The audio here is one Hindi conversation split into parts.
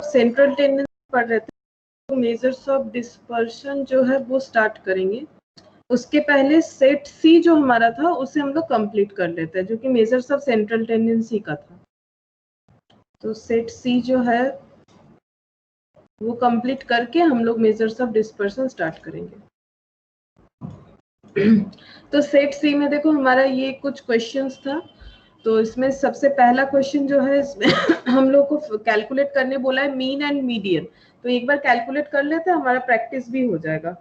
सेंट्रल टेंडेंसी पढ़ रहे थे, तो मेजर्स ऑफ डिस्पर्शन जो है वो स्टार्ट करेंगे। उसके पहले सेट सी जो हमारा था उसे हम लोग कंप्लीट कर लेते हैं, जो कि मेजर्स ऑफ सेंट्रल टेंडेंसी का था। तो सेट सी जो है वो कंप्लीट करके हम लोग मेजर्स ऑफ डिस्पर्शन स्टार्ट करेंगे। तो सेट सी में देखो हमारा ये कुछ क्वेश्चंस था। तो इसमें सबसे पहला क्वेश्चन जो है इसमें हम लोग को कैलकुलेट करने बोला है मीन एंड मीडियन। तो एक बार कैलकुलेट कर लेते हैं, हमारा प्रैक्टिस भी हो जाएगा।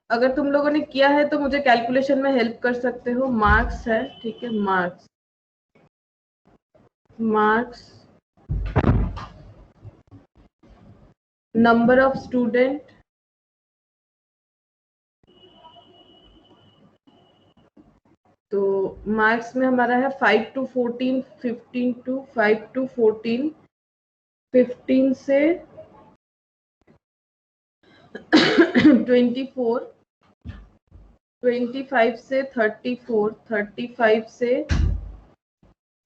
अगर तुम लोगों ने किया है तो मुझे कैलकुलेशन में हेल्प कर सकते हो। मार्क्स है, ठीक है, मार्क्स नंबर ऑफ स्टूडेंट, तो मार्क्स में हमारा है 5 to 14, 15 to 5 to 14, 15 से 24, 25 से 34, 35 से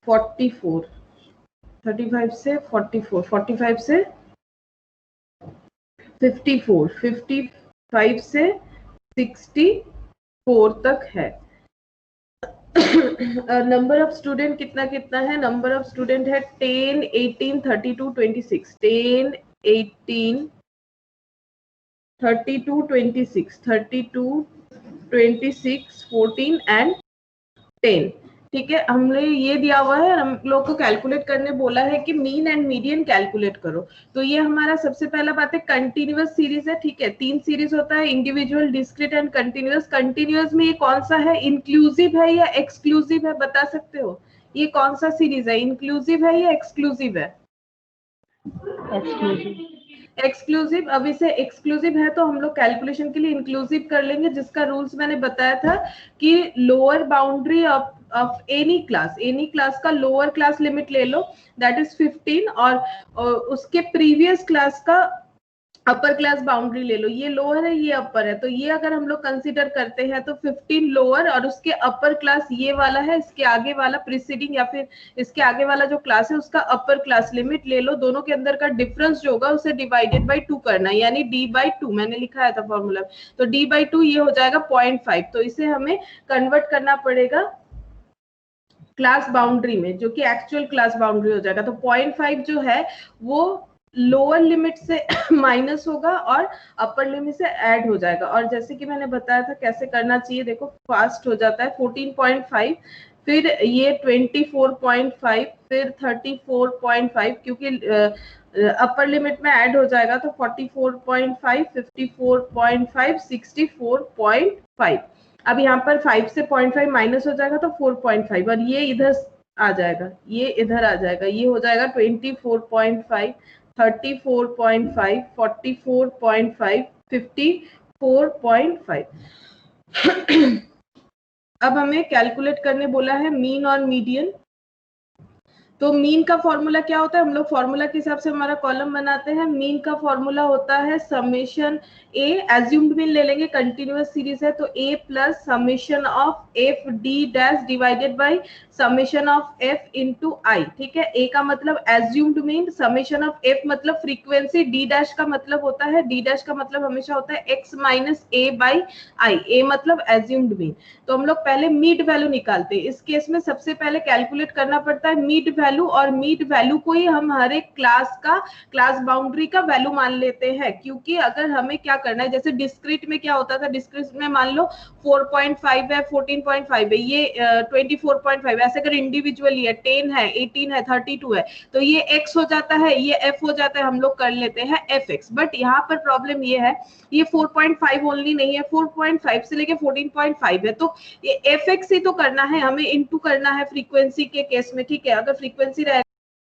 44, 35 से 44, 45 से 54, 55 से 64 तक है। नंबर ऑफ स्टूडेंट कितना कितना है? नंबर ऑफ स्टूडेंट है 10, 18, 32, 26, 10, 18, 32, 26, 32, 26, 14 एंड 10। ठीक है, हमने ये दिया हुआ है, हम लोग को कैलकुलेट करने बोला है कि मीन एंड मीडियन कैलकुलेट करो। तो ये हमारा सबसे पहला बात है कंटिन्यूअस सीरीज है। ठीक है, 3 सीरीज होता है, individual, discrete and continuous. Continuous में ये कौन सा है? इंक्लूसिव है या एक्सक्लूसिव है, बता सकते हो? ये कौन सा सीरीज है? इंक्लूसिव है या एक्सक्लूसिव है? एक्सक्लूसिव। अब इसे एक्सक्लूसिव है तो हम लोग कैलकुलेशन के लिए इंक्लूसिव कर लेंगे, जिसका रूल्स मैंने बताया था कि lower boundary of any class का लोअर क्लास लिमिट ले लो, दैट इज 15, और उसके प्रीवियस क्लास का अपर क्लास बाउंड्री ले लो। ये लोअर है, ये अपर है, तो ये अगर हम लोग कंसीडर करते हैं तो 15 लोअर और उसके अपर क्लास ये वाला है, इसके आगे वाला प्रीसीडिंग या फिर इसके आगे वाला जो क्लास है उसका अपर क्लास लिमिट ले लो। दोनों के अंदर का डिफरेंस जो होगा उसे डिवाइडेड बाई 2 करना है, यानी d/2 मैंने लिखा था फॉर्मूला। तो d/2 ये हो जाएगा 0.5। तो इसे हमें कन्वर्ट करना पड़ेगा क्लास बाउंड्री में, जो कि एक्चुअल क्लास बाउंड्री हो जाएगा। तो 0.5 जो है वो लोअर लिमिट से माइनस होगा और अपर लिमिट से ऐड हो जाएगा। और जैसे कि मैंने बताया था कैसे करना चाहिए, देखो फास्ट हो जाता है। 14.5, फिर ये 24.5, फिर 34.5, क्योंकि अपर लिमिट में ऐड हो जाएगा तो 44.5, 54.5, 64.5। अब यहाँ पर 5 से 0.5 माइनस हो जाएगा तो 4.5, और ये इधर आ जाएगा, ये इधर आ जाएगा, ये हो जाएगा 24.5, 34.5, 44.5, 54.5। अब हमें कैलकुलेट करने बोला है मीन और मीडियन। तो मीन का फॉर्मूला क्या होता है? हम लोग फॉर्मूला के हिसाब से हमारा कॉलम बनाते हैं। मीन का फॉर्मूला होता है समेशन ए, एज्यूम्ड मीन ले लेंगे, कंटिन्यूअस सीरीज है तो a plus summation of F D dash divided by summation of F into I. ठीक है, a का मतलब assumed mean, summation of f मतलब फ्रीक्वेंसी, d डैश का मतलब होता है, d डैश का मतलब हमेशा होता है x minus a by I, a मतलब एज्यूम्ड मीन। तो हम लोग पहले मीड वैल्यू निकालते हैं। इस केस में सबसे पहले कैलकुलेट करना पड़ता है मीड वैल्यू, और मीड वैल्यू को ही हम हर एक क्लास बाउंड्री का वैल्यू मान लेते हैं। क्योंकि अगर हमें क्या करना है, जैसे डिस्क्रीट में क्या होता था, डिस्क्रीट में मान लो 4.5 है, 14.5 है, ये 24.5, ऐसे अगर इंडिविजुअली है 10 है, 18 है, 32 है, तो ये x हो जाता है, ये f हो जाता है, हम लोग कर लेते हैं fx। बट यहाँ पर प्रॉब्लम ये है, ये 4.5 ओनली नहीं है, 4.5 से लेके 14.5 है, तो ये fx ही तो करना है हमें, इनटू करना है फ्रीक्वेंसी के केस में। ठीक है, अगर फ्रीक्वेंसी रहेगा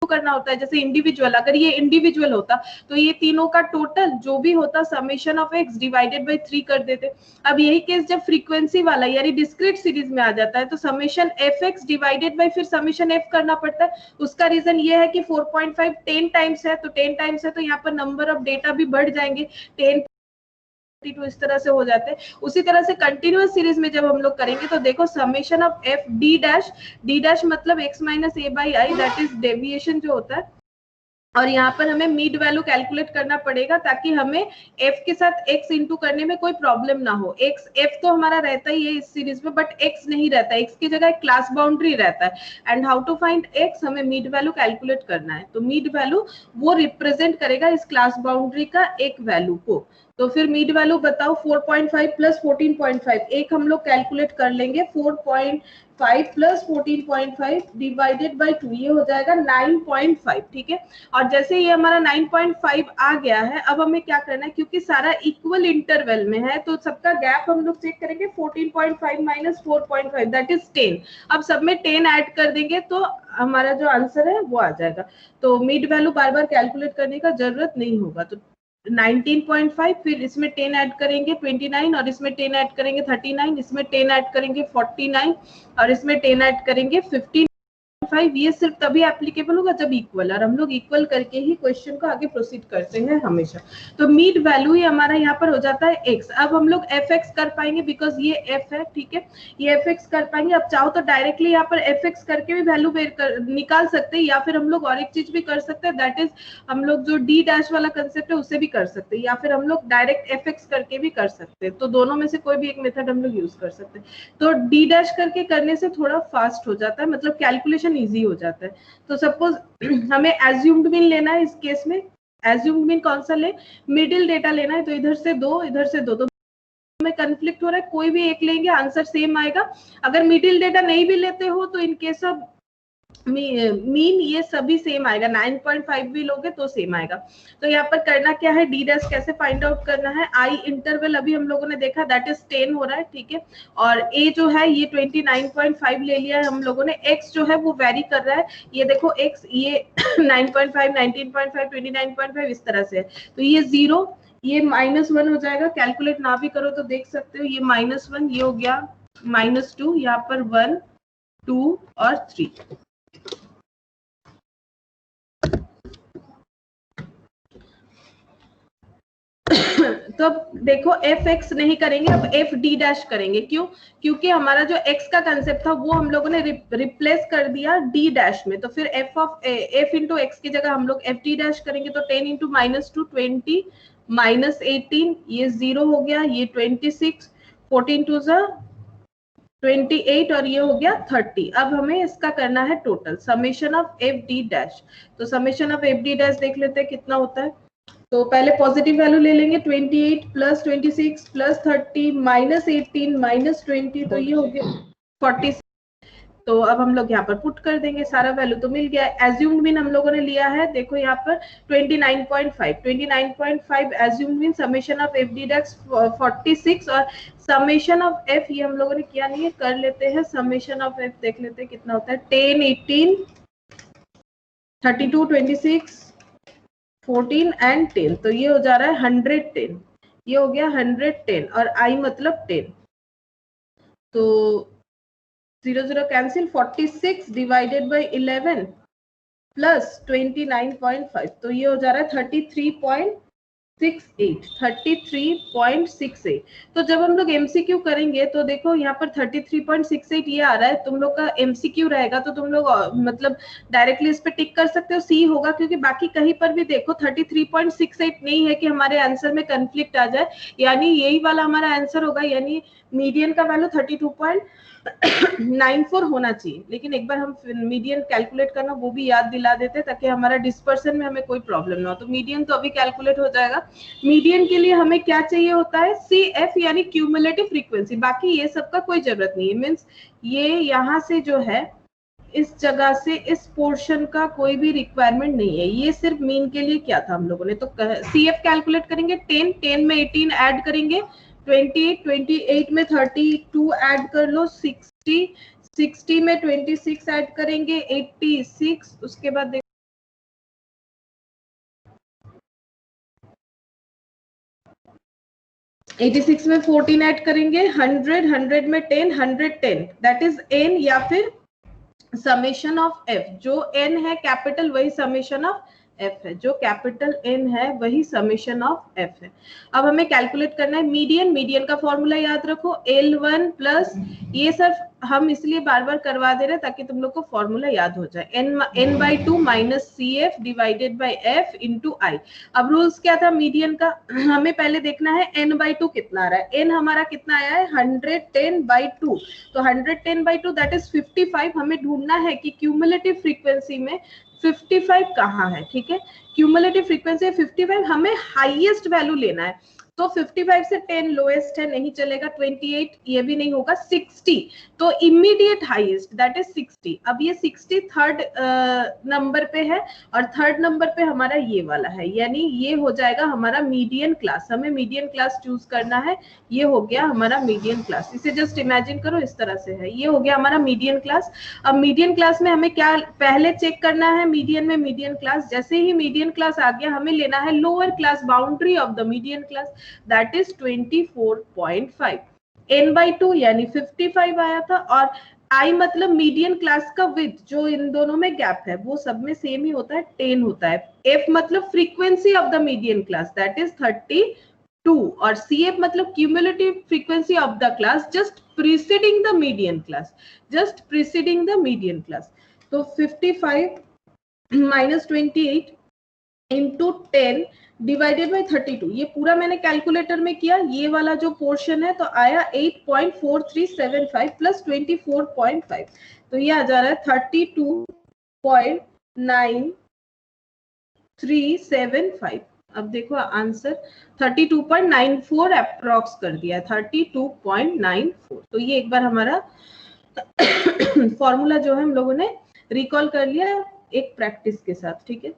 करना होता है, जैसे इंडिविजुअल, अगर ये इंडिविजुअल होता तो ये तीनों का टोटल जो भी होता summation of x divided by 3 कर देते। अब यही केस जब फ्रीक्वेंसी वाला यानी डिस्क्रीट सीरीज में आ जाता है तो समेशन fx डिवाइडेड बाय फिर समेशन f करना पड़ता है। उसका रीजन ये है कि 4.5 10 टाइम्स है, तो 10 टाइम्स है तो यहाँ पर नंबर ऑफ डेटा भी बढ़ जाएंगे। 10 32 इस तरह से हो जाते हैं। उसी तरह से कंटिन्यूअस सीरीज में जब हम लोग करेंगे तो देखो summation of F D dash मतलब x minus A by I, that is deviation जो होता है। और यहाँ पर हमें मीड वैल्यू कैलकुलेट करना पड़ेगा ताकि हमें f के साथ x इंटू करने में कोई प्रॉब्लम ना हो। x f तो हमारा रहता ही है इस सीरीज में, बट x नहीं रहता, x की जगह क्लास बाउंड्री रहता है। And how to find x, हमें मीड वैल्यू कैलकुलेट करना है। तो मीड वैल्यू वो रिप्रेजेंट करेगा इस क्लास बाउंड्री का एक वैल्यू को। तो फिर मीड वैल्यू बताओ 4.5 प्लस 14.5, एक हम लोग कैलकुलेट कर लेंगे 4.5 प्लस 14.5 डिवाइडेड बाय 2, ये हो जाएगा 9.5, ठीक है। और जैसे ये हमारा 9.5 आ गया है, अब हमें क्या करना है, क्योंकि सारा इक्वल इंटरवल में है तो सबका गैप हम लोग चेक करेंगे। 14.5 माइनस 4.5 दैट इज 10। अब सब में 10 ऐड कर देंगे तो हमारा जो आंसर है वो आ जाएगा। तो मीड वैल्यू बार बार कैलकुलेट करने का जरूरत नहीं होगा। तो 19.5, फिर इसमें 10 ऐड करेंगे 29, और इसमें 10 ऐड करेंगे 39, इसमें 10 ऐड करेंगे 49, और इसमें 10 ऐड करेंगे 15। ये सिर्फ तभी एप्लीकेबल होगा जब इक्वल, और हम लोग इक्वल करके ही क्वेश्चन को आगे प्रोसीड करते हैं हमेशा। तो मीड वैल्यू ही हमारा यहाँ पर हो जाता है x। अब हम लोग fx कर पाएंगे बिकॉज ये f है, ठीक है, ये fx कर पाएंगे। अब चाहो तो डायरेक्टली यहाँ पर fx करके भी वैल्यू निकाल सकते हैं, या फिर हम लोग और एक चीज भी कर सकते हैं, दैट इज हम लोग जो d डैश वाला कंसेप्ट है उससे भी कर सकते हैं, या फिर हम लोग डायरेक्ट fx करके भी कर सकते हैं। तो दोनों में से कोई भी एक मेथड हम लोग यूज कर सकते हैं। तो d डैश करके करने से थोड़ा फास्ट हो जाता है, मतलब कैलकुलेशन इजी हो जाता है। तो सपोज हमें एज्यूम्ड मीन लेना है, इस केस में एज्यूम्ड मीन कौन सा ले, मिडिल डेटा लेना है। तो इधर से 2 इधर से 2, तो में कन्फ्लिक्ट हो रहा है, कोई भी एक लेंगे आंसर सेम आएगा। अगर मिडिल डेटा नहीं भी लेते हो तो इन केस ऑफ मीन ये सभी सेम आएगा, 9.5 भी लोगे तो सेम आएगा। तो यहाँ पर करना क्या है, डी डैश कैसे फाइंड आउट करना है। आई इंटरवल अभी हम लोगों ने देखा दैट इज 10 हो रहा है, ठीक है, और ए जो है ये 29.5 ले लिया है हम लोगों ने। एक्स जो है वो वेरी कर रहा है, ये देखो एक्स ये 9.5 19.5 29.5 इस तरह से है। तो ये 0, ये -1 हो जाएगा। कैलकुलेट ना भी करो तो देख सकते हो, ये -1, ये हो गया -2, यहाँ पर 1 2 और 3। तो अब देखो एफ एक्स नहीं करेंगे, अब एफ डी डैश करेंगे। क्यों? क्योंकि हमारा जो एक्स का कंसेप्ट था वो हम लोगों ने रिप्लेस कर दिया डी डैश में। तो फिर एफ इंटू एक्स की जगह हम लोग एफ डी डैश करेंगे। तो 10 इंटू -2 20 -18, ये 0 हो गया, ये 26, 14 टू 28 और ये हो गया 30। अब हमें इसका करना है total summation of F D dash. तो summation of F D dash देख लेते हैं कितना होता है। तो पहले पॉजिटिव वैल्यू ले लेंगे, 28 प्लस 26 प्लस 30 माइनस 18 माइनस 20, तो ये हो गया 46। तो अब हम लोग यहाँ पर पुट कर देंगे, सारा वैल्यू तो मिल गया। एज्यूम्ड मीन हम लोगों ने लिया है, देखो यहाँ पर 29.5 assumed mean, summation of F D dash 46, और समेशन ऑफ एफ ये हम लोगों ने किया नहीं है, कर लेते हैं। समेशन ऑफ एफ देख लेते हैं कितना होता है, 10 18 32 26 14 एंड 10, तो ये हो जा रहा है 110, ये हो गया 110, और आई मतलब 10। तो 0 0 कैंसिल, 46 डिवाइडेड बाय 11 प्लस 29.5, तो ये हो जा रहा है 33.68। तो जब हम लोग एमसीक्यू करेंगे तो देखो यहाँ पर 33.68 ये आ रहा है, तुम लोग का एमसीक्यू रहेगा तो तुम लोग मतलब डायरेक्टली इस पे टिक कर सकते हो, सी होगा, क्योंकि बाकी कहीं पर भी देखो 33.68 नहीं है कि हमारे आंसर में कंफ्लिक्ट आ जाए, यानी यही वाला हमारा आंसर होगा, यानी मीडियन का वैल्यू 32.94 होना चाहिए। लेकिन एक बार हम मीडियन कैलकुलेट करना वो भी याद दिला देते हैं ताकि हमारा डिस्पर्सन में हमें कोई प्रॉब्लम ना हो। तो मीडियन तो अभी कैलकुलेट हो जाएगा। मीडियन के लिए हमें क्या चाहिए होता है, सी एफ यानी क्यूमुलेटिव फ्रीक्वेंसी, बाकी ये सबका कोई जरूरत नहीं है। मीन्स ये यहाँ से जो है इस जगह से इस पोर्शन का कोई भी रिक्वायरमेंट नहीं है, ये सिर्फ मीन के लिए क्या था हम लोगों ने। तो सी एफ कैलकुलेट करेंगे, 10 में 18 ऐड करेंगे, 28 में 32 ऐड कर लो, 60 में 26 ऐड करेंगे, 86, उसके बाद 86 में 14 ऐड करेंगे, 100 में 10, 110 दैट इज n, या फिर समेशन ऑफ f, जो n है कैपिटल वही समेशन ऑफ एफ है, जो कैपिटल एन है वही समेशन ऑफ एफ है। अब हमें कैलकुलेट करना है मीडियन। मीडियन का फॉर्मूला याद रखो, L1 प्लस, ये सब हम इसलिए बार बार करवा दे रहे हैं ताकि तुम लोग को फॉर्मूला याद हो जाए, n/2 minus C F divided by F into I. अब रूल्स क्या था मीडियन का, हमें पहले देखना है n/2 कितना आ रहा है। n हमारा कितना आया है 110/2, तो 110/2 दैट इज 55। हमें ढूंढना है कि क्यूमुलेटिव फ्रीक्वेंसी में 55 कहाँ है, ठीक है। क्यूमुलेटिव फ्रीक्वेंसी 55, हमें हाईएस्ट वैल्यू लेना है। तो 55 से 10 लोएस्ट है, नहीं चलेगा। 28 ये भी नहीं होगा। 60 तो इमीडिएट हाईएस्ट दैट इज 60। अब ये 60 थर्ड नंबर पे है और थर्ड नंबर पे हमारा ये वाला है, यानी ये हो जाएगा हमारा मीडियन क्लास। हमें मीडियन क्लास चूज करना है, ये हो गया हमारा मीडियन क्लास। इसे जस्ट इमेजिन करो इस तरह से है, ये हो गया हमारा मीडियन क्लास। अब मीडियन क्लास में हमें क्या पहले चेक करना है, मीडियन में मीडियन क्लास। जैसे ही मीडियन क्लास आ गया हमें लेना है lower class boundary of the median class, that is 24.5। n/2 यानी 55 आया था, और आई मतलब मीडियन क्लास का विड्थ, जो इन दोनों में गैप है वो सब में सेम ही होता है, 10 होता है। f मतलब frequency of the median class, that is 32, और cf मतलब cumulative frequency of the class just preceding the median class, just preceding the median class. तो 55 माइनस 28 इंटू 10 डिवाइडेड बाई 32, ये पूरा मैंने कैलकुलेटर में किया। ये वाला जो पोर्शन है तो आया 8.4375 प्लस 24.5, तो ये आ जा रहा है 32.9375। अब देखो आंसर 32.94 अप्रॉक्स कर दिया, 32.94। तो ये एक बार हमारा फॉर्मूला जो है हम लोगों ने रिकॉल कर लिया एक प्रैक्टिस के साथ, ठीक है।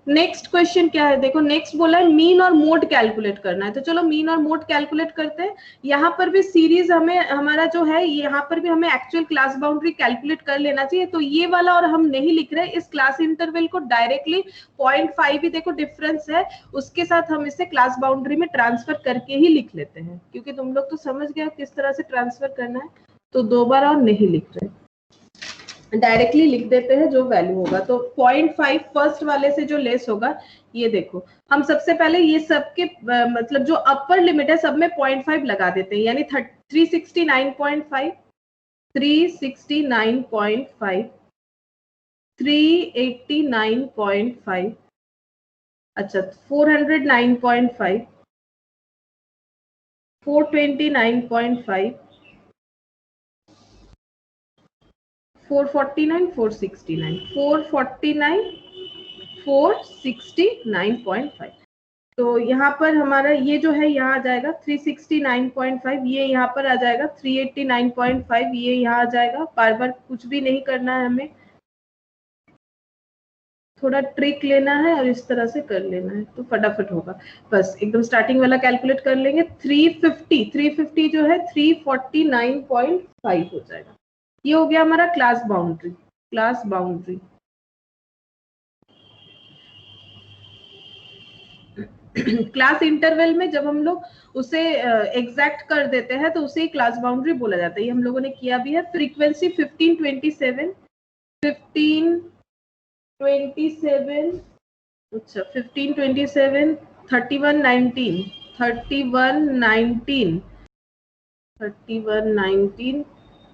नेक्स्ट क्वेश्चन क्या है, देखो नेक्स्ट बोला है मीन और मोड कैलकुलेट करना है। तो चलो मीन और मोड कैलकुलेट करते हैं। यहाँ पर भी सीरीज हमें हमारा जो है, यहाँ पर भी हमें एक्चुअल क्लास बाउंड्री कैलकुलेट कर लेना चाहिए। तो ये वाला और हम नहीं लिख रहे, इस क्लास इंटरवल को डायरेक्टली 0.5 ही देखो डिफरेंस है, उसके साथ हम इसे क्लास बाउंड्री में ट्रांसफर करके ही लिख लेते हैं, क्योंकि तुम लोग तो समझ गए किस तरह से ट्रांसफर करना है। तो दो बार और नहीं लिख रहे, डायरेक्टली लिख देते हैं जो वैल्यू होगा। तो 0.5 फर्स्ट वाले से जो लेस होगा, ये देखो हम सबसे पहले ये सबके मतलब जो अपर लिमिट है सब में 0.5 लगा देते हैं, यानी 369.5, 369.5, 389.5, अच्छा 409.5, 429.5, 449, 469, 449, 469.5। तो यहाँ पर हमारा ये जो है यहाँ आ जाएगा 369.5, ये यहाँ पर आ जाएगा 389.5, ये यहाँ आ जाएगा। बार बार कुछ भी नहीं करना है हमें, थोड़ा ट्रिक लेना है और इस तरह से कर लेना है तो फटाफट होगा। बस एकदम स्टार्टिंग वाला कैलकुलेट कर लेंगे। 350 जो है 349.5 हो जाएगा। ये हो गया हमारा class boundary. Class boundary class interval में जब हम लोग उसे एग्जैक्ट कर देते हैं तो उसे क्लास बाउंड्री बोला जाता है। ये हम लोगों ने किया भी है। फ्रीक्वेंसी 1527, 1527, अच्छा 1527, 3119, 3119, 3119,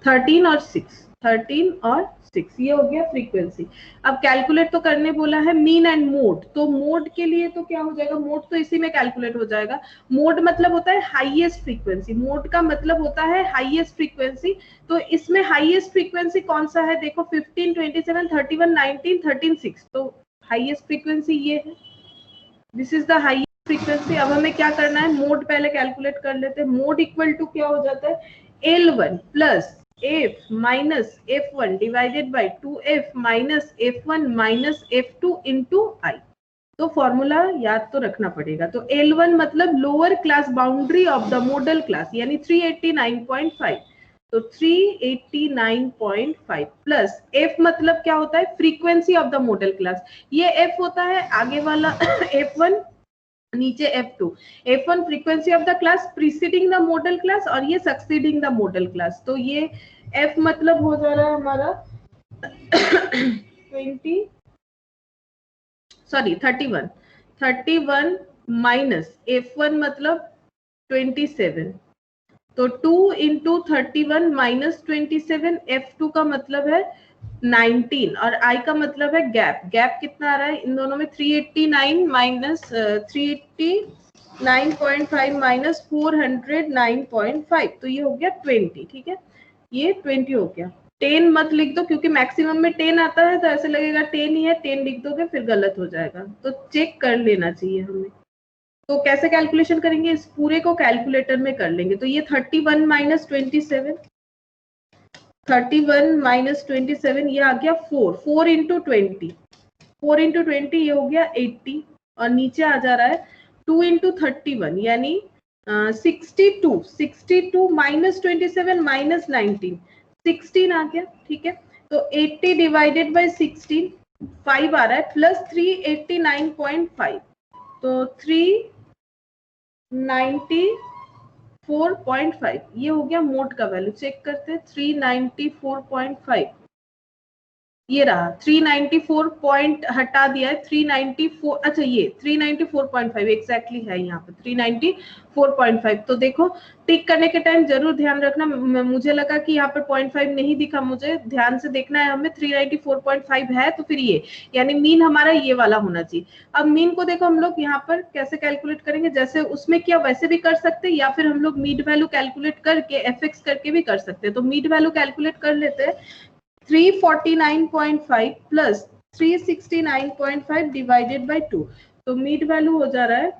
13 और 6, 13 और 6, ये हो गया फ्रीक्वेंसी। अब कैलकुलेट तो करने बोला है मीन एंड मोड, तो मोड के लिए तो क्या हो जाएगा, मोड तो इसी में कैलकुलेट हो जाएगा। मोड मतलब होता है हाईएस्ट फ्रीक्वेंसी, मोड का मतलब होता है हाईएस्ट फ्रीक्वेंसी। तो इसमें हाईएस्ट फ्रीक्वेंसी कौन सा है, देखो 1527, 3119, 136, तो हाईएस्ट फ्रीक्वेंसी ये है, this is the highest frequency. अब हमें क्या करना है, मोड पहले कैलकुलेट कर लेते हैं। मोड इक्वल टू क्या हो जाता है, L1 plus f minus f1 divided by 2f minus f1 minus f2 into I. तो फॉर्मूला याद तो रखना पड़ेगा। तो L1 मतलब lower class boundary of the modal class, यानी 389.5, तो 389.5 प्लस f मतलब क्या होता है, frequency of the modal class, ये f होता है आगे वाला f1, नीचे f2। f1 frequency of the class preceding the modal class और ये सक्सीडिंग द मॉडल क्लास। तो ये f मतलब हो जा रहा है हमारा 20, सॉरी 31 माइनस F1 मतलब 27, तो 2 इंटू 31 माइनस 27, F2 का मतलब है 19 और I का मतलब है गैप कितना आ रहा है इन दोनों में 389 माइनस 389.5 माइनस 409.5, तो ये हो गया 20। ठीक है, ये 20 हो गया। 10 मत लिख दो क्योंकि मैक्सिमम में 10 आता है तो ऐसे लगेगा 10 ही है, 10 लिख दोगे फिर गलत हो जाएगा, तो चेक कर लेना चाहिए हमें। तो कैसे कैलकुलेशन करेंगे, इस पूरे को कैलकुलेटर में कर लेंगे। तो ये 31 माइनस 27, 31 माइनस 27 ये आ गया 4 इंटू 20, 4 इंटू 20 ये हो गया 80 और नीचे आ जा रहा है 2 इंटू 31 यानी 62 माइनस 27 माइनस 19, 16 आ गया। ठीक है, तो 80 डिवाइडेड बाई 16 5 आ रहा है प्लस 389.5, तो 394.5 ये हो गया मोड का वैल्यू। चेक करते हैं 394.5, ये रहा 394 पॉइंट हटा दिया है 394, अच्छा ये 394.5 एग्जैक्टली है यहाँ पे 394.5। तो देखो टिक करने के टाइम जरूर ध्यान रखना, मुझे लगा कि यहाँ पर 0.5 नहीं दिखा, मुझे ध्यान से देखना है हमें 394.5 है तो फिर ये यानी मीन हमारा ये वाला होना चाहिए। अब मीन को देखो हम लोग यहाँ पर कैसे कैलकुलेट करेंगे, जैसे उसमें किया वैसे भी कर सकते हैं या फिर हम लोग मीड वैल्यू कैलकुलेट करके एफएक्स करके भी कर सकते हैं। तो मीड वैल्यू कैलकुलेट कर लेते हैं, 349.5 प्लस 369.5 डिवाइडेड बाय 2, तो मीड वैल्यू हो जा रहा है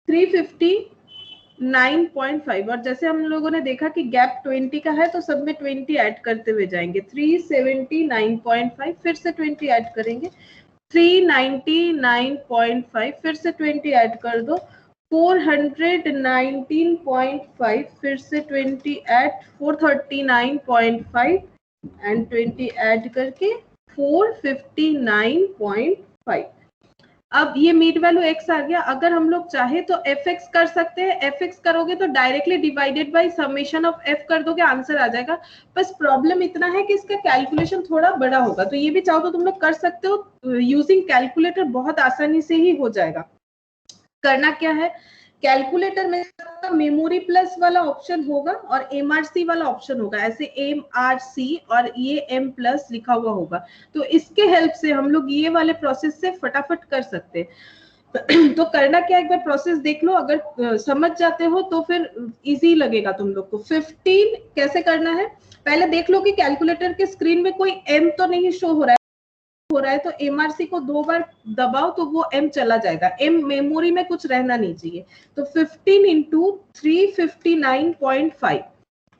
359.5 और जैसे हम लोगों ने देखा कि गैप 20 का है तो सब में 20 ऐड करते हुए जाएंगे, 379.5 फिर से 20 ऐड करेंगे, 399.5 फिर से 20 ऐड कर दो, 419.5 फिर से 20 ऐड, 439.5 एंड 20 ऐड करके 459.5। अब ये मीड वैल्यू x आ गया। अगर हम लोग चाहे तो fx कर सकते हैं, fx करोगे तो directly divided by summation of f कर दोगे, आंसर आ जाएगा। बस प्रॉब्लम इतना है कि इसका कैलकुलेशन थोड़ा बड़ा होगा, तो ये भी चाहो तो तुम लोग कर सकते हो यूजिंग कैलकुलेटर, बहुत आसानी से ही हो जाएगा। करना क्या है, कैलकुलेटर में मेमोरी प्लस वाला ऑप्शन होगा और एमआरसी वाला ऑप्शन होगा, ऐसे एमआरसी और ये एम प्लस लिखा हुआ होगा, तो इसके हेल्प से हम लोग ये वाले प्रोसेस से फटाफट कर सकते हैं। तो करना क्या, एक बार प्रोसेस देख लो, अगर समझ जाते हो तो फिर इजी लगेगा तुम लोग को। 15 कैसे करना है पहले देख लो कि कैलकुलेटर के स्क्रीन में कोई एम तो नहीं शो हो रहा है, तो एमआरसी को 2 बार दबाओ तो वो एम चला जाएगा, एम मेमोरी में कुछ रहना नहीं चाहिए। तो 15 इंटू 359.5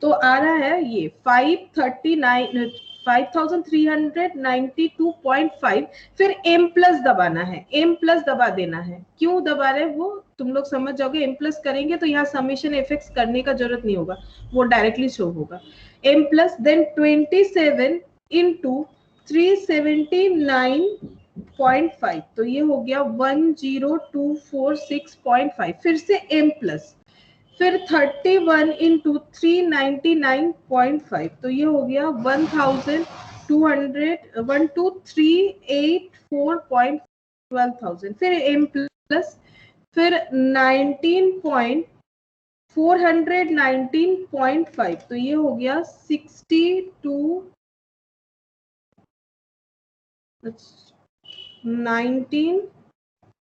तो आ रहा है ये 5392.5, फिर एम प्लस दबाना है, एम प्लस दबा देना है। क्यों दबा रहे वो तुम लोग समझ जाओगे, एम प्लस करेंगे तो यहाँ समेशन एफएक्स करने का जरूरत नहीं होगा, वो डायरेक्टली शो होगा। एम प्लस देन 27 इंटू 379.5 तो ये हो गया 10246.5, फिर से m प्लस, फिर 31 इंटू 399.5 तो ये हो गया 12,384.12,000, फिर m प्लस, फिर 419.5 तो ये हो गया 19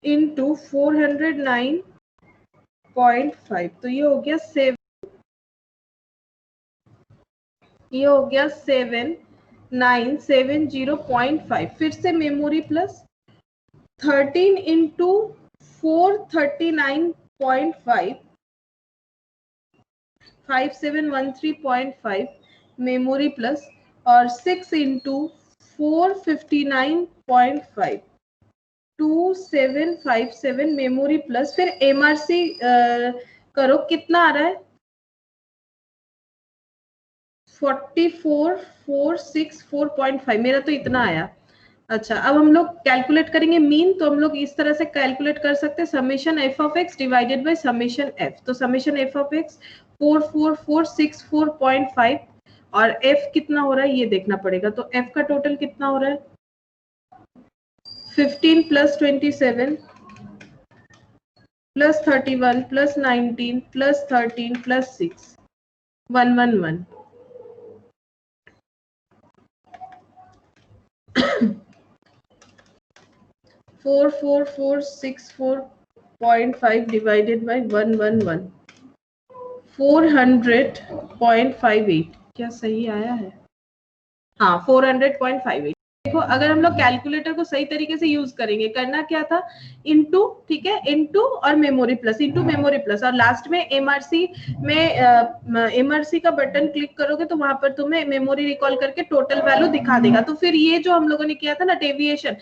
इंटू 409.5 तो ये हो गया 7, ये हो गया 7970.5, फिर से memory plus 13 into 439.5 5713.5 memory plus और 6 इंटू 459.5 2757 मेमोरी प्लस, फिर एमआरसी करो कितना आ रहा है 44464.5, मेरा तो इतना आया। अच्छा अब हम लोग कैलकुलेट करेंगे मीन, तो हम लोग इस तरह से कैलकुलेट कर सकते हैं, summation F of x divided by summation F. तो समेशन एफ ऑफ एक्स 44464.5 और एफ कितना हो रहा है ये देखना पड़ेगा, तो एफ का टोटल कितना हो रहा है 15 plus 27 plus 31 plus 19 plus 13 plus 6 111 44464.5 divided by 111 400.58 क्या सही आया है? हाँ 400.58। देखो अगर हम लोग कैलकुलेटर को सही तरीके से यूज करेंगे, करना क्या था, इनटू, ठीक है, इनटू और memory plus, into memory plus, और लास्ट में एमआरसी में एमआरसी का बटन क्लिक करोगे तो वहां पर तुम्हें मेमोरी रिकॉल करके टोटल वैल्यू दिखा देगा। तो फिर ये जो हम लोगों ने किया था ना डेविएशन,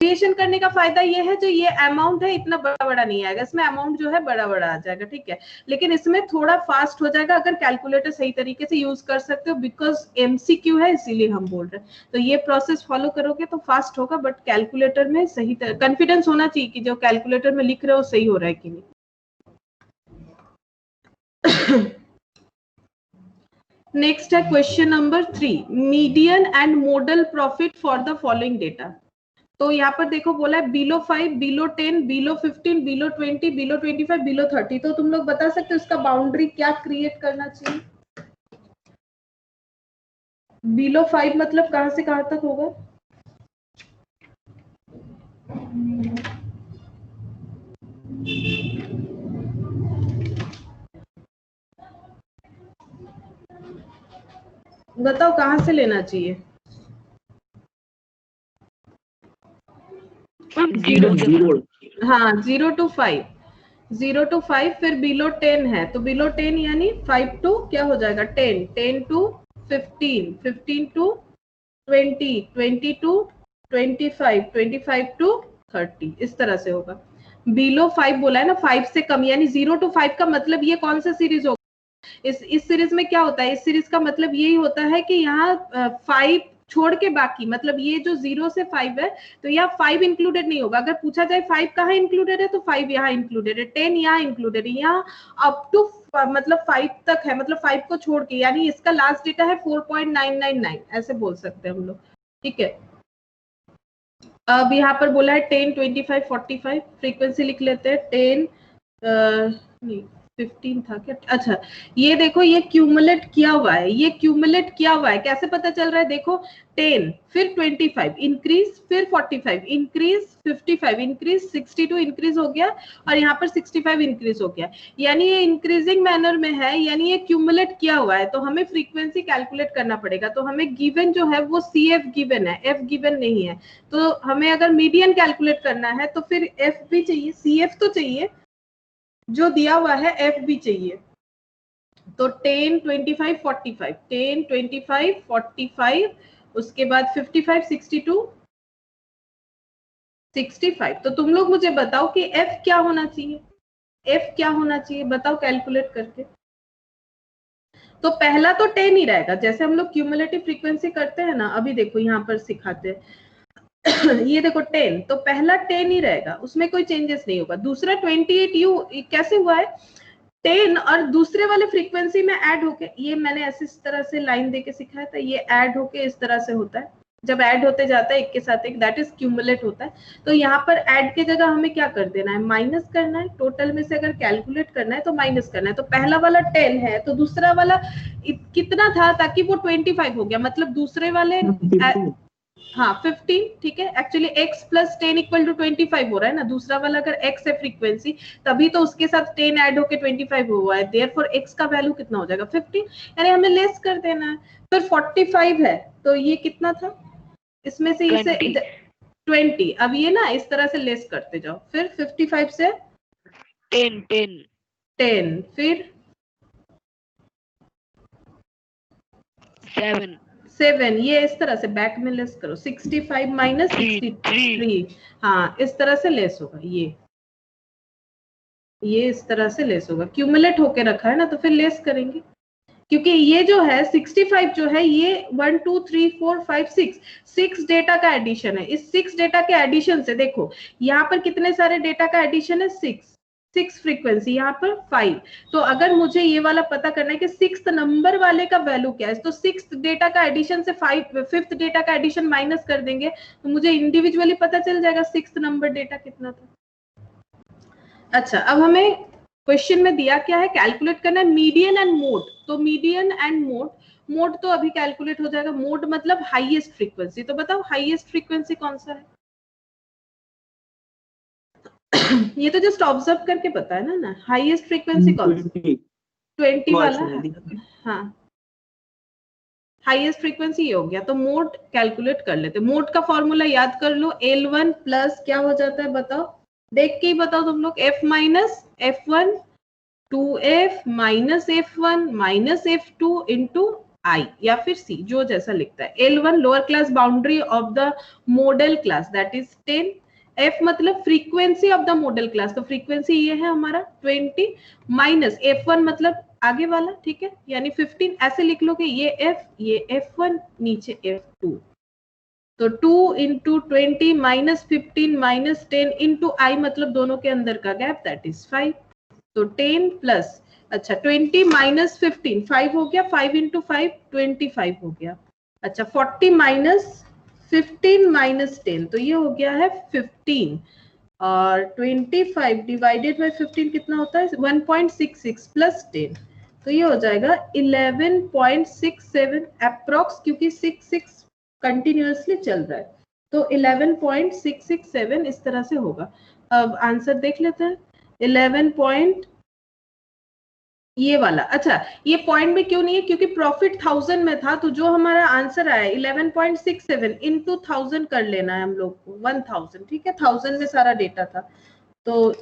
डेविएशन करने का फायदा ये है, जो ये अमाउंट है इतना बड़ा बड़ा नहीं आएगा, इसमें अमाउंट जो है बड़ा बड़ा आ जाएगा, ठीक है, लेकिन इसमें थोड़ा फास्ट हो जाएगा अगर कैलकुलेटर सही तरीके से यूज कर सकते हो, बिकॉज एमसीक्यू है इसीलिए हम बोल रहे हैं। तो ये प्रोसेस फॉलो करोगे तो फास्ट होगा, बट कैलकुलेटर में सही कॉन्फिडेंस होना चाहिए कि जो कैलकुलेटर में लिख रहे हो सही हो रहा है कि नहीं। नेक्स्ट है question number 3, median and model profit for the following data. तो यहाँ पर देखो बोला है below 5, below 10, below 15, below 20, below 25, below 30। तो तुम लोग बता सकते हो उसका बाउंड्री क्या क्रिएट करना चाहिए? बिलो 5 मतलब कहां से कहां तक होगा? बताओ कहां से लेना चाहिए? 0 हाँ 0 to 5, 0 to 5, फिर बिलो 10 है तो बिलो 10 यानी 5 to क्या हो जाएगा 10, 10 to 15, 15 to 20, 20 to 25, 25 to 30, इस तरह से होगा। बिलो 5 बोला है ना, 5 से कम, यानी 0 to 5 का मतलब ये कौन सा सीरीज होगा? इस सीरीज में क्या होता है, इस सीरीज का मतलब यही होता है कि यहाँ 5 छोड़ के बाकी, मतलब ये जो 0 से 5 है तो यहाँ 5 इंक्लूडेड नहीं होगा। अगर पूछा जाए 5 कहाँ इंक्लूडेड है तो 5 यहाँ इंक्लूडेड है, 10 यहाँ इंक्लूडेड है, यहाँ अप टू मतलब 5 तक है, मतलब 5 को छोड़ के, यानी इसका लास्ट डेटा है 4.999, ऐसे बोल सकते हैं हम लोग, ठीक है। अब यहाँ पर बोला है 10, 25, 45, फ्रीक्वेंसी लिख लेते हैं 10 नहीं 15 था क्या? अच्छा ये देखो ये क्यूमुलेट किया हुआ है, ये क्यूमुलेट किया हुआ है, कैसे पता चल रहा है? देखो 10 फिर 25 इंक्रीज, फिर 45 इंक्रीज, 55 इंक्रीज, 62 इंक्रीज हो गया और यहाँ पर 65 इंक्रीज हो गया, यानी ये इंक्रीजिंग मैनर में है, यानी ये क्यूमुलेट किया हुआ है। तो हमें फ्रीक्वेंसी कैलकुलेट करना पड़ेगा, तो हमें गिवन जो है वो CF गिवन है, F गिवन नहीं है। तो हमें अगर मीडियन कैलकुलेट करना है तो फिर F भी चाहिए, CF तो चाहिए, जो दिया हुआ है F भी चाहिए। तो 10, 25, 45, 10, 25, 45, उसके बाद 55, 62, 65। तो तुम लोग मुझे बताओ कि F क्या होना चाहिए, F क्या होना चाहिए बताओ कैलकुलेट करके। तो पहला तो 10 ही रहेगा, जैसे हम लोग क्यूमुलेटिव फ्रीक्वेंसी करते हैं ना, अभी देखो यहाँ पर सिखाते हैं ये देखो 10, तो पहला 10 ही रहेगा, उसमें कोई चेंजेस नहीं होगा। दूसरा 28U कैसे हुआ है, 10 और दूसरे वाले फ्रीक्वेंसी में ऐड होके, ये मैंने ऐसे इस तरह से लाइन देके सिखाया था, ये ऐड होके इस तरह से होता है, जब ऐड होते जाता है एक के साथ एक, दैट इज क्यूमुलेट होता है। तो यहाँ पर ऐड के जगह हमें क्या कर देना है, माइनस करना है, टोटल में से अगर कैलकुलेट करना है तो माइनस करना है। तो पहला वाला 10 है तो दूसरा वाला कितना था, ताकि वो 25 हो गया, मतलब दूसरे वाले हाँ 15, ठीक है, actually x plus 10 equal to 25 हो रहा है ना, दूसरा वाला अगर x है फ्रीक्वेंसी तभी तो उसके साथ 10 ऐड होके 25 हुआ है, देयरफॉर x का वैल्यू कितना हो जाएगा 15, यानी हमें लेस कर देना है। फिर 45 है तो ये कितना था, इसमें से इसे 20, अब ये ना इस तरह से लेस करते जाओ, फिर 55 से 10, फिर 7, ये इस तरह से बैक में लेस करो, 65 माइनस 63, हाँ इस तरह से लेस होगा, ये इस तरह से लेस होगा, क्यूमुलेट होके रखा है ना तो फिर लेस करेंगे, क्योंकि ये जो है 65 जो है ये 1 2 3 4 5 6 डेटा का एडिशन है। इस 6 डेटा के एडिशन से देखो यहाँ पर कितने सारे डेटा का एडिशन है, 6, 6 फ्रीक्वेंसी, यहाँ पर 5। तो अगर मुझे ये वाला पता करना है कि 6th नंबर वाले का वैल्यू क्या है, तो 6th डेटा का एडिशन से 5th डेटा का एडिशन माइनस कर देंगे तो मुझे इंडिविजुअली पता चल जाएगा 6th नंबर डेटा कितना था। अच्छा, अब हमें क्वेश्चन में दिया क्या है, कैलकुलेट करना है मीडियन एंड मोड। तो मीडियन एंड मोड तो अभी कैलकुलेट हो जाएगा। मोड मतलब हाईएस्ट फ्रीक्वेंसी। तो बताओ हाईएस्ट फ्रीक्वेंसी कौन सा है? ये तो जस्ट ऑब्जर्व करके पता है ना। हाईएस्ट फ्रीक्वेंसी कौन सी? 20 वाला। हाँ, हाईएस्ट फ्रीक्वेंसी ये हो गया। तो मोड कैलकुलेट कर लेते। मोड का फॉर्मूला याद कर लो, L1 प्लस क्या हो जाता है बताओ, देख के ही बताओ तुम लोग, F minus F1 2F minus F1 minus F2 into I या फिर C, जो जैसा लिखता है। L1 lower class boundary of the modal class that is 10। F मतलब frequency of the modal class, तो फ्रीक्वेंसी ये है हमारा 20 माइनस F1 मतलब आगे वाला, ठीक है, यानी 15। ऐसे लिख लो कि ये F1 नीचे F2, तो 2 into 20 minus 15 minus 10 into I मतलब दोनों के अंदर का गैप दैट इज 5। तो 10 प्लस, अच्छा 20 माइनस 15 5 हो गया, 5 इंटू 5 25 हो गया। अच्छा 40 माइनस 15 माइनस 10, तो ये हो गया है 15, और 25 डिवाइडेड बाय 15 कितना होता है 1.66 प्लस 10, तो ये हो जाएगा 11.67 अप्रोक्स, क्योंकि 66 कंटिन्यूअसली चल रहा है, तो 11.667 इस तरह से होगा। अब आंसर देख लेते हैं। 11 ये वाला, अच्छा ये पॉइंट में क्यों नहीं है, क्योंकि प्रॉफिट 1000 में था, तो जो हमारा आंसर आया 11.67 इनटू 1000 कर लेना है हम लोग को, 1000, ठीक है, 1000 में सारा डेटा था, तो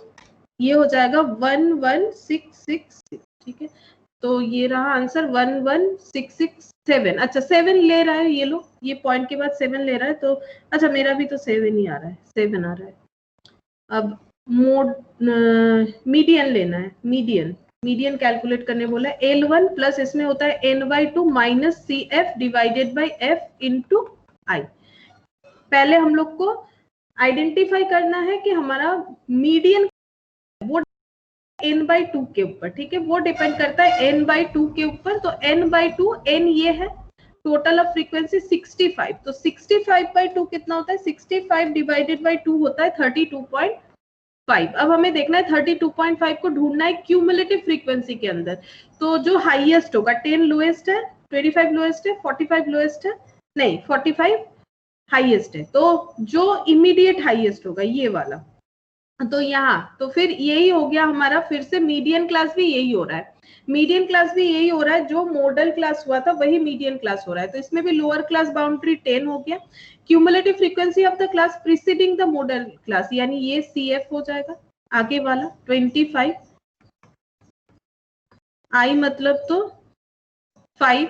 ये हो जाएगा 11666, ठीक है, तो ये रहा आंसर 11667। अच्छा 7 ले रहा है, ये लो, ये पॉइंट के बाद 7 ले रहा है, तो अच्छा मेरा भी तो 7 ही आ रहा है, 7 आ रहा है। अब मोड मीडियन लेना है, मीडियन कैलकुलेट करने बोला है। L1 प्लस इसमें होता है n/2 minus CF divided by F into I। पहले हम लोग को आइडेंटिफाई करना है कि हमारा मीडियन वो n/2 के ऊपर, ठीक है, वो डिपेंड करता है n/2 के ऊपर, तो n/2 n ये है, टोटल ऑफ फ्रीक्वेंसी 65, तो 65/2 कितना होता है, 65 डिवाइडेड बाय 2 होता है 32.5। अब हमें देखना है 32.5 को ढूंढना है क्यूमुलेटिव फ्रीक्वेंसी के अंदर, तो जो हाईएस्ट होगा 10 लोएस्ट है, 25 लोएस्ट है, 45 लोएस्ट है, नहीं 45 हाईएस्ट है, तो जो इमीडिएट हाईएस्ट होगा ये वाला, तो यहाँ तो फिर यही हो गया हमारा, फिर से मीडियन क्लास भी यही हो रहा है, मीडियन क्लास भी यही हो रहा है, जो मॉडल क्लास हुआ था वही मीडियन क्लास हो रहा है, तो इसमें भी लोअर क्लास बाउंड्री 10 हो गया। Cumulative frequency of the class preceding the modal class, यानी ये CF हो जाएगा, आगे वाला 25, I मतलब तो 5,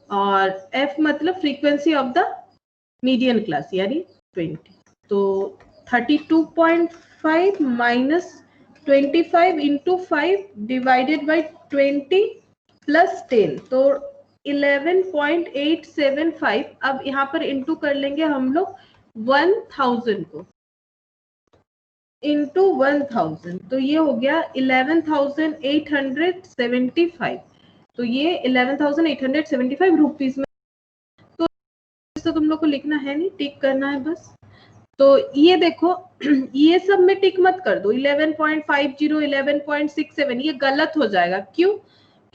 और F मतलब frequency of the median class यानी 20, तो 32.5 minus 25 into 5 divided by 20 plus 10, तो 11.875। अब यहाँ पर इंटू कर लेंगे हम लोग 1000 को, इंटू 1000, तो ये हो गया 11,875, तो ये 11,875 रुपीज में। तो तुम लोग को लिखना है नहीं, टिक करना है बस। तो ये देखो ये सब में टिक मत कर दो, 11.50 11.67 ये गलत हो जाएगा, क्यों,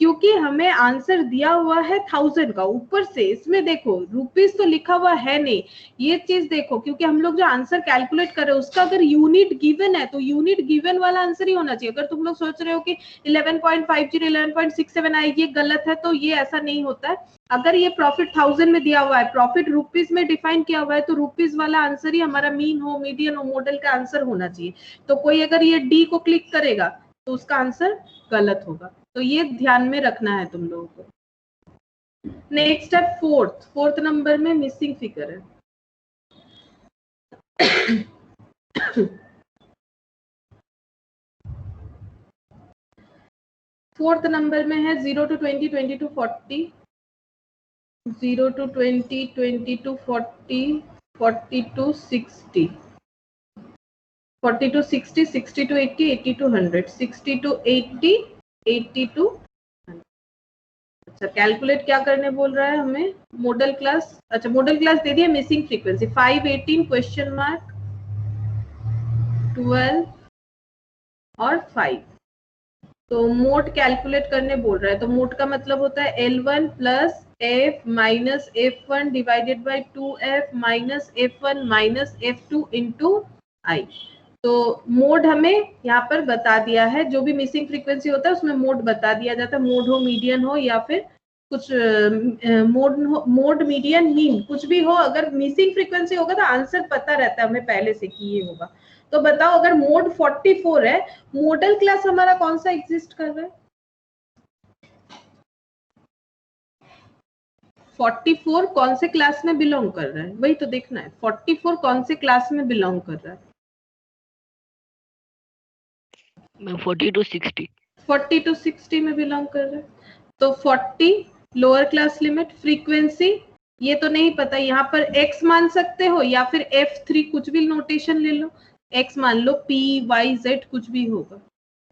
क्योंकि हमें आंसर दिया हुआ है 1000 का, ऊपर से इसमें देखो रुपीस तो लिखा हुआ है नहीं, ये चीज देखो, क्योंकि हम लोग जो आंसर कैलकुलेट कर रहे हैं उसका अगर यूनिट गिवन है तो यूनिट गिवन वाला आंसर ही होना चाहिए। अगर तुम लोग सोच रहे हो कि 11.50 11.67 आए, ये गलत है, तो ये ऐसा नहीं होता है। अगर ये प्रॉफिट 1000 में दिया हुआ है, प्रॉफिट रुपीस में डिफाइन किया हुआ है, तो रुपीस वाला आंसर ही हमारा मीन हो, मीडियन हो, मॉडल का आंसर होना चाहिए। तो कोई अगर ये डी को क्लिक करेगा तो उसका आंसर गलत होगा, तो ये ध्यान में रखना है तुम लोगों को। नेक्स्ट है फोर्थ नंबर में मिसिंग फिगर है। फोर्थ नंबर में है 0 to 20 20 to 40, 0 to 20 20 to 40 40 to 60। 40 to 60, 60 to 80, 80 to 100, 60 to 80, 80 to 100। अच्छा, कैलकुलेट क्या करने बोल रहा है हमें? Model class. अच्छा, मॉडल क्लास दे दिया, मिसिंग फ्रीक्वेंसी 5, 18 क्वेश्चन मार्क 12 और 5। तो मोड कैलकुलेट करने बोल रहा है, तो मोड का मतलब होता है L1 plus F minus F1 divided by 2F minus F1 minus F2 into I. तो मोड हमें यहाँ पर बता दिया है, जो भी मिसिंग फ्रीक्वेंसी होता है उसमें मोड बता दिया जाता है, मोड हो, मीडियन हो, या फिर कुछ मोड मीडियन मीन कुछ भी हो। अगर मिसिंग फ्रीक्वेंसी होगा तो आंसर पता रहता है हमें पहले से कि ये होगा। तो बताओ, अगर मोड 44 है, मॉडल क्लास हमारा कौन सा एग्जिस्ट कर रहा है? 44 कौन से क्लास में बिलोंग कर रहा है, वही तो देखना है। 44 कौन से क्लास में बिलोंग कर रहा है? 40 to 60। 40 to 60 में बिलोंग कर रहा है। तो 40 लोअर क्लास लिमिट, फ्रीक्वेंसी ये तो नहीं पता, यहाँ पर x मान सकते हो या फिर F3 कुछ भी नोटेशन ले लो, x मान लो, P Y Z कुछ भी होगा।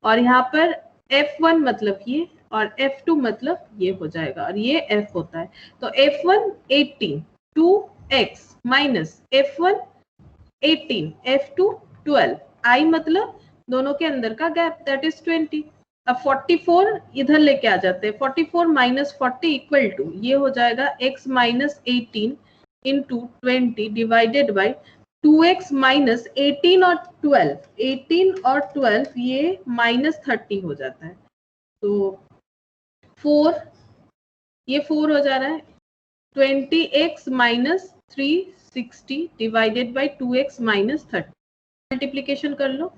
और यहाँ पर F1 मतलब ये और F2 मतलब ये हो जाएगा, और ये F होता है। तो F1 18 2x minus F1 18 F2 12 I मतलब दोनों के अंदर का गैप, दैट इज 20। अब 44 इधर लेके आ जाते हैं, 44 माइनस 40 इक्वल टू ये हो जाएगा x minus 18 into 20 divided by 2x minus 18 और 12, 18 और 12 ये माइनस 30 हो जाता है। तो 4 ये 4 हो जा रहा है, 20x minus 360 divided by 2x minus 30। Multiplication कर लो,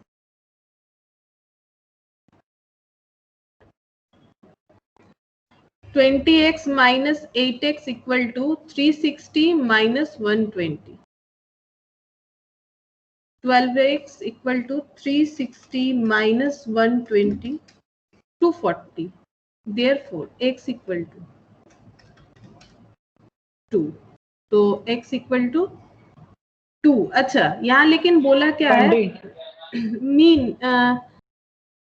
20x minus 8x equal to 360 minus 120, 12x equal to 360 minus 120 240, therefore x equal to 2। तो x इक्वल टू 2। अच्छा, यहाँ लेकिन बोला क्या है? मीन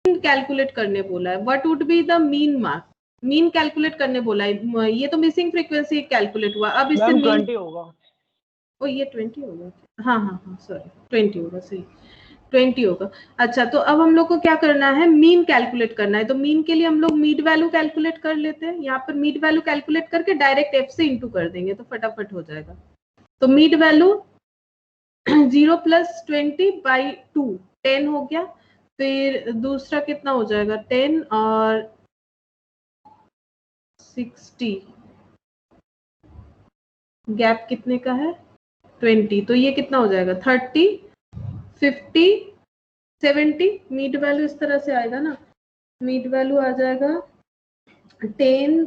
कैलकुलेट करने बोला है। What would be the mean mark? Mean calculate करने बोला है। ये तो मिसिंग फ्रीक्वेंसी कैलकुलेट हुआ, अब इससे मीन 20 होगा। ओ ये 20 होगा, हाँ हाँ हाँ सॉरी 20 होगा, सही 20 होगा। अच्छा, तो अब हम लोग को क्या करना है? मीन कैलकुलेट करना है। तो मीन के लिए हम लोग मीड वैल्यू कैलकुलेट कर लेते हैं। यहाँ पर मीड वैल्यू कैलकुलेट करके डायरेक्ट एफ से इंटू कर देंगे तो फटाफट हो जाएगा। तो मीड वैल्यू 0 प्लस 20 बाई 2 10 हो गया। फिर दूसरा कितना हो जाएगा? 10 और 60, गैप कितने का है? 20, तो ये कितना हो जाएगा? 30 50 70। मीड वैल्यू इस तरह से आएगा ना, मीड वैल्यू आ जाएगा 10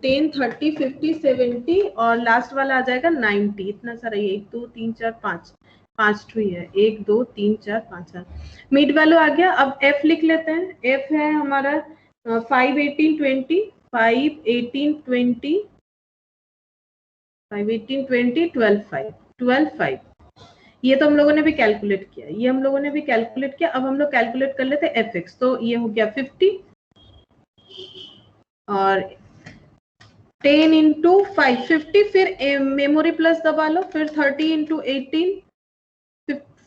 10 30 50 70 और लास्ट वाला आ जाएगा 90। इतना सारा, 1 2 3 4 5 5 ट्री है, 1 2 3 4 5 7 मीड वैल्यू आ गया। अब एफ लिख लेते हैं। एफ है हमारा 5 18 20 5 18 20 5 18 20 12 5 12 5। ये तो हम लोगों ने भी कैलकुलेट किया, ये हम लोगों ने भी कैलकुलेट किया। अब हम लोग कैलकुलेट कर लेते हैं एफ एक्स। तो ये हो गया 50 और 10 इंटू 550, फिर मेमोरी प्लस दबा लो, फिर 30 into 18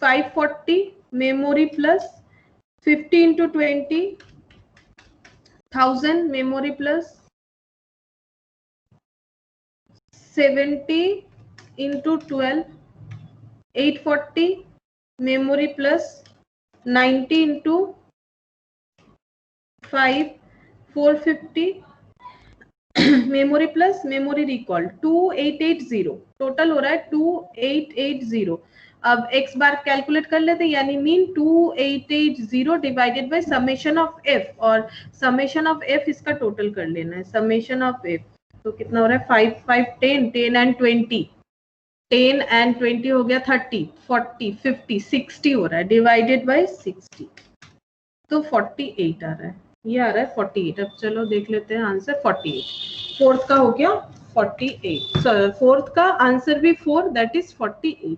540 memory plus 50 into 20 1000 memory plus 70 into 12 840 memory plus 90 into 5 450 memory plus memory recall 2880, total हो रहा है 2880। अब x बार कैलकुलेट कर लेते हैं, यानी mean 2880 divided by summation of f, और समेशन ऑफ f इसका टोटल कर लेना है, समेशन ऑफ f। तो कितना हो रहा है? 5 5 10 10 एंड 20, 10 एंड 20 हो गया 30 40 50 60 हो रहा है, डिवाइडेड बाय 60 तो 48 आ रहा है। ये आ रहा है 48। अब चलो देख लेते हैं आंसर 48। फोर्थ का हो गया 48, फोर्थ का आंसर भी 4, दैट इज 48।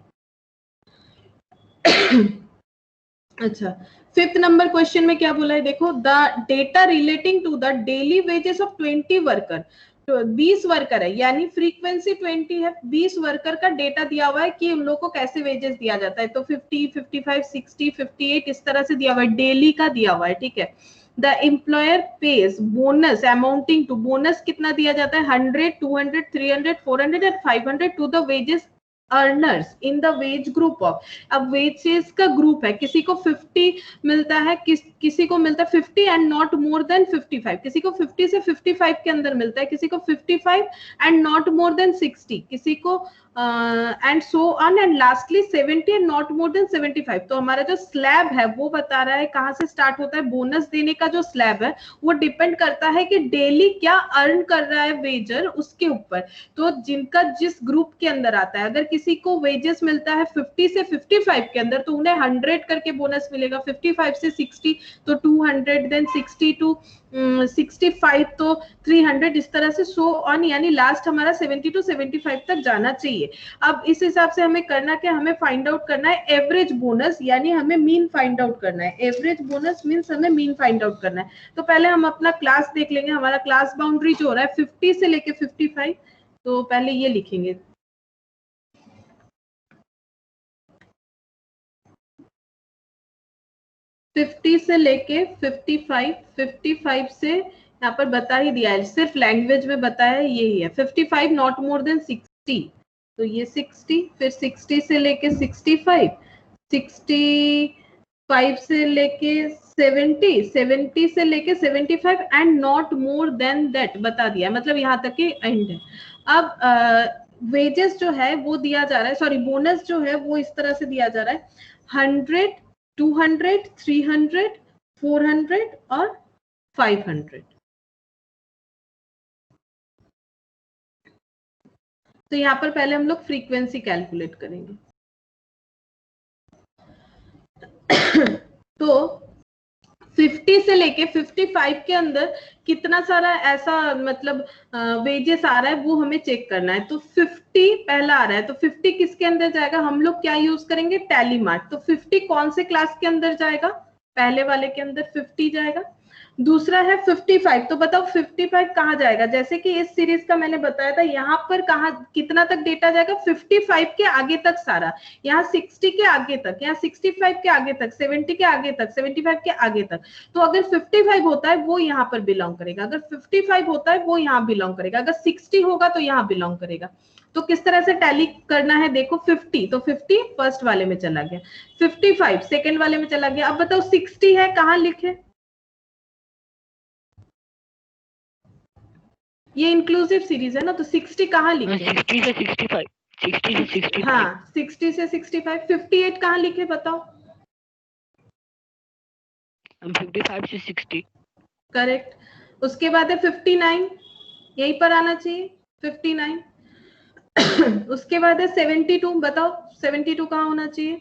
अच्छा, फिफ्थ नंबर क्वेश्चन में क्या बोला है, देखो, the data relating to the daily wages of 20 worker, तो 20 वर्कर है, यानी फ्रीक्वेंसी 20 है, 20 वर्कर का डेटा दिया हुआ है कि उन लोगों को कैसे वेजेस दिया जाता है, तो 50, 55, 60, 58 इस तरह से दिया हुआ है, डेली का दिया हुआ है, ठीक है। The employer pays bonus amounting to, bonus कितना दिया जाता है, 100, 200, 300, 400 and 500 to the wages earners in the wage group of, अब वेजेस का ग्रुप है, किसी को 50 मिलता है, किसी को मिलता है 50 एंड नॉट मोर देन 55, किसी को 50 से 55 के अंदर मिलता है, किसी को 55 एंड नॉट मोर देन 60, किसी को and so on, and lastly 70 and not more than 75। तो हमारा जो स्लैब है वो बता रहा है कहां से स्टार्ट होता है, बोनस देने का जो स्लैब है वो डिपेंड करता है कि डेली क्या अर्न कर रहा है वेजर उसके ऊपर। तो जिनका जिस ग्रुप के अंदर आता है, अगर किसी को वेजेस मिलता है 50 से 55 के अंदर, तो उन्हें 100 करके बोनस मिलेगा, 55 से 60 तो 200, देन 60 टू 65 तो 300, इस तरह से सो ऑन, यानी लास्ट हमारा 70 टू 75 तक जाना चाहिए। अब इस हिसाब से हमें करना क्या, हमें फाइंड आउट करना है एवरेज बोनस, यानी हमें मीन फाइंड आउट करना है, एवरेज बोनस मीन्स हमें मीन फाइंड आउट करना है। तो पहले हम अपना क्लास देख लेंगे, हमारा क्लास बाउंड्री जो हो रहा है 50 से लेके 55, तो पहले ये लिखेंगे, फिफ्टी से लेके 55, 55 से यहाँ पर बता ही दिया है, सिर्फ लैंग्वेज में बताया है, यही है 55 नॉट मोर देन 60, तो ये 60, फिर 60 से लेके 65, 65 से लेके 70, 70 से लेके 75 and not more than that बता दिया, मतलब यहाँ तक के एंड है। अब वेजेस जो है वो दिया जा रहा है, सॉरी बोनस जो है वो इस तरह से दिया जा रहा है, 100, 200, 300, 400 और 500। तो यहाँ पर पहले हम लोग फ्रीक्वेंसी कैलकुलेट करेंगे। तो 50 से लेके 55 के अंदर कितना सारा ऐसा मतलब वेजेस आ रहा है वो हमें चेक करना है। तो 50 पहला आ रहा है, तो 50 किसके अंदर जाएगा, हम लोग क्या यूज करेंगे, टैली मार्ट। तो 50 कौन से क्लास के अंदर जाएगा, पहले वाले के अंदर 50 जाएगा। दूसरा है 55, तो बताओ 55 कहाँ जाएगा, जैसे कि इस सीरीज का मैंने बताया था, यहाँ पर कहाँ कितना तक डेटा जाएगा, 55 के आगे तक सारा, यहाँ 60 के आगे तक, यहाँ 65 के आगे तक, 70 के आगे तक, 75 के आगे तक। तो अगर 55 होता है वो यहाँ पर बिलोंग करेगा, अगर 55 होता है वो यहाँ बिलोंग करेगा, अगर 60 होगा तो यहाँ बिलोंग करेगा। तो किस तरह से टैली करना है, देखो 50, तो 50 फर्स्ट वाले में चला गया, 55 सेकेंड वाले में चला गया। अब बताओ 60 है, कहाँ लिखे, ये इंक्लूसिव सीरीज है ना, तो 60 कहाँ लिखे, 60 से 65, 60 से 65, हाँ 60 से 65, 58 कहाँ लिखे बताओ, 55 से 60, करेक्ट। उसके बाद है 59, यहीं पर आना चाहिए 59। उसके बाद है 72, बताओ 72 कहाँ होना चाहिए,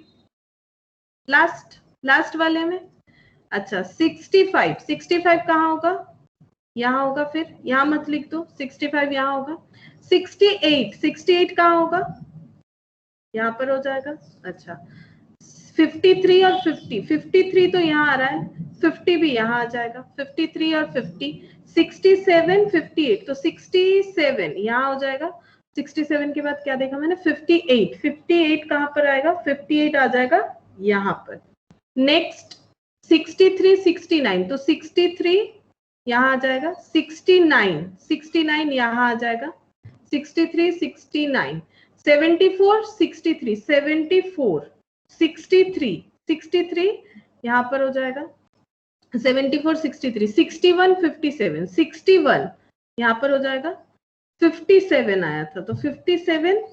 लास्ट वाले में। अच्छा 65 कहाँ होगा, यहाँ होगा, फिर यहाँ मत लिख दो, 65 यहाँ होगा। 68 कहाँ होगा, यहाँ पर हो जाएगा। अच्छा 53 और 50, 53 तो यहाँ आ रहा है, 50 भी यहाँ आ जाएगा, 53 और 50, 67, 58, तो 67 यहाँ हो जाएगा। 67 के बाद क्या देखा मैंने, 58, 58 कहाँ पर आएगा, 58 आ जाएगा यहाँ पर। नेक्स्ट 63, 69, तो 63 यहाँ आ जाएगा, 69 यहाँ आ जाएगा, 63, 69, 74, 63, 74, 63 यहाँ पर हो जाएगा, 74, 63, 61, 57, 61 यहाँ पर हो जाएगा, 57 आया था, तो 57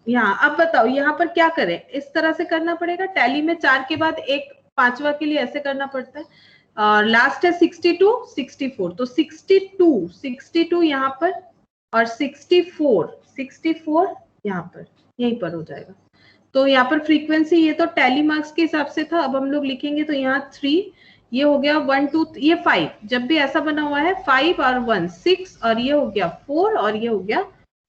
यहाँ। अब बताओ यहाँ पर क्या करें, इस तरह से करना पड़ेगा, टैली में 4 के बाद एक पांचवा के लिए ऐसे करना पड़ता है। और लास्ट है 62, 64, तो 62 यहाँ पर और 64 यहाँ पर, यहीं पर हो जाएगा। तो यहाँ पर फ्रीक्वेंसी ये तो टैली मार्क्स के हिसाब से था, अब हम लोग लिखेंगे तो यहाँ 3, ये हो गया 1 2, ये 5, जब भी ऐसा बना हुआ है 5 और 1 6, और ये हो गया 4 और ये हो गया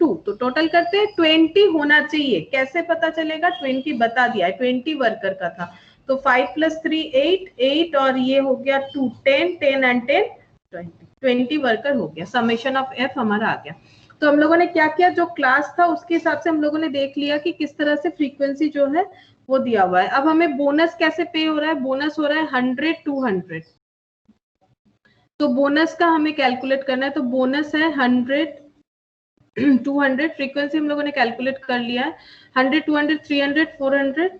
2, तो टोटल करते हैं 20 होना चाहिए। कैसे पता चलेगा, 20 बता दिया है, 20 वर्कर का था, तो 5 + 3 8, 8 और ये हो गया 2 10, 10 एंड 10 20 वर्कर हो गया। समेशन ऑफ एफ हमारा आ गया। तो हम लोगों ने क्या किया, जो क्लास था उसके हिसाब से हम लोगों ने देख लिया कि किस तरह से फ्रीक्वेंसी जो है वो दिया हुआ है। अब हमें बोनस कैसे पे हो रहा है, बोनस हो रहा है 100 200, तो बोनस का हमें कैलकुलेट करना है। तो बोनस है 100 200, फ्रीक्वेंसी हम लोगों ने कैलकुलेट कर लिया है 100 200 300 400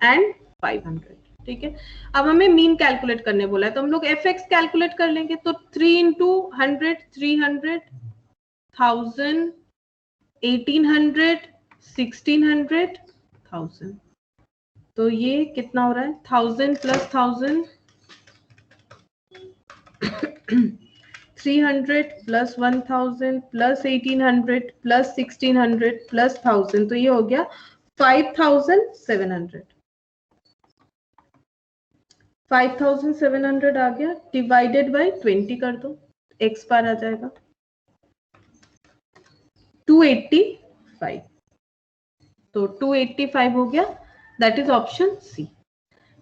एंड 500, ठीक है। अब हमें मीन कैलकुलेट करने बोला है, तो हम लोग एफ एक्स कैलकुलेट कर लेंगे। तो 3 × 100 300 1000 1800 1600 1000, तो ये कितना हो रहा है 1000 + 1000 300 + 1000 + 1800 + 1600 + 1000, तो ये हो गया 5700। 5700 आ गया, डिवाइडेड बाय 20 कर दो, x बार आ जाएगा 285, तो 285 हो गया, दैट इज ऑप्शन सी।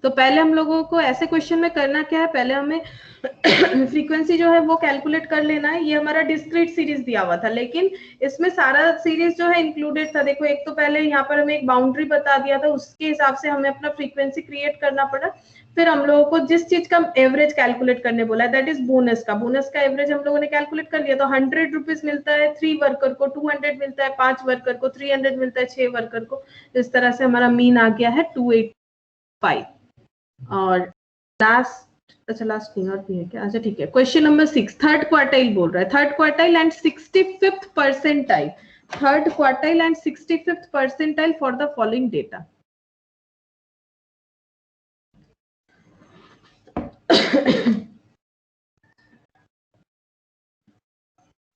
तो पहले हम लोगों को ऐसे क्वेश्चन में करना क्या है, पहले हमें फ्रीक्वेंसी जो है वो कैलकुलेट कर लेना है। ये हमारा डिस्क्रीट सीरीज दिया हुआ था, लेकिन इसमें सारा सीरीज जो है इंक्लूडेड था। देखो, एक तो पहले यहाँ पर हमें एक बाउंड्री बता दिया था, उसके हिसाब से हमें अपना फ्रीक्वेंसी क्रिएट करना पड़ा। फिर हम लोगों को जिस चीज का एवरेज कैलकुलेट करने बोला है, दैट इज बोनस का। बोनस का एवरेज हम लोगों ने कैलकुलेट कर लिया। तो 100 रुपीज मिलता है 3 वर्कर को, 200 मिलता है 5 वर्कर को, 300 मिलता है 6 वर्कर को। इस तरह से हमारा मीन आ गया है 285। और लास्ट, अच्छा लास्ट नहीं और भी है क्या, अच्छा ठीक है। क्वेश्चन नंबर 6, थर्ड क्वार्टाइल बोल रहा है, third quartile and 65th percentile, third quartile and 65th percentile for the following data.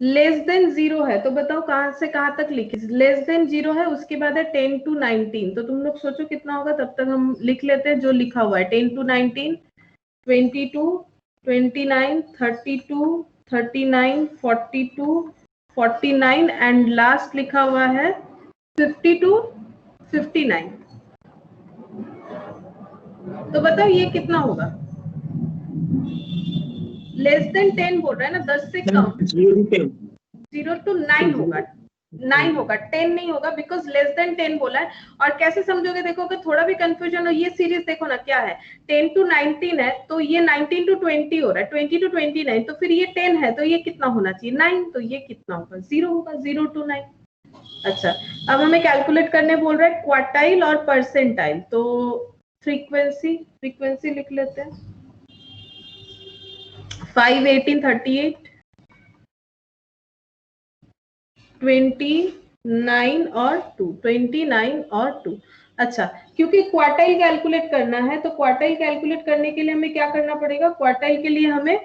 Less than 0 है, तो बताओ कहां से कहां तक लिखे। लेस देन 0 है, उसके बाद है 10 to 19, तो तुम लोग सोचो कितना होगा, तब तक हम लिख लेते हैं जो लिखा हुआ है। 10 to 19 22 29 32 39 42 49 एंड लास्ट लिखा हुआ है 52 59। तो बताओ ये कितना होगा। लेस देन 10 बोल रहा है ना, 10 से कम। 0 to 9 होगा, 9 होगा, 10 नहीं होगा, बिकॉज लेस देन 10 बोला है। और कैसे समझोगे, देखो अगर थोड़ा भी कंफ्यूजन हो, ये सीरीज देखो ना क्या है, 10 to 19 है, तो ये 19 to 20 हो रहा है, 20 to 29, तो फिर ये 10 है, तो ये कितना होना चाहिए 9, तो ये कितना होगा 0 होगा, 0 to 9। अच्छा, अब हमें कैलकुलेट करने बोल रहा है क्वार्टाइल और परसेंटाइल, तो फ्रीक्वेंसी लिख लेते हैं 5 18 38 29 और 2, 29 और 2। अच्छा, क्योंकि क्वार्टाइल कैलकुलेट करना है, तो क्वार्टाइल कैलकुलेट करने के लिए हमें क्या करना पड़ेगा, क्वार्टाइल के लिए हमें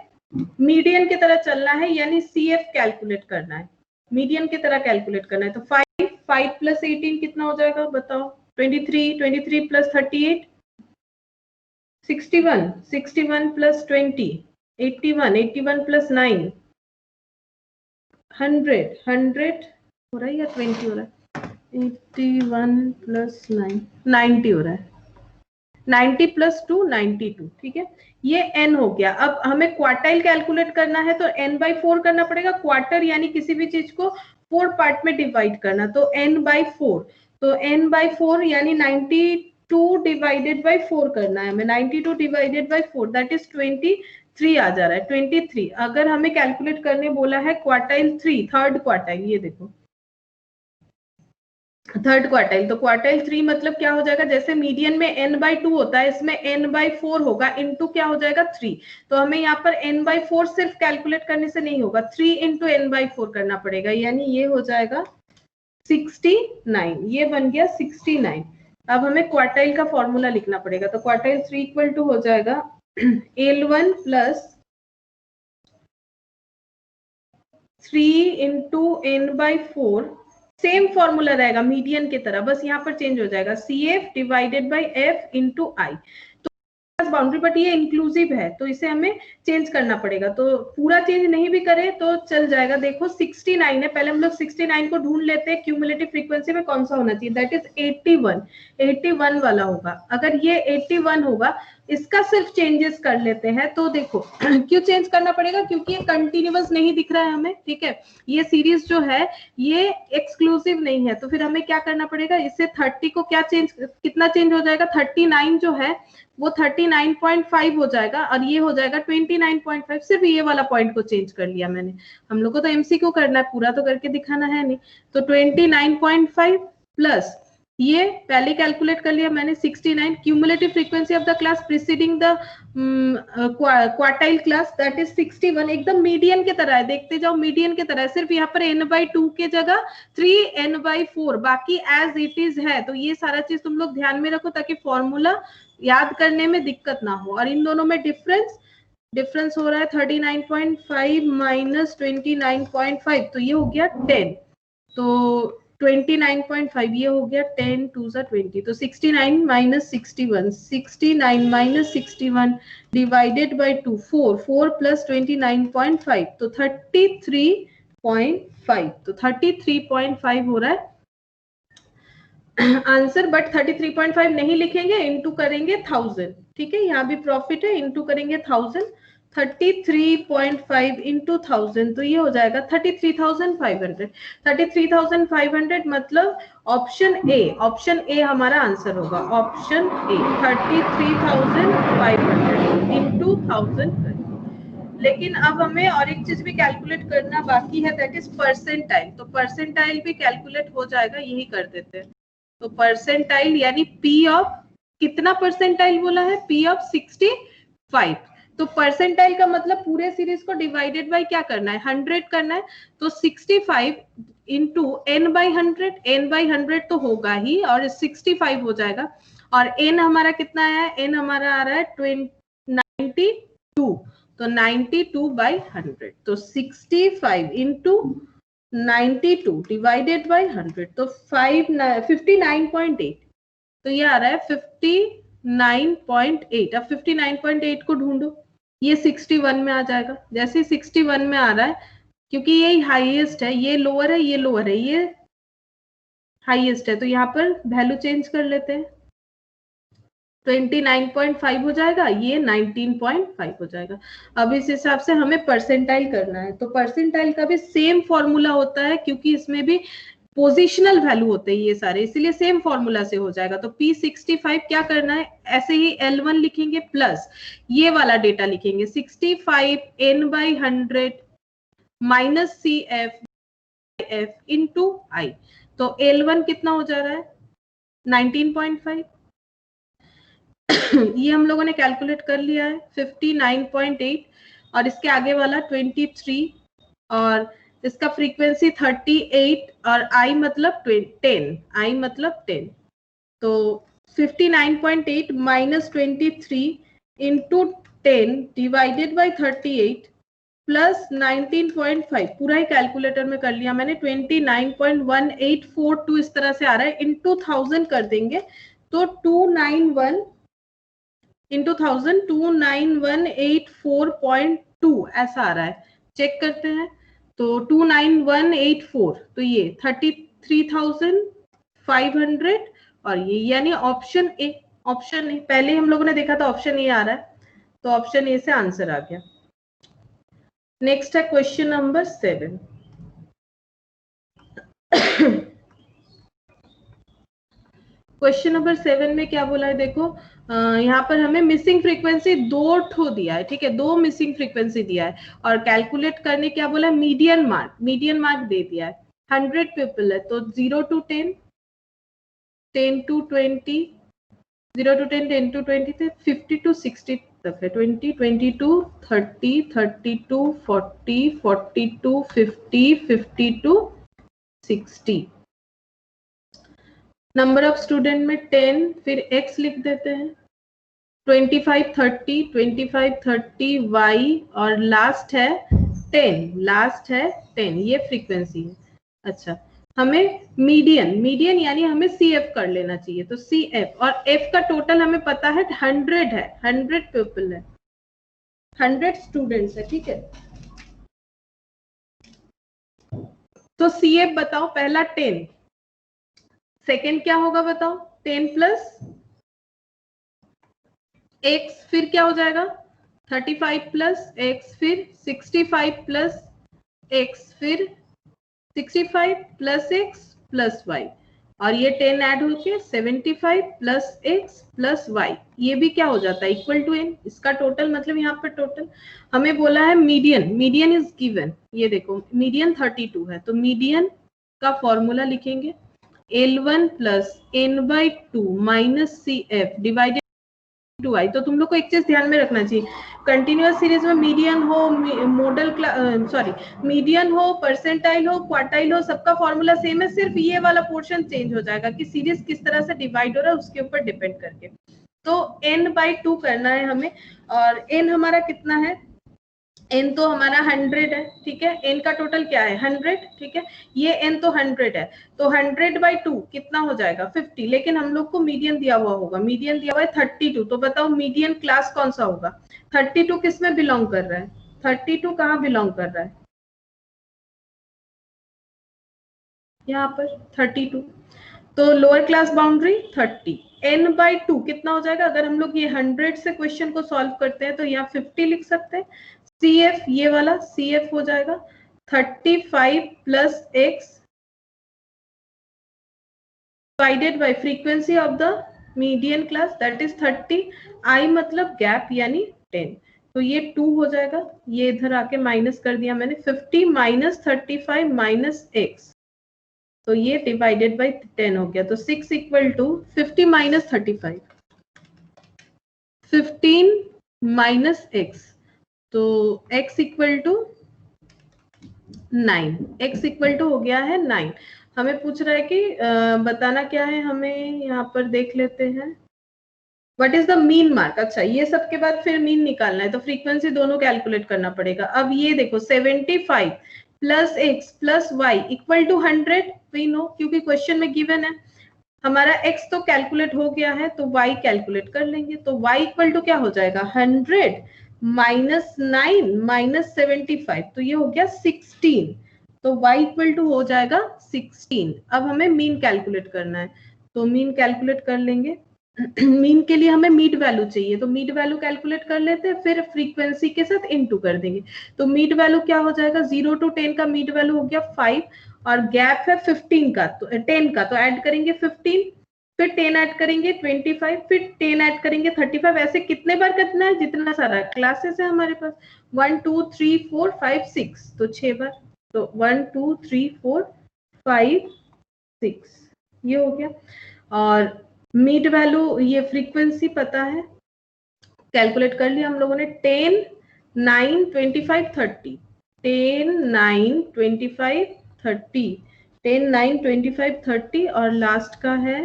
मीडियन की तरह चलना है, यानी सीएफ कैलकुलेट करना है, मीडियन की तरह कैलकुलेट करना है। तो 5 + 18 कितना हो जाएगा बताओ, 23 23 + 38 61 61 + 20 81 81 + 9 100 हो रहा है या 20 हो रहा है, 81 + 9 90 हो रहा है, 90 + 2 92, ठीक है। ये n हो गया। अब हमें क्वार्टाइल कैलकुलेट करना है, तो n/4 करना पड़ेगा। क्वार्टर यानी किसी भी चीज को 4 पार्ट में डिवाइड करना, तो n/4, तो n/4 यानी 92 डिवाइडेड बाय 4 करना है हमें, 92 डिवाइडेड बाय 4 दैट इज 23 आ जा रहा है, 23। अगर हमें कैलकुलेट करने बोला है क्वार्टाइल 3, थर्ड क्वार्टाइल, ये देखो थर्ड क्वार्टाइल, तो क्वार्टाइल 3 मतलब क्या हो जाएगा, जैसे मीडियन में n/2 होता है, इसमें n/4 होगा, इनटू क्या हो जाएगा 3। तो हमें यहाँ पर n/4 सिर्फ कैलकुलेट करने से नहीं होगा, 3 × n/4 करना पड़ेगा, यानी ये हो जाएगा 69, ये बन गया 69। अब हमें क्वार्टाइल का फॉर्मूला लिखना पड़ेगा, तो क्वार्टाइल 3 इक्वल टू हो जाएगा L1 + 3 × n/4, सेम फॉर्मूला रहेगा मीडियन की तरह, बस यहाँ पर चेंज हो जाएगा, CF divided by F × I। Boundary, but ये इंक्लूसिव है तो इसे हमें चेंज करना पड़ेगा। तो पूरा चेंज नहीं भी करे तो चल जाएगा। देखो 69 है, पहले हम लोग 69 को ढूंढ लेते हैं क्यूमुलेटिव फ्रीक्वेंसी में कौन सा होना चाहिए, दैट इज 81 वाला होगा। अगर ये 81 होगा, इसका सिर्फ चेंजेस कर लेते हैं। तो देखो क्यों चेंज करना पड़ेगा, क्योंकि ये कंटिन्यूअस नहीं दिख रहा है हमें, ठीक है, ये सीरीज जो है ये एक्सक्लूसिव नहीं है। तो फिर हमें क्या करना पड़ेगा, इससे 30 को क्या चेंज, कितना चेंज हो जाएगा, 39 जो है वो 39.5 हो जाएगा और ये हो जाएगा 29.5। सिर्फ ये वाला पॉइंट को चेंज कर लिया मैंने। हम लोग को तो एमसीक्यू करना है, पूरा तो करके दिखाना है नहीं। तो 29.5 प्लस ये पहले कैलकुलेट कर लिया मैंने 69, cumulative frequency of the class preceding the quartile class, that is 61। एकदम मीडियन के तरह है, देखते जाओ मीडियन के तरह है, सिर्फ यहाँ पर n/2 के जगह 3n/4 बाकी एज इट इज है। तो ये सारा चीज तुम लोग ध्यान में रखो ताकि फॉर्मूला याद करने में दिक्कत ना हो। और इन दोनों में डिफरेंस हो रहा है 39.5 माइनस 29.5, तो ये हो गया 10। तो 29.5 ये हो गया 10 2 सा 20, तो 69 minus 61, 69 minus 61 divided by 2, 4 plus 29.5, तो 33.5। तो 33.5 हो रहा है आंसर। बट 33.5 नहीं लिखेंगे, इनटू करेंगे 1000, ठीक है, यहाँ भी प्रॉफिट है, इनटू करेंगे 1000, 33.5 इंटू 1000, तो ये हो जाएगा 33,500। 33,500 मतलब ऑप्शन ए हमारा आंसर होगा, ऑप्शन ए 33,500 इंटू 1000। लेकिन अब हमें और एक चीज भी कैलकुलेट करना बाकी है, दैट इज परसेंटाइल। तो परसेंटाइल भी कैलकुलेट हो जाएगा, यही कर देते हैं। तो परसेंटाइल यानी पी ऑफ, कितना परसेंटाइल बोला है, पी ऑफ 65। तो परसेंटाइल का मतलब पूरे सीरीज को डिवाइडेड बाय क्या करना है, 100 करना है। तो 65 इंटू n/100, n/100 तो होगा ही और 65 हो जाएगा। और n हमारा कितना है, n हमारा आ रहा है 92, तो 92/100, तो 65 इंटू 92 डिवाइडेड बाय 100, तो 59.8, तो ये आ रहा है 59.8। अब 59.8 को ढूंढो, ये 61 में आ जाएगा। जैसे 61 में आ रहा है, क्योंकि ये हाईएस्ट है, ये लोअर है, ये लोअर है, ये हाईएस्ट है, तो यहाँ पर वैल्यू चेंज कर लेते हैं, 29.5 हो जाएगा, ये 19.5 हो जाएगा। अब इस हिसाब से हमें परसेंटाइल करना है। तो परसेंटाइल का भी सेम फॉर्मूला होता है, क्योंकि इसमें भी पोजिशनल वैल्यू होते हैं ये सारे, इसीलिए सेम फॉर्मूला से हो जाएगा। तो P65 क्या करना है, ऐसे ही L1 लिखेंगे प्लस ये वाला डेटा लिखेंगे 65 n/100 minus CF into I. तो L1 कितना हो जा रहा है 19.5, ये हम लोगों ने कैलकुलेट कर लिया है 59.8, और इसके आगे वाला 23, और इसका फ्रीक्वेंसी 38, और आई मतलब 10, तो 59.8 minus 23 into 10 divided by 38 plus 19.5, पूरा ही कैलकुलेटर में कर लिया मैंने, 29.1842 इस तरह से आ रहा है, इंटू 1000 कर देंगे तो 291 इंटू 1000 29184.2 ऐसा आ रहा है। चेक करते हैं, तो 29184, तो ये 33,500, और ये यानी ऑप्शन ए पहले हम लोगों ने देखा था ऑप्शन ए आ रहा है, तो ऑप्शन ए से आंसर आ गया। नेक्स्ट है क्वेश्चन नंबर 7। क्वेश्चन नंबर 7 में क्या बोला है, देखो यहाँ पर हमें मिसिंग फ्रीक्वेंसी 2 ठो दिया है, ठीक है, 2 मिसिंग फ्रीक्वेंसी दिया है, और कैलकुलेट करने क्या बोला है, मीडियन मार्क दे दिया है। 100 पीपल है, तो 0 to 10, 10 to 20, 0 to 10, 10 to 20 से 50 to 60 तक है, 20, 22, 30, 32, 40, 42, 50, 50 to 60। नंबर ऑफ स्टूडेंट में 10, फिर x लिख देते हैं, 25, 30, 25, 30 y, और लास्ट है 10, ये फ्रीक्वेंसी है। अच्छा, हमें मीडियन यानी हमें CF कर लेना चाहिए, तो CF, और F का टोटल हमें पता है 100 है, 100 पीपल है, 100 स्टूडेंट्स है, ठीक है। तो CF बताओ, पहला 10, सेकेंड क्या होगा बताओ, 10 प्लस x, फिर क्या हो जाएगा 35 प्लस x, फिर 65 प्लस x, फिर 65 प्लस x प्लस y, और ये 10 ऐड होके 75 प्लस x प्लस y, ये भी क्या हो जाता है इक्वल टू n। इसका टोटल मतलब यहाँ पर टोटल हमें बोला है मीडियन इज गिवन, ये देखो मीडियन 32 है, तो मीडियन का फॉर्मूला लिखेंगे L1 plus n/2 minus CF divided to I. तो तुम लोग को एक चीज ध्यान में रखना चाहिए, कंटिन्यूअस सीरीज में मीडियन हो, मॉडल मीडियन हो, परसेंटाइल हो, क्वार्टाइल हो, सबका फॉर्मूला सेम है, सिर्फ ये वाला पोर्शन चेंज हो जाएगा कि सीरीज किस तरह से डिवाइड हो रहा है उसके ऊपर डिपेंड करके। तो n/2 करना है हमें, और n हमारा कितना है, n तो हमारा 100 है, ठीक है, n का टोटल क्या है 100, ठीक है, ये n तो 100 है, तो 100/2 कितना हो जाएगा 50, लेकिन हम लोग को मीडियन दिया हुआ होगा, मीडियन दिया हुआ है 32, तो बताओ मीडियन क्लास कौन सा होगा, 32 किस में बिलोंग कर रहा है, 32 कहाँ बिलोंग कर रहा है, यहाँ पर 32, तो लोअर क्लास बाउंड्री 30, n/2 कितना हो जाएगा, अगर हम लोग ये 100 से क्वेश्चन को सॉल्व करते हैं तो यहाँ 50 लिख सकते हैं, CF ये वाला CF हो जाएगा 35 plus x divided by frequency of the median class that is 30, I मतलब गैप यानी 10, तो ये 2 हो जाएगा, ये इधर आके माइनस कर दिया मैंने, 50 माइनस 35 माइनस x, तो ये डिवाइडेड बाय 10 हो गया, तो 6 equal to 50 minus 35, 15 minus x, तो x equal to 9, x equal to हो गया है 9। हमें पूछ रहा है कि बताना क्या है, हमें यहाँ पर देख लेते हैं what is the mean mark. अच्छा, ये सब के बाद फिर मीन निकालना है, तो फ्रीक्वेंसी दोनों कैलकुलेट करना पड़ेगा। अब ये देखो 75 plus x plus y equal to 100, we know क्योंकि क्वेश्चन में गिवन है, हमारा x तो कैलकुलेट हो गया है, तो y कैलकुलेट कर लेंगे, तो y इक्वल टू क्या हो जाएगा 100 माइनस 9 माइनस 75, तो ये हो गया 16, तो y इक्वल टू हो जाएगा 16। अब हमें मीन कैलकुलेट करना है, तो मीन कैलकुलेट कर लेंगे। मीन के लिए हमें मीड वैल्यू चाहिए, तो मीड वैल्यू कैलकुलेट कर लेते हैं, फिर फ्रीक्वेंसी के साथ इनटू कर देंगे, तो मीड वैल्यू क्या हो जाएगा 0 to 10 का मीड वैल्यू हो गया 5, और गैप है 15 का, तो 10 का, तो ऐड करेंगे 15, फिर 10 ऐड करेंगे 25, फिर 10 ऐड करेंगे 35, ऐसे कितने बार करना है, जितना सारा क्लासेस है हमारे पास, 1 2 3 4 5 6, तो 6 बार, तो 1 2 3 4 5 6, ये हो गया। और मीड वैल्यू ये फ्रीक्वेंसी पता है, कैलकुलेट कर लिया हम लोगों ने, 10 9 25 30, 10 9 25 30, 10 9 25 30, और लास्ट का है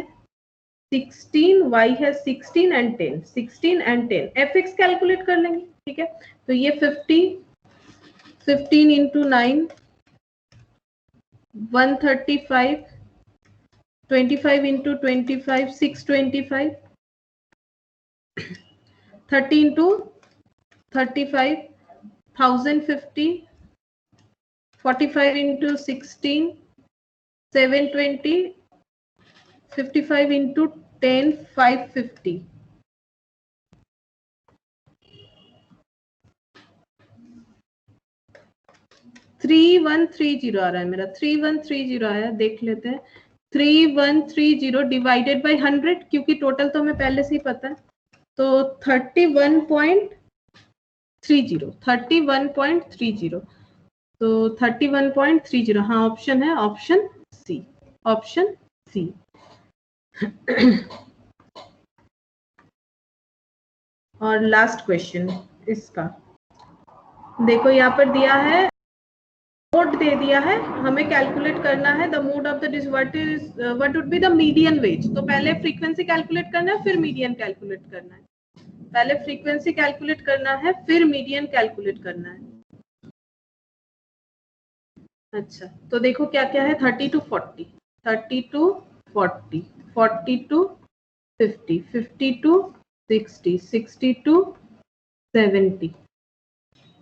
16, y है 16 एंड 10, 16 एंड 10, fx कैलकुलेट कर लेंगे, ठीक है, तो ये 15 into 9 135, 25 into 25 625, 30 into 35 1050, 45 into 16 720, 55 into 10 550, 3130 आ रहा है मेरा, 3130 आया, देख लेते हैं, 3130 डिवाइडेड बाय 100, क्योंकि टोटल तो हमें पहले से ही पता है, तो 31.30, तो 31.30, हाँ ऑप्शन है, ऑप्शन सी, ऑप्शन सी। और लास्ट क्वेश्चन इसका देखो, यहाँ पर दिया है, मोड दे दिया है, हमें कैलकुलेट करना है the mode of the what would be the median wage. तो पहले फ्रीक्वेंसी कैलकुलेट करना है, फिर मीडियन कैलकुलेट करना है, पहले फ्रीक्वेंसी कैलकुलेट करना है, फिर मीडियन कैलकुलेट करना है। अच्छा तो देखो क्या क्या है, 30 to 40, 30 to 40, 40 to 50, 50 to 60, 60 to 70,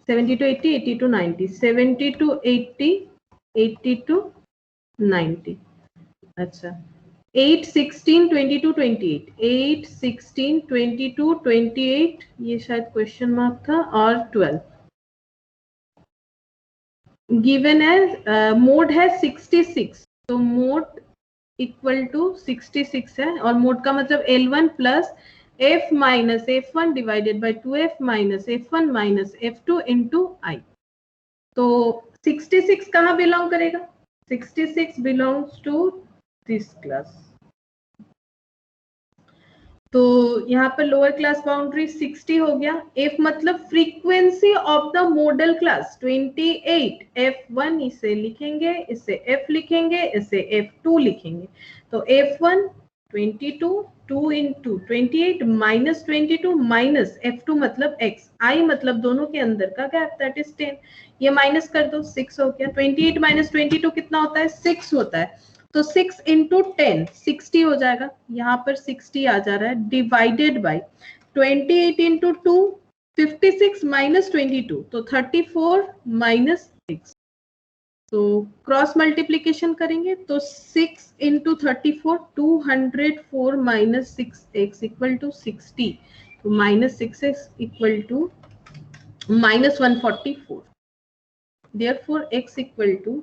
70 to 80, 80 to 90, 70 to 80, 80 to 90. अच्छा 8, 16, 22, 28, 8, 16, 22, 28, ये शायद क्वेश्चन मार्क था, और 12 गिवन है। मोड है 66, तो मोड इक्वल टू 66 है, और मोड का मतलब L1 plus F minus F1 divided by 2F minus F1 minus F2 into I। तो 66 कहाँ बिलोंग करेगा? 66 बिलोंग्स टू दिस क्लास। तो यहाँ पर लोअर क्लास बाउंड्री 60 हो गया। F मतलब frequency of the modal class 28, F1 इसे लिखेंगे, इसे F लिखेंगे, इसे F2 लिखेंगे। तो F1 22, 2 into 28 minus 22 minus F2 मतलब X, I मतलब दोनों के अंदर का गैप दैट इज 10। ये माइनस कर दो, 6 हो गया। 28 माइनस 22 कितना होता है? 6 होता है। तो 6 इंटू 10 60 हो जाएगा, यहाँ पर 60 आ जा रहा है, डिवाइडेड बाई 28 इंटू 2 56 माइनस 22, तो 34 माइनस 6। तो क्रॉस मल्टीप्लीकेशन करेंगे तो 6 into 34 204 minus 6x equal to 60, तो minus 6x equal to minus 144, therefore x equal to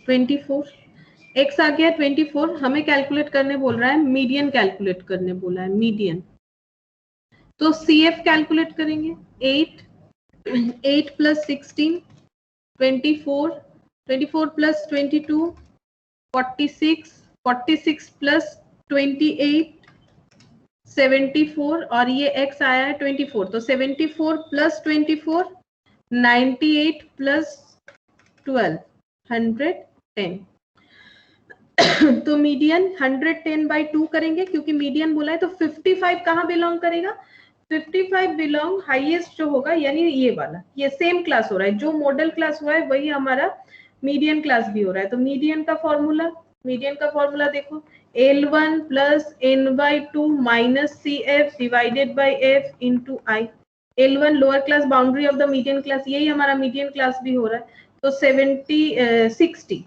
24। x आ गया 24, हमें कैलकुलेट करने बोल रहा है, मीडियन कैलकुलेट करने बोला है, मीडियन। तो CF कैलकुलेट करेंगे, 8 प्लस 16 24, 24 प्लस 22 46, 46 प्लस 28 74, और ये x आया है 24, तो 74 प्लस 24 98 प्लस 12 110। तो मीडियन 110 बाई 2 करेंगे, क्योंकि मीडियन बोला है। तो 55 कहाँ बिलोंग करेगा? 55 बिलोंग हाईएस्ट जो होगा, यानी ये वाला, ये सेम क्लास हो रहा है, जो मॉडल क्लास हुआ है वही हमारा मीडियन क्लास भी हो रहा है। तो मीडियन का फॉर्मूला देखो, L1 plus n by 2 minus CF divided by F into I। L1 lower class boundary of the median class, यही हमारा मीडियन क्लास भी हो रहा है। तो 60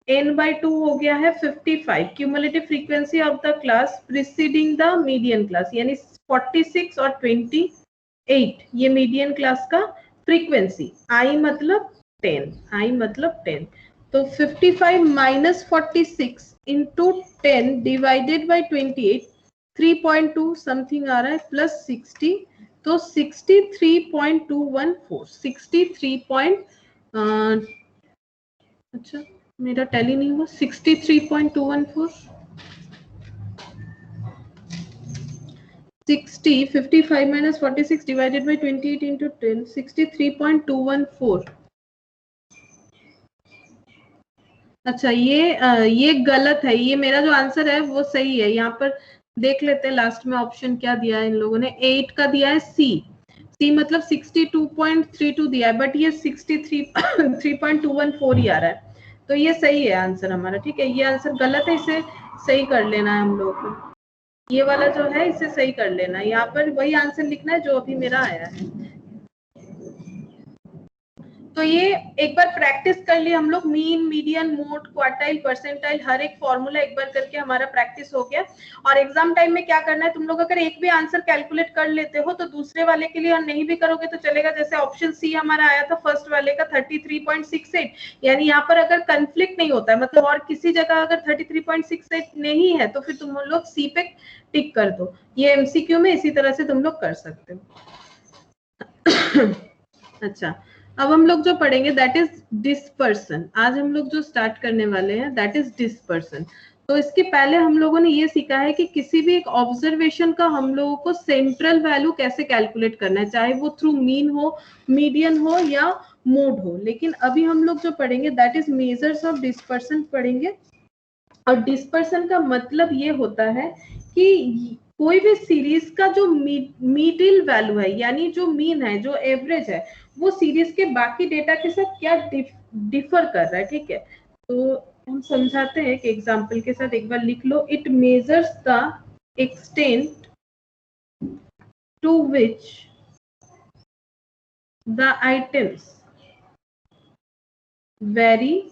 n by 2 हो गया है 55, cumulative frequency of the class preceding the median class, यानी 46 और 28 ये मीडियन क्लास का फ्रीक्वेंसी। I मतलब 10, तो 55 minus 46 into 10 divided by 28, 3.2 something आ रहा है, प्लस 60, तो 63.214, 63. अच्छा मेरा टैली नहीं हुआ, 63.214, 60 55 minus 46 divided by 28 into 10, 63.214। अच्छा ये गलत है, ये मेरा जो आंसर है वो सही है। यहाँ पर देख लेते हैं लास्ट में ऑप्शन क्या दिया है इन लोगों ने, 8 का दिया है C मतलब 62.32 दिया है, बट ये 63.214 ही आ रहा है। तो ये सही है आंसर हमारा, ठीक है। ये आंसर गलत है, इसे सही कर लेना है हम लोग को। ये वाला जो है इसे सही कर लेना है, यहाँ पर वही आंसर लिखना है जो अभी मेरा आया है। तो ये एक बार प्रैक्टिस कर लिए हम लोग, mean, median, mode, quartile, percentile, हर एक फॉर्मूला एक बार करके हमारा प्रैक्टिस हो गया। और एग्जाम टाइम में क्या करना है, तुम लोग अगर एक भी आंसर कैलकुलेट कर लेते हो तो दूसरे वाले के लिए, और नहीं भी करोगे तो चलेगा। जैसे ऑप्शन सी हमारा आया था फर्स्ट वाले का 33.68, यानी यहाँ पर अगर कंफ्लिक्ट नहीं होता है, मतलब और किसी जगह अगर 33.68 नहीं है तो फिर तुम लोग सी पे टिक कर दो। ये MCQ में इसी तरह से तुम लोग कर सकते हो। अच्छा अब हम लोग जो पढ़ेंगे दैट इज डिस्पर्सन। आज हम लोग जो स्टार्ट करने वाले हैं दैट इज डिस्पर्सन। तो इसके पहले हम लोगों ने ये सीखा है कि किसी भी एक ऑब्जर्वेशन का हम लोगों को सेंट्रल वैल्यू कैसे कैलकुलेट करना है, चाहे वो थ्रू मीन हो, मीडियन हो या मोड हो। लेकिन अभी हम लोग जो पढ़ेंगे that is measures of dispersion पढ़ेंगे। और डिस्पर्सन का मतलब ये होता है कि कोई भी सीरीज का जो मिडिल वैल्यू है, यानी जो मीन है, जो एवरेज है, वो सीरीज के बाकी डेटा के साथ क्या डिफर कर रहा है, ठीक है। तो हम समझाते हैं कि एग्जाम्पल के साथ, एक बार लिख लो। It measures the extent to which the items vary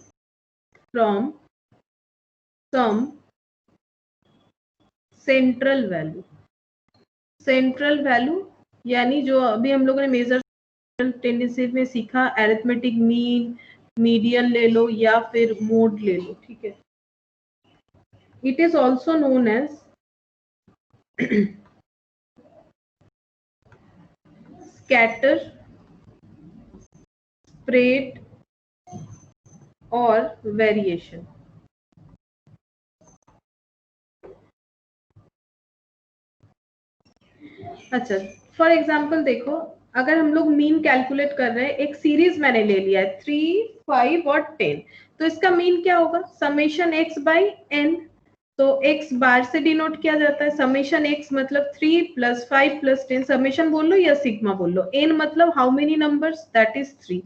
from some central value। Central value यानी जो अभी हम लोगों ने मेजर टेंडेंसी में सीखा, अरिथमेटिक मीन, मीडियन ले लो या फिर मोड ले लो, ठीक है। It is also known as scatter, spread और वेरिएशन। अच्छा, फॉर एग्जाम्पल देखो, अगर हम लोग मीन कैलकुलेट कर रहे हैं, एक सीरीज मैंने ले लिया है 3, 5 और 10, तो इसका मीन क्या होगा? Summation x by n. तो एक्स बार से डिनोट किया जाता है, समेशन एक्स मतलब 3 प्लस 5 प्लस 10, समेशन बोल लो या सिग्मा बोल लो। एन मतलब how many numbers, that is 3।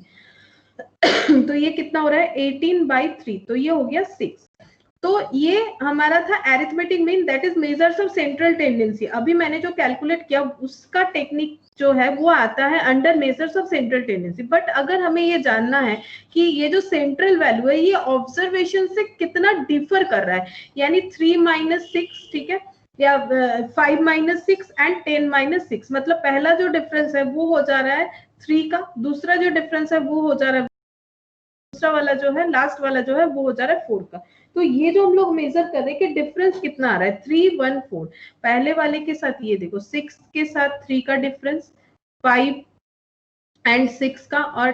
तो ये कितना हो रहा है? 18/3, तो ये हो गया 6। तो ये हमारा था arithmetic mean, that is measures of central tendency. अभी मैंने जो कैलकुलेट किया उसका टेक्निक जो है वो आता है under measures of central tendency. But अगर हमें ये जानना है कि ये जो सेंट्रल वैल्यू है ये ऑब्जर्वेशन से कितना डिफर कर रहा है, यानी 3-6, ठीक है, या 5-6 एंड 10-6, मतलब पहला जो डिफरेंस है वो हो जा रहा है 3 का, दूसरा जो डिफरेंस है वो हो जा रहा है, दूसरा वाला जो है, लास्ट वाला जो है वो हो जा रहा है 4 का। तो ये जो हम लोग मेजर कर रहे हैं कि डिफरेंस कितना आ रहा है, 3, 1, 4। पहले वाले के साथ ये देखो 6 के साथ 3 का डिफरेंस, 5 एंड 6 का, और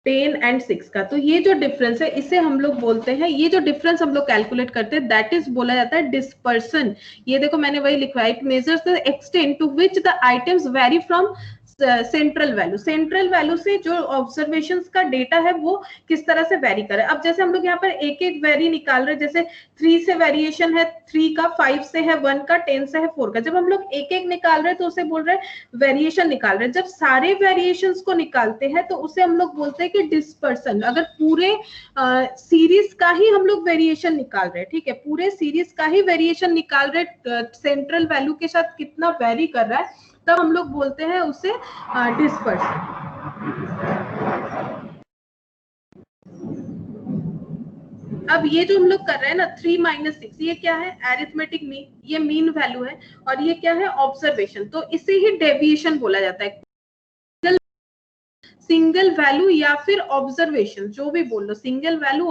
10 एंड 6 का। तो ये जो डिफरेंस है इसे हम लोग बोलते हैं, ये जो डिफरेंस हम लोग कैलकुलेट करते हैं दैट इज बोला जाता है डिस्पर्सन। ये देखो मैंने वही लिखा है, it measures the extent to which the items vary from central value. Central value से जो ऑब्जर्वेशंस का डेटा है वो किस तरह से वेरी करे। अब जैसे हम लोग यहाँ पर एक एक वेरी निकाल रहे हैं, जैसे 3 से वेरिएशन है 3 का, 5 से है 1 का, 10 से है 4 का। जब हम लोग एक एक निकाल रहे हैं तो उसे बोल रहे हैं वेरिएशन निकाल रहे हैं। जब सारे वेरिएशंस को निकालते हैं तो उसे हम लोग बोलते हैं कि डिस्पर्सन। अगर पूरे सीरीज का ही हम लोग वेरिएशन निकाल रहे हैं, ठीक है, पूरे सीरीज का ही वेरिएशन निकाल रहे हैं, सेंट्रल वैल्यू के साथ कितना वेरी कर रहा है, तब हम लोग बोलते हैं उसे डिस्पर्सन। अब ये जो हम लोग कर रहे हैं ना 3-6, ये क्या है? अरिथमेटिक मीन, ये मीन वैल्यू है, और ये क्या है? ऑब्जर्वेशन। तो इसे ही डेविएशन बोला जाता है। सिंगल वैल्यू या फिर ऑब्जर्वेशन, जो भी बोल लो, सिंगल वैल्यू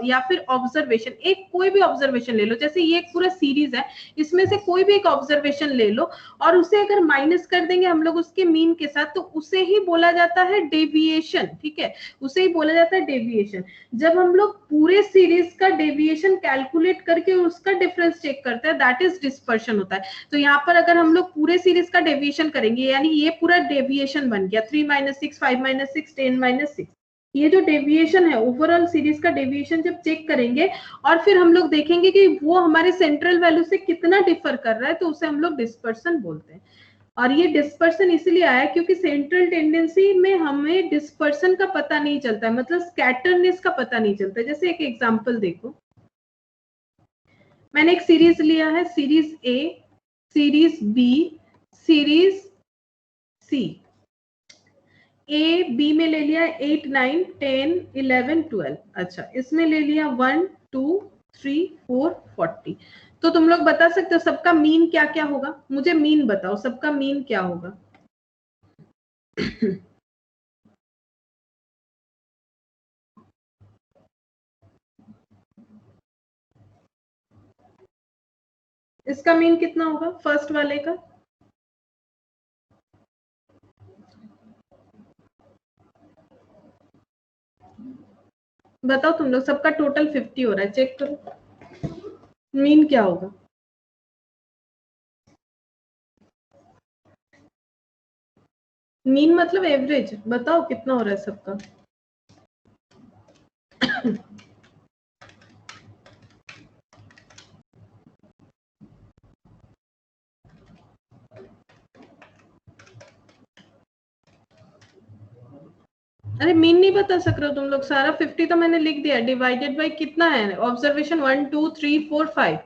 या फिर ऑब्जर्वेशन, एक कोई भी ऑब्जर्वेशन ले लो। जैसे ये एक पूरा सीरीज है, इसमें से कोई भी एक ऑब्जर्वेशन ले लो और उसे अगर माइनस कर देंगे हम लोग उसके मीन के साथ, तो उसे ही बोला जाता है डेविएशन, ठीक है, उसे ही बोला जाता है डेविएशन। जब हम लोग पूरे सीरीज का डेविएशन कैलकुलेट करके उसका डिफरेंस चेक करते हैं, दैट इज डिस्पर्शन होता है। तो यहाँ पर अगर हम लोग पूरे सीरीज का डेविएशन करेंगे, यानी ये पूरा डेविएशन बन गया 3-6, 5-6, 10-6, ये जो डेविएशन है ओवरऑल सीरीज का डेविएशन जब चेक करेंगे और फिर हम लोग देखेंगे कि वो हमारे सेंट्रल वैल्यू से कितना डिफर कर रहा है, तो उसे हम लोग डिस्पर्सन बोलते हैं। और ये डिस्पर्सन इसलिए आया क्योंकि सेंट्रल टेंडेंसी में हमें डिस्पर्सन का पता नहीं चलता है, मतलब स्कैटरनेस का पता नहीं चलता है। जैसे एक एग्जांपल देखो, मैंने एक सीरीज लिया है, series A, series B, series C. A B में ले लिया 8, 9, 10, 11, 12। अच्छा, इसमें ले लिया 1, 2, 3, 4, 40। तो तुम लोग बता सकते हो सबका मीन क्या क्या होगा? मुझे मीन बताओ, सबका मीन क्या होगा? इसका मीन कितना होगा फर्स्ट वाले का? बताओ तुम लोग, सबका टोटल 50 हो रहा है, चेक करो मीन क्या होगा। मीन मतलब एवरेज, बताओ कितना हो रहा है सबका? अरे मीन नहीं बता सक रहे हो तुम लोग? सारा 50 तो मैंने लिख दिया, डिवाइडेड बाय कितना है ऑब्जर्वेशन 1 2 3 4 5,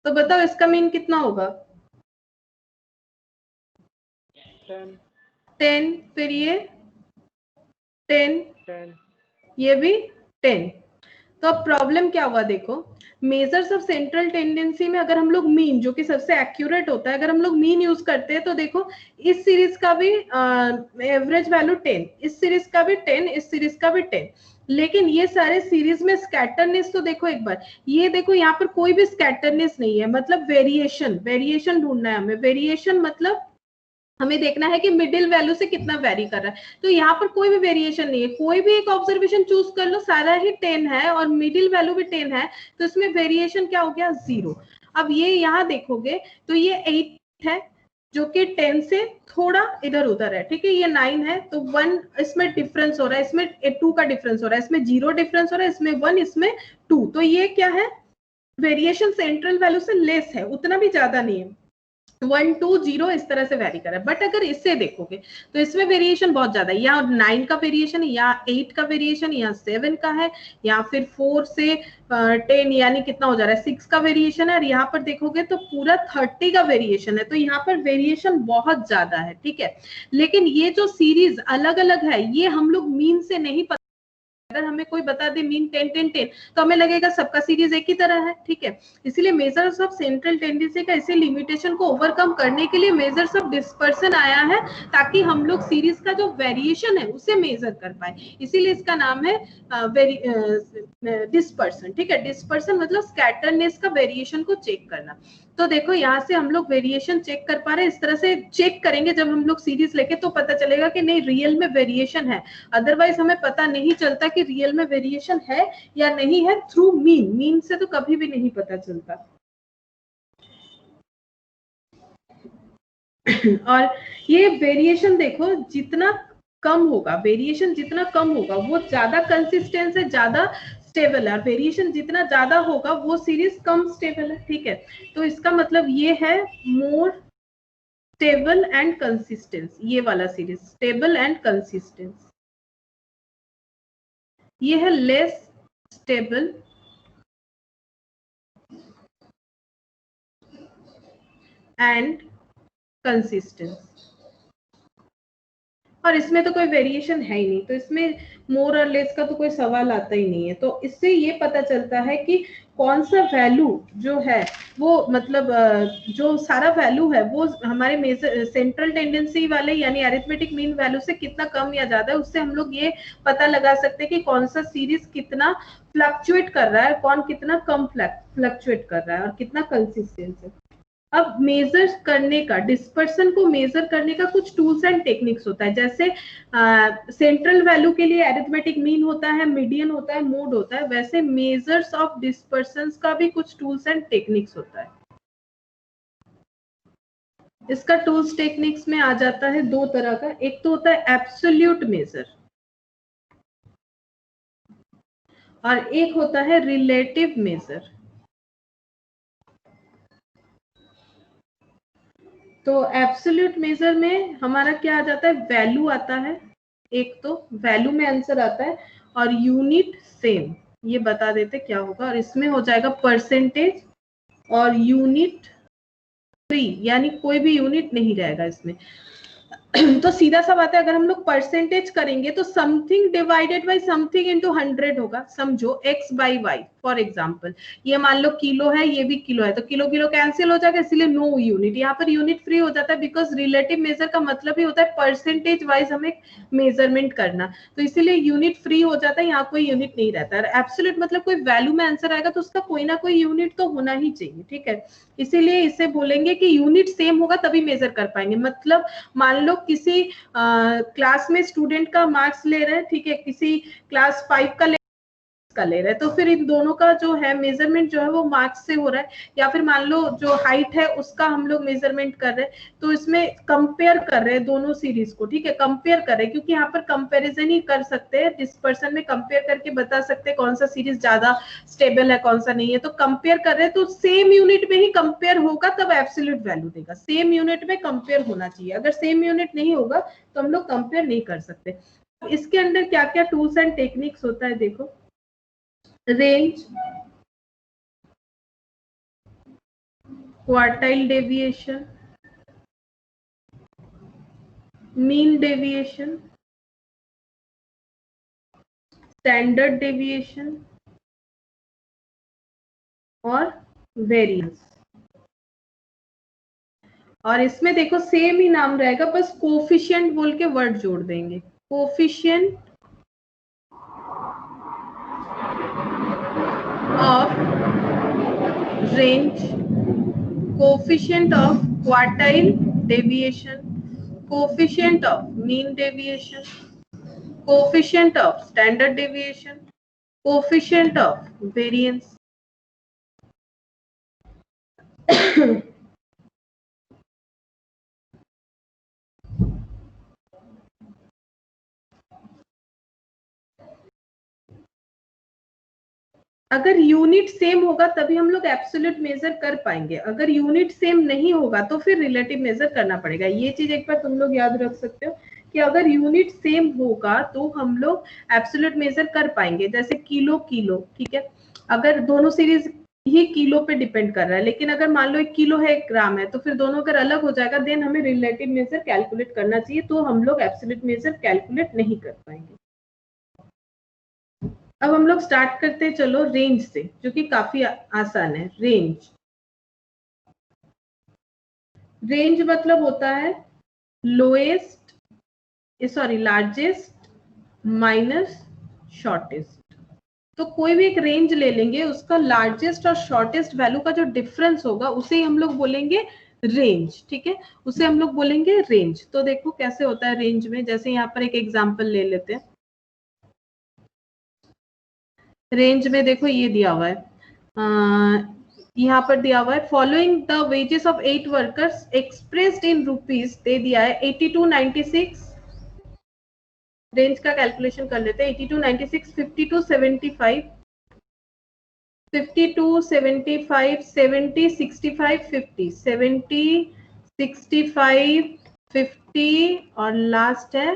तो बताओ इसका मीन कितना होगा? 10, फिर ये 10, ये भी 10। तो अब प्रॉब्लम क्या हुआ देखो, मेजर्स ऑफ सेंट्रल टेंडेंसी में अगर हम लोग मीन, जो कि सबसे एक्यूरेट होता है, अगर हम लोग मीन यूज करते हैं तो देखो इस सीरीज का भी एवरेज वैल्यू 10, इस सीरीज का भी 10, इस सीरीज का भी 10, लेकिन ये सारे सीरीज में स्कैटरनेस तो देखो एक बार, ये देखो यहाँ पर कोई भी स्कैटरनेस नहीं है, मतलब वेरिएशन ढूंढना है हमें। वेरिएशन मतलब हमें देखना है कि मिडिल वैल्यू से कितना वेरी कर रहा है, तो यहाँ पर कोई भी वेरिएशन नहीं है। कोई भी एक ऑब्जर्वेशन चूज कर लो, सारा ही 10 है और मिडिल वैल्यू भी 10 है, तो इसमें वेरिएशन क्या हो गया? 0। अब ये यहाँ देखोगे तो ये 8 है जो कि 10 से थोड़ा इधर उधर है, ठीक है, ये 9 है, तो 1 इसमें डिफरेंस हो रहा है, इसमें 2 का डिफरेंस हो रहा है, इसमें 0 डिफरेंस हो रहा है, इसमें 1, इसमें 2, तो ये क्या है? वेरिएशन सेंट्रल वैल्यू से लेस है, उतना भी ज्यादा नहीं है, 1 2 0 इस तरह से वेरी कर रहा है। बट अगर इससे देखोगे तो इसमें वेरिएशन बहुत ज्यादा है, या 9 का वेरिएशन, या 8 का वेरिएशन, या 7 का है, या फिर 4 से 10 यानी कितना हो जा रहा है? 6 का वेरिएशन है, और यहाँ पर देखोगे तो पूरा 30 का वेरिएशन है, तो यहाँ पर वेरिएशन बहुत ज्यादा है, ठीक है। लेकिन ये जो सीरीज अलग अलग है, ये हम लोग मीन से नहीं पता, अगर हमें कोई बता दे मीन 10 10 10 तो हमें लगेगा सबका सीरीज एक ही तरह है, ठीक है। इसलिए मेजर्स ऑफ सेंट्रल टेंडेंसी का इसी लिमिटेशन को ओवरकम करने के लिए मेजर्स ऑफ डिस्पर्सन आया है, ताकि हम लोग सीरीज का जो वेरिएशन है उसे मेजर कर पाए, इसीलिए इसका नाम है डिस्पर्सन, ठीक है। डिस्पर्सन मतलब स्कैटरनेस का वेरिएशन को चेक करना। तो देखो यहाँ से हम लोग वेरिएशन चेक कर पा रहे हैं, इस तरह से चेक करेंगे जब हम लोग सीरीज लेके, तो पता चलेगा कि नहीं रियल में वेरिएशन है, अदरवाइज हमें पता नहीं चलता कि रियल में वेरिएशन है या नहीं है थ्रू मीन से तो कभी भी नहीं पता चलता। और ये वेरिएशन देखो जितना कम होगा, वेरिएशन जितना कम होगा वो ज्यादा कंसिस्टेंस है, ज्यादा स्टेबल है, वेरिएशन जितना ज्यादा होगा वो सीरीज कम स्टेबल है, ठीक है। तो इसका मतलब ये है मोर स्टेबल एंड कंसिस्टेंस, ये वाला सीरीज स्टेबल एंड कंसिस्टेंस, ये है लेस स्टेबल एंड कंसिस्टेंस, और इसमें तो कोई वेरिएशन है ही नहीं, तो इसमें मोर और लेस का तो कोई सवाल आता ही नहीं है। तो इससे ये पता चलता है कि कौन सा वैल्यू जो है वो मतलब जो सारा वैल्यू है वो हमारे मेजर सेंट्रल टेंडेंसी वाले यानी अरिथमेटिक मीन वैल्यू से कितना कम या ज्यादा है, उससे हम लोग ये पता लगा सकते हैं कि कौन सा सीरीज कितना फ्लक्चुएट कर रहा है, कौन कितना कम फ्लक्चुएट कर रहा है और कितना कंसिस्टेंट है। अब मेजर करने का, डिस्पर्सन को मेजर करने का कुछ टूल्स एंड टेक्निक्स होता है, जैसे सेंट्रल वैल्यू के लिए अरिथमेटिक मीन होता है, मीडियन होता है, मोड होता है, वैसे मेजर्स ऑफ डिस्पर्सन का भी कुछ टूल्स एंड टेक्निक्स होता है। इसका टूल्स टेक्निक्स में आ जाता है दो तरह का, एक तो होता है एब्सोल्यूट मेजर और एक होता है रिलेटिव मेजर। तो एब्सोल्यूट मेजर में हमारा क्या आ जाता है? वैल्यू आता है, एक तो वैल्यू में आंसर आता है, और यूनिट सेम, ये बता देते क्या होगा, और इसमें हो जाएगा परसेंटेज और यूनिट फ्री, यानी कोई भी यूनिट नहीं रहेगा इसमें। तो सीधा सा बात है, अगर हम लोग परसेंटेज करेंगे तो something divided by something into 100 होगा। समझो x by y, for example ये मान लो किलो है, ये भी किलो है, तो किलो किलो कैंसिल हो जाएगा, इसलिए नो यूनिट, यहाँ पर यूनिट फ्री हो जाता है, बिकॉज रिलेटिव मेजर का मतलब ही होता है परसेंटेज वाइज हमें मेजरमेंट करना, तो इसीलिए यूनिट फ्री हो जाता है, यहाँ कोई यूनिट नहीं रहता है। एब्सोल्यूट मतलब कोई वैल्यू में आंसर आएगा तो उसका कोई ना कोई यूनिट तो होना ही चाहिए, ठीक है। इसीलिए इसे बोलेंगे कि यूनिट सेम होगा तभी मेजर कर पाएंगे। मतलब मान लो किसी क्लास में स्टूडेंट का मार्क्स ले रहे हैं, ठीक है, किसी क्लास 5 का ले रहे हैं, तो फिर इन दोनों का जो है मेजरमेंट जो है वो मार्क्स से हो रहा है, या फिर मान लो जो हाइट है उसका हम लोग मेजरमेंट कर रहे हैं, तो इसमें कंपेयर कर रहे हैं दोनों सीरीज को, ठीक है, कंपेयर कर रहे हैं, क्योंकि यहाँ पर कंपैरिजन ही कर सकते हैं, डिस्पर्सन में कंपेयर करके बता सकते हैं कौन सा सीरीज ज्यादा स्टेबल है कौन सा नहीं है, तो कंपेयर कर रहे हैं, तो सेम यूनिट में ही कंपेयर होगा तब एब्सोल्यूट वैल्यू देगा, सेम यूनिट में कंपेयर होना चाहिए, अगर सेम यूनिट नहीं होगा तो हम लोग कंपेयर नहीं कर सकते। इसके अंदर क्या क्या टूल्स एंड टेक्निक्स होता है देखो, range, quartile deviation, mean deviation, standard deviation और वेरिएंस। और इसमें देखो सेम ही नाम रहेगा, बस कोफिशिएंट बोल के वर्ड जोड़ देंगे, coefficient of range, coefficient of quartile deviation, coefficient of mean deviation, coefficient of standard deviation, coefficient of variance. अगर यूनिट सेम होगा तभी हम लोग एब्सोल्यूट मेजर कर पाएंगे, अगर यूनिट सेम नहीं होगा तो फिर रिलेटिव मेजर करना पड़ेगा। ये चीज एक बार तुम लोग याद रख सकते हो कि अगर यूनिट सेम होगा तो हम लोग एब्सोल्यूट मेजर कर पाएंगे। जैसे किलो किलो, ठीक है, अगर दोनों सीरीज ही किलो पे डिपेंड कर रहा है, लेकिन अगर मान लो 1 किलो है 1 ग्राम है, तो फिर दोनों अगर अलग हो जाएगा देन हमें रिलेटिव मेजर कैलकुलेट करना चाहिए, तो हम लोग एब्सोल्यूट मेजर कैलकुलेट नहीं कर पाएंगे। अब हम लोग स्टार्ट करते हैं चलो रेंज से, जो कि काफी आसान है। रेंज, रेंज मतलब होता है lowest, sorry largest minus shortest. तो कोई भी एक रेंज ले लेंगे, उसका लार्जेस्ट और शॉर्टेस्ट वैल्यू का जो डिफरेंस होगा उसे ही हम लोग बोलेंगे रेंज, ठीक है, उसे हम लोग बोलेंगे रेंज। तो देखो कैसे होता है रेंज में, जैसे यहाँ पर एक एग्जांपल ले लेते हैं। रेंज में देखो ये दिया हुआ है, यहाँ पर दिया हुआ है following the wages of 8 workers expressed in rupees, दे दिया है 8296। रेंज का कैलकुलेशन कर लेते हैं, 8296, 5275, 5275, 70, 65, 50, 70, 65, 50 और लास्ट है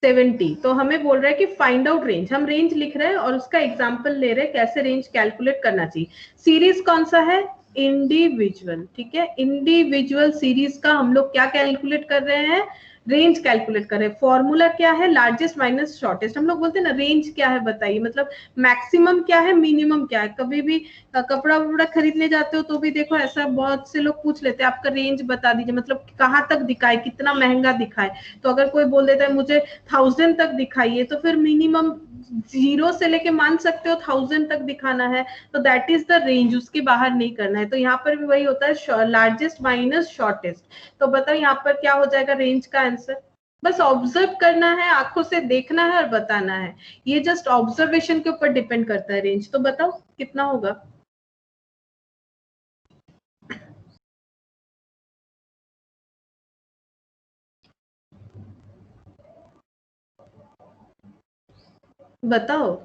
70। तो हमें बोल रहा है कि फाइंड आउट रेंज, हम रेंज लिख रहे हैं और उसका एग्जांपल ले रहे हैं कैसे रेंज कैलकुलेट करना चाहिए। सीरीज कौन सा है, इंडिविजुअल, ठीक है, इंडिविजुअल सीरीज का हम लोग क्या कैलकुलेट कर रहे हैं, रेंज कैलकुलेट कर रहे हैं। फॉर्मूला क्या है, लार्जेस्ट माइनस शॉर्टेस्ट। हम लोग बोलते हैं ना रेंज क्या है बताइए, मतलब मैक्सिमम क्या है, मिनिमम क्या है। कभी भी कपड़ा वपड़ा खरीदने जाते हो तो भी देखो ऐसा बहुत से लोग पूछ लेते हैं आपका रेंज बता दीजिए, मतलब कहाँ तक दिखाए, कितना महंगा दिखाए। तो अगर कोई बोल देता है मुझे 1000 तक दिखाइए, तो फिर मिनिमम 0 से लेके मान सकते हो 1000 तक दिखाना है, तो दैट इज द रेंज, उसके बाहर नहीं करना है। तो यहाँ पर भी वही होता है लार्जेस्ट माइनस शॉर्टेस्ट। तो बताओ यहाँ पर क्या हो जाएगा रेंज का आंसर, बस ऑब्जर्व करना है, आंखों से देखना है और बताना है। ये जस्ट ऑब्जर्वेशन के ऊपर डिपेंड करता है रेंज। तो बताओ कितना होगा, बताओ।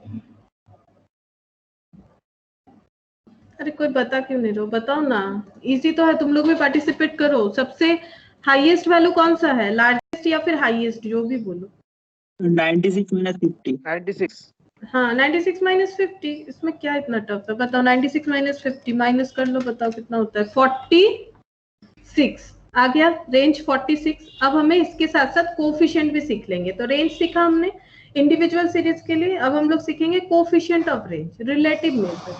अरे कोई बता क्यों नहीं रहो, बताओ ना, इजी तो है, तुम लोग भी पार्टिसिपेट करो। सबसे हाईएस्ट वैल्यू कौन सा है, लार्जेस्ट या फिर हाईएस्ट, जो भी बोलो। 96 minus 50, 96। हाँ 96 माइनस 50, इसमें क्या इतना टफ है, बताओ 96 माइनस 50 माइनस कर लो, बताओ कितना होता है, 46 आ गया, रेंज 46। अब हमें इसके साथ साथ कोफिशिएंट भी सीख लेंगे। तो रेंज सीखा हमने इंडिविजुअल सीरीज के लिए, अब हम लोग सीखेंगे coefficient of range, relative major.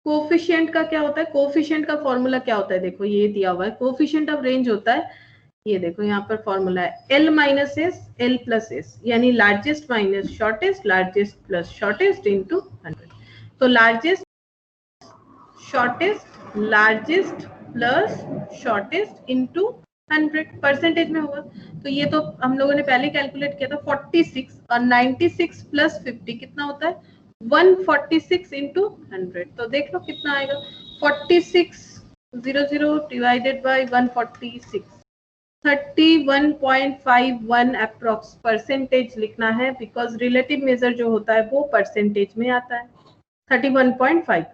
Coefficient का क्या होता है, कोफिशिएंट का फॉर्मूला क्या होता है, देखो ये दिया हुआ है, कोफिशिएंट ऑफ रेंज होता है, ये देखो यहाँ पर फॉर्मूला है L minus S L plus S, यानी largest minus shortest, largest plus shortest into 100। तो largest shortest, largest plus shortest into 100 percentage में होगा। तो ये तो हम लोगों ने पहले कैलकुलेट किया था 46, और 96 प्लस 50 कितना होता है 146 इंटू 100। तो देख लो कितना आएगा 4600 डिवाइडेड बाय 146, 31.51 अप्रोक्स परसेंटेज लिखना है, बिकॉज रिलेटिव मेजर जो होता है वो परसेंटेज में आता है 31.51।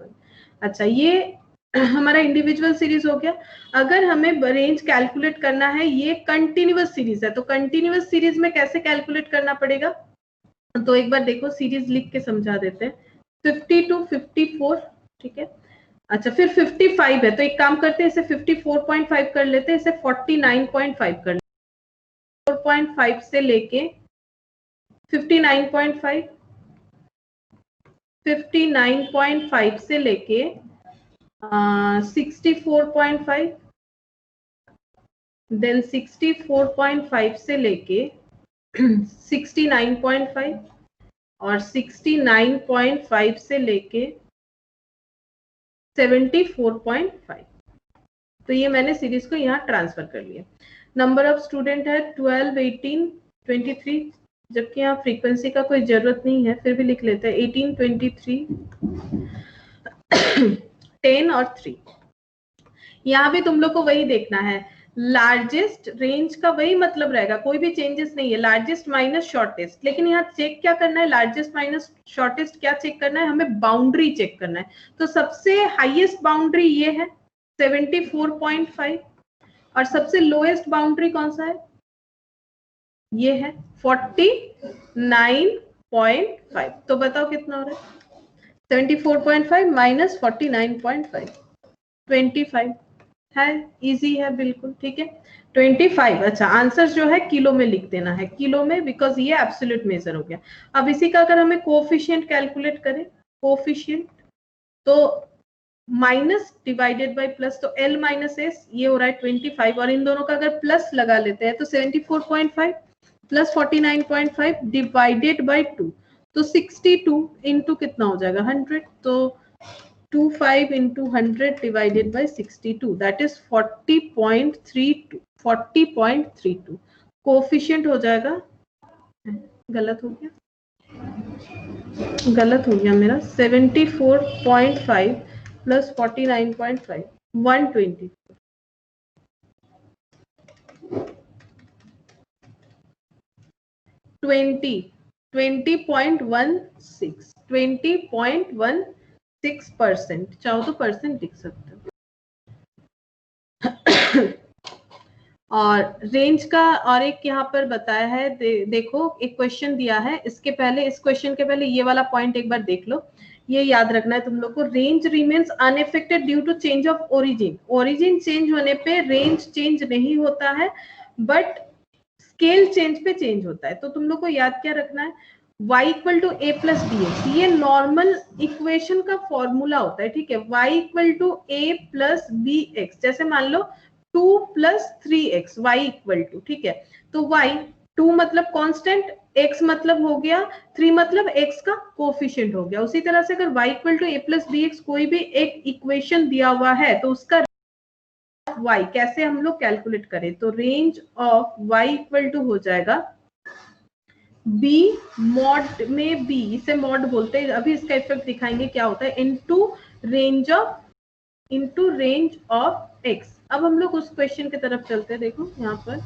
अच्छा ये हमारा इंडिविजुअल सीरीज हो गया। अगर हमें रेंज कैलकुलेट करना है, ये कंटिन्यूअस सीरीज है, तो कंटिन्यूअस सीरीज में कैसे कैलकुलेट करना पड़ेगा, तो एक बार देखो सीरीज लिख के समझा देते हैं। 50 to 54, ठीक है। अच्छा फिर 55 है, तो एक काम करते हैं, इसे 54.5 कर लेते हैं, इसे 49.5 कर लेते हैं। 4.5 से लेके 59.5, 59.5 से लेके 64.5, देन 64.5 से लेके 69.5 और 69.5 से लेके 74.5। तो ये मैंने सीरीज को यहाँ ट्रांसफर कर लिया। नंबर ऑफ स्टूडेंट है 12, 18, 23, जबकि यहाँ फ्रीक्वेंसी का कोई जरूरत नहीं है, फिर भी लिख लेते हैं 18, 23, 10 और 3। यहाँ भी तुम लोग को वही देखना है, लार्जेस्ट रेंज का वही मतलब रहेगा, कोई भी चेंजेस नहीं है, लार्जेस्ट माइनस शॉर्टेस्ट। लेकिन यहाँ चेक क्या करना है, लार्जेस्ट माइनस शॉर्टेस्ट क्या चेक करना है, हमें बाउंड्री चेक करना है। तो सबसे हाईएस्ट बाउंड्री ये है 74.5 और सबसे लोएस्ट बाउंड्री कौन सा है, ये है 49.5। तो बताओ कितना हो रहा है, 74.5 माइनस 49.5, 25 है, इजी है बिल्कुल, ठीक है 25। अच्छा आंसर जो है किलो में लिख देना है, किलो में, बिकॉज ये एब्सोल्यूट मेजर हो गया। अब इसी का अगर हमें कोफिशिएंट कैलकुलेट करें, कोफिशिएंट तो माइनस डिवाइडेड बाय प्लस, तो L माइनस एस ये हो रहा है 25, और इन दोनों का अगर प्लस लगा लेते हैं तो 74.5 प्लस 49.5 डिवाइडेड बाय 2, तो 62 इंटू कितना हो जाएगा 100, तो 25 into 100 divided by 62, that is 40.32, 40.32 coefficient हो जाएगा, गलत हो गया, गलत हो गया मेरा, 74.5 प्लस 49.5, 120, 20.16, 20.16%, चाहो तो परसेंट लिख सकते हो। और रेंज का और एक यहाँ पर बताया है, देखो एक क्वेश्चन दिया है, इसके पहले, इस क्वेश्चन के पहले ये वाला पॉइंट एक बार देख लो, ये याद रखना है तुम लोग को, range remains unaffected due to change of origin. Origin change होने पे रेंज चेंज नहीं होता है, बट स्केल चेंज पे चेंज होता है। तो तुम लोग को याद क्या रखना है, y equal to a plus b x, ये नॉर्मल इक्वेशन का फॉर्मूला होता है, ठीक है। y equal to a plus b x, जैसे मान लो 2 plus 3x, y equal to, ठीक है। तो y 2 मतलब कांस्टेंट, x मतलब हो गया 3 मतलब x का कोफिशिएंट हो गया। उसी तरह से अगर y equal to a plus b x कोई भी एक इक्वेशन दिया हुआ है, तो उसका y कैसे हम लोग कैलकुलेट करें, तो range of y equal to हो जाएगा b मॉड में b, इसे मॉड बोलते हैं, अभी इसका इफेक्ट दिखाएंगे क्या होता है, इनटू रेंज ऑफ x। अब हम लोग उस क्वेश्चन की तरफ चलते हैं, देखो यहाँ पर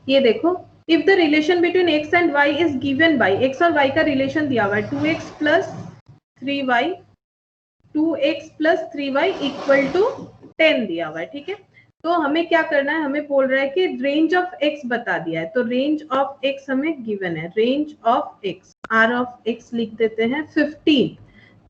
ये देखो, if the relation between x and y is given by, x और y का रिलेशन दिया हुआ है 2x plus 3y, 2x plus 3y equal to 10 दिया हुआ है, ठीक है। तो हमें क्या करना है, हमें बोल रहा है कि रेंज ऑफ x बता दिया है, तो रेंज ऑफ x हमें गिवन है, range of x, r of x लिख देते हैं 15,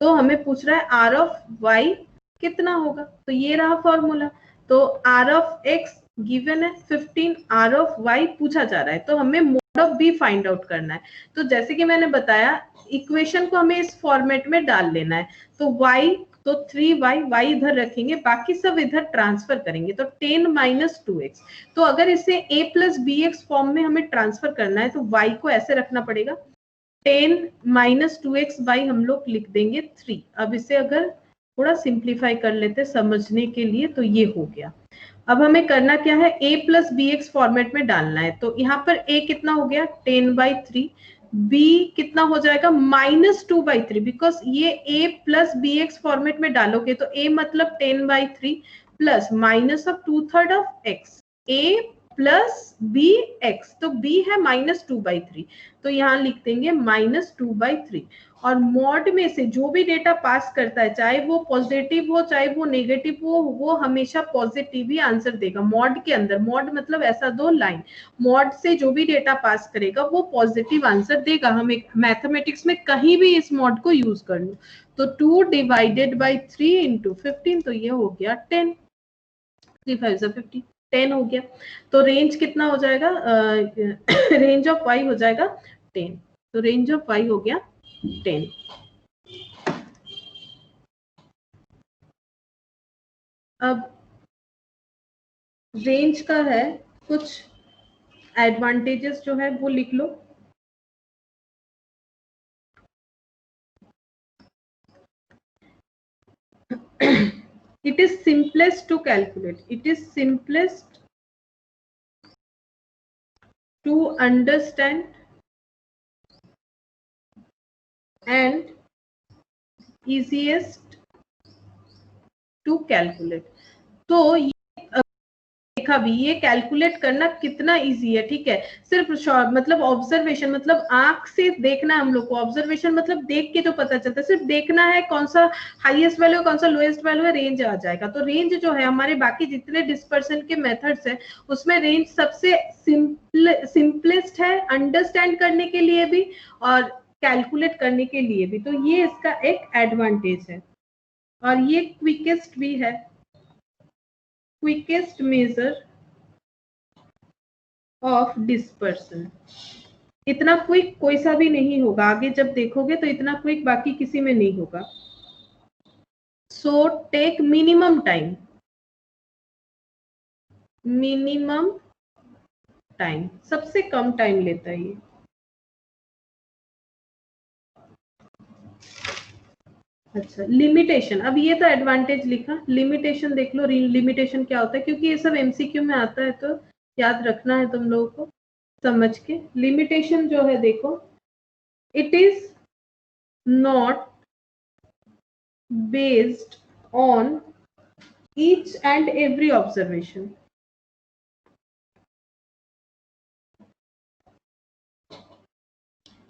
तो हमें पूछ रहा है r ऑफ y कितना होगा, तो ये रहा फॉर्मूला, तो r ऑफ x गिवन है 15, r ऑफ y पूछा जा रहा है, तो हमें mode of b find out करना है। तो जैसे कि मैंने बताया, इक्वेशन को हमें इस फॉर्मेट में डाल लेना है, तो y तो 3y, y इधर रखेंगे, बाकी सब इधर ट्रांसफर करेंगे, तो 10 माइनस 2x। तो अगर इसे a plus b x form में हमें ट्रांसफर करना है, तो y को ऐसे रखना पड़ेगा, 10 माइनस 2x बाई हम लोग लिख देंगे 3। अब इसे अगर थोड़ा सिंप्लीफाई कर लेते समझने के लिए, तो ये हो गया। अब हमें करना क्या है, a plus b x format में डालना है, तो यहाँ पर a कितना हो गया 10/3, b कितना हो जाएगा -2/3, बिकॉज ये a plus b x format में डालोगे तो a मतलब 10/3 plus minus of 2/3 of x, a plus b x, तो बी है -2/3, तो यहाँ लिख देंगे -2/3। और मॉड में से जो भी डेटा पास करता है, चाहे वो पॉजिटिव हो चाहे वो नेगेटिव हो, वो हमेशा पॉजिटिव ही आंसर देगा। मॉड के अंदर, मॉड मतलब ऐसा दो लाइन, मॉड से जो भी डेटा पास करेगा वो पॉजिटिव आंसर देगा। हम एक मैथमेटिक्स में कहीं भी इस मॉड को यूज कर लो। तो 2 / 3 × 15, तो ये हो गया 10, 3 5 50, 10 हो गया। तो रेंज कितना हो जाएगा, रेंज ऑफ y हो जाएगा 10, तो रेंज ऑफ y हो गया 10। अब रेंज का है कुछ एडवांटेजेस जो है वो लिख लो। It is simplest to calculate. It is simplest to understand and easiest to calculate. तो देखा भी, ये कैलकुलेट करना कितना इजी है, ठीक है। सिर्फ मतलब ऑब्जर्वेशन, मतलब आंख से देखना है हम लोग को। ऑब्जर्वेशन मतलब देख के जो पता चलता है, सिर्फ देखना है कौन सा हाईएस्ट वैल्यू कौन सा लोएस्ट वैल्यू है, रेंज आ जाएगा। तो रेंज जो है हमारे बाकी जितने डिस्पर्सन के मेथड्स है उसमें रेंज सबसे सिंपलेस्ट है, अंडरस्टैंड करने के लिए भी और कैलकुलेट करने के लिए भी। तो ये इसका एक एडवांटेज है और ये क्विकेस्ट भी है, क्विकेस्ट मेजर ऑफ डिस्पर्सन। इतना क्विक कोई सा भी नहीं होगा, आगे जब देखोगे तो इतना क्विक बाकी किसी में नहीं होगा। So take minimum time, minimum time, सबसे कम टाइम लेता है ये। अच्छा, लिमिटेशन, अब ये तो एडवांटेज लिखा, लिमिटेशन देख लो। लिमिटेशन क्या होता है, क्योंकि ये सब एमसीक्यू में आता है तो याद रखना है तुम लोगों को समझ के। लिमिटेशन जो है देखो, it is not based on each and every observation.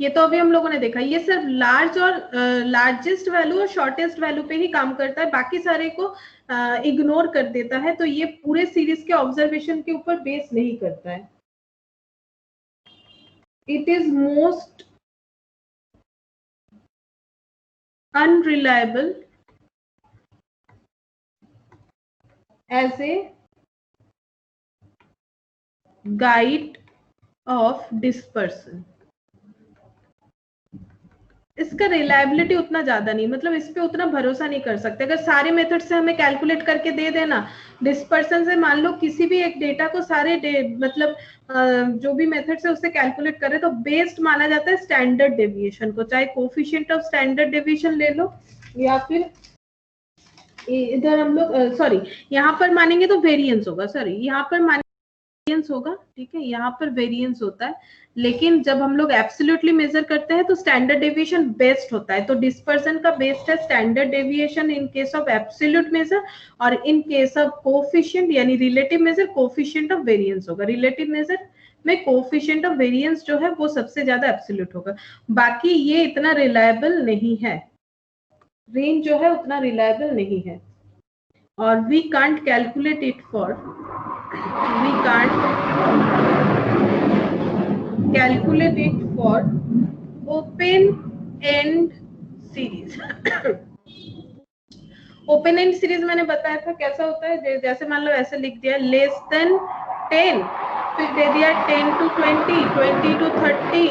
ये तो अभी हम लोगों ने देखा, ये सिर्फ लार्ज और लार्जेस्ट वैल्यू और शॉर्टेस्ट वैल्यू पे ही काम करता है, बाकी सारे को इग्नोर कर देता है। तो ये पूरे सीरीज के ऑब्जर्वेशन के ऊपर बेस नहीं करता है। It is most unreliable as a guide of dispersion. इसका रिलायबिलिटी उतना ज्यादा नहीं, मतलब इस पे उतना भरोसा नहीं कर सकते। अगर सारे मेथड से हमें कैलकुलेट करके दे देना, डिस्पर्सन से मान लो किसी भी एक डेटा को सारे मतलब जो भी मेथड से उससे कैलकुलेट करे, तो बेस्ड माना जाता है स्टैंडर्ड डेविएशन को। चाहे कोफिशिएंट ऑफ स्टैंडर्ड डेविएशन ले लो या फिर इधर हम लोग सॉरी यहाँ पर मानेंगे तो वेरिएंस होगा, सॉरी यहाँ पर वेरिएंस होगा, ठीक है, यहाँ पर वेरिएंस होता है। लेकिन जब हम लोग एब्सोल्युटली मेजर करते हैं तो स्टैंडर्ड डेविएशन बेस्ट होता है। तो डिस्पर्सन का बेस्ट है standard deviation in case of absolute major, और इन केस ऑफ कोफिशिएंट यानी relative major coefficient of variance होगा। रिलेटिव मेजर में कोफिशिएंट ऑफ वेरिएंस जो है वो सबसे ज्यादा एब्सोल्यूट होगा। बाकी ये इतना रिलायबल नहीं है, रेंज जो है उतना रिलायबल नहीं है। और we can't calculate it for, we can't calculate it for open end series। Open end series मैंने बताया था कैसा होता है, जैसे मान लो ऐसे लिख दिया लेस देन 10, फिर दे दिया 10 to 20, 20 to 30,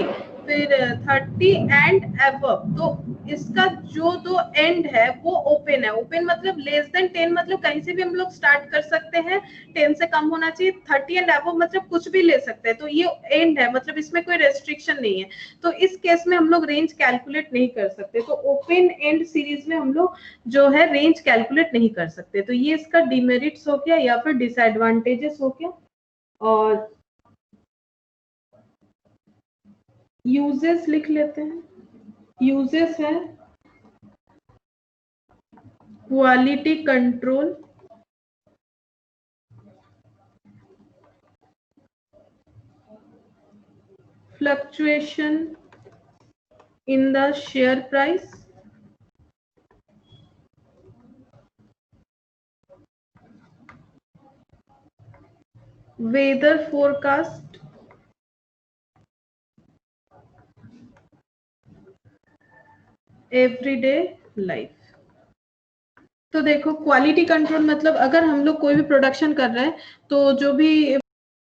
फिर 30 एंड अबव। तो इसका जो दो एंड है वो ओपन है। ओपन मतलब लेस देन 10 मतलब कहीं से भी हम लोग स्टार्ट कर सकते हैं, 10 से कम होना चाहिए। 30 एंड अबव मतलब कुछ भी ले सकते हैं। तो ये एंड है, मतलब इसमें कोई रेस्ट्रिक्शन नहीं है। तो इस केस में हम लोग रेंज कैलकुलेट नहीं कर सकते। तो ओपन एंड सीरीज में हम लोग जो है रेंज कैलकुलेट नहीं कर सकते। तो ये इसका डिमेरिट्स हो गया या फिर डिसएडवांटेजेस हो गया। और यूजेस लिख लेते हैं। यूजेस है quality control, fluctuation in the share price weather forecast everyday life। तो देखो क्वालिटी कंट्रोल मतलब अगर हम लोग कोई भी प्रोडक्शन कर रहे हैं तो जो भी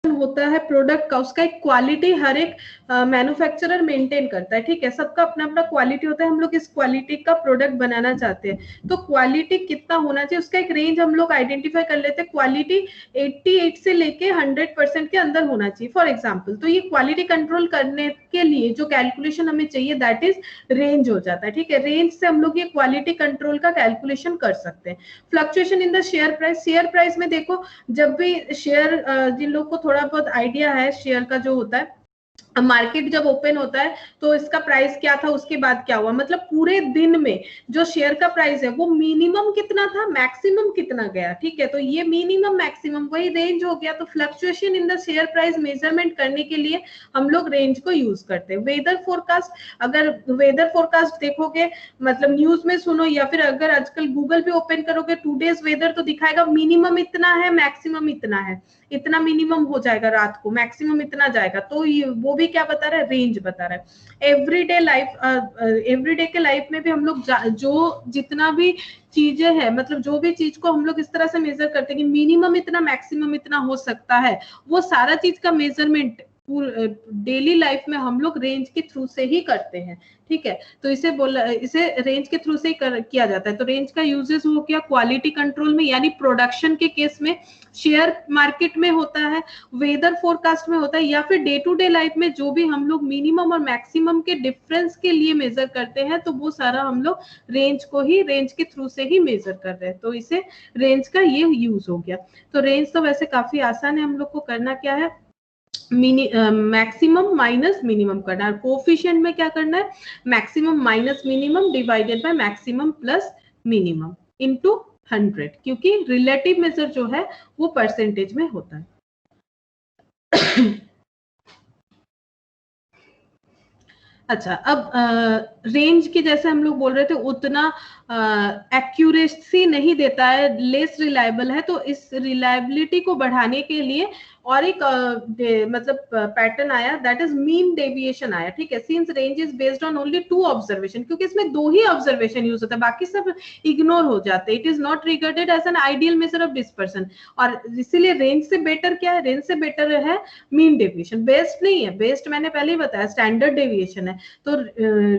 होता है प्रोडक्ट का उसका एक क्वालिटी हर एक मैन्युफैक्चरर मेंटेन करता है, ठीक है। सबका अपना अपना क्वालिटी होता है, हम लोग इस क्वालिटी का प्रोडक्ट बनाना चाहते हैं तो क्वालिटी कितना होना चाहिए उसका एक रेंज हम लोग आइडेंटिफाई कर लेते हैं। क्वालिटी 88 से लेके 100% के अंदर होना चाहिए फॉर एग्जाम्पल। तो ये क्वालिटी कंट्रोल करने के लिए जो कैलकुलेशन हमें चाहिए दैट इज रेंज हो जाता है, ठीक है। रेंज से हम लोग ये क्वालिटी कंट्रोल का कैलकुलेशन कर सकते हैं। Fluctuation in the share price, share price में देखो जब भी शेयर जिन लोग को थोड़ा बहुत आइडिया है शेयर का जो होता है, मार्केट जब ओपन होता है तो इसका प्राइस क्या था उसके बाद क्या हुआ, मतलब पूरे दिन में जो शेयर का प्राइस है वो मिनिमम कितना था मैक्सिमम कितना गया, ठीक है। तो ये मिनिमम मैक्सिमम वही रेंज हो गया। तो fluctuation in the share price measurement करने के लिए हम लोग रेंज को यूज करते हैं। वेदर फोरकास्ट, अगर वेदर फोरकास्ट देखोगे मतलब न्यूज में सुनो या फिर अगर आजकल गूगल पे ओपन करोगे 2 डेज वेदर तो दिखाएगा मिनिमम इतना है मैक्सिमम इतना है, इतना मिनिमम हो जाएगा रात को, मैक्सिमम इतना जाएगा। तो वो भी क्या बता रहा है रेंज बता रहा है। एवरीडे लाइफ, एवरीडे के लाइफ में भी हम लोग जो जितना भी चीजें है मतलब जो भी चीज को हम लोग इस तरह से मेजर करते हैं कि मिनिमम इतना मैक्सिमम इतना हो सकता है, वो सारा चीज का मेजरमेंट डेली लाइफ में हम लोग रेंज के थ्रू से ही करते हैं, ठीक है। तो इसे रेंज के थ्रू से ही किया जाता है। तो रेंज का यूजेस हो गया क्वालिटी कंट्रोल में यानी प्रोडक्शन के केस में, शेयर मार्केट में होता है, वेदर फोरकास्ट में होता है, या फिर डे टू डे लाइफ में जो भी हम लोग मिनिमम और मैक्सिमम के डिफरेंस के लिए मेजर करते हैं तो वो सारा हम लोग रेंज के थ्रू से ही मेजर कर रहे हैं। तो इसे रेंज का ये यूज हो गया। तो रेंज तो वैसे काफी आसान है, हम लोग को करना क्या है मैक्सिमम माइनस मिनिमम करना है। कोफिशिएंट में क्या करना है maximum minus minimum divided by maximum plus minimum into 100, क्योंकि रिलेटिव मेजर जो है वो परसेंटेज में होता है। अच्छा, अब रेंज की जैसे हम लोग बोल रहे थे उतना एक्यूरेसी नहीं देता है, लेस रिलायबल है। तो इस रिलायबिलिटी को बढ़ाने के लिए और एक मतलब पैटर्न आया दैट इज मीन डेविएशन आया, ठीक है। Since range is based on only 2 observation, क्योंकि इसमें 2 ही ऑब्जर्वेशन यूज होता है बाकी सब इग्नोर हो जाते हैं। It is not regarded as an ideal measure of dispersion, और इसीलिए रेंज से बेटर क्या है, रेंज से बेटर है मीन डेविएशन। बेस्ट नहीं है, बेस्ट मैंने पहले ही बताया स्टैंडर्ड डेविएशन है। तो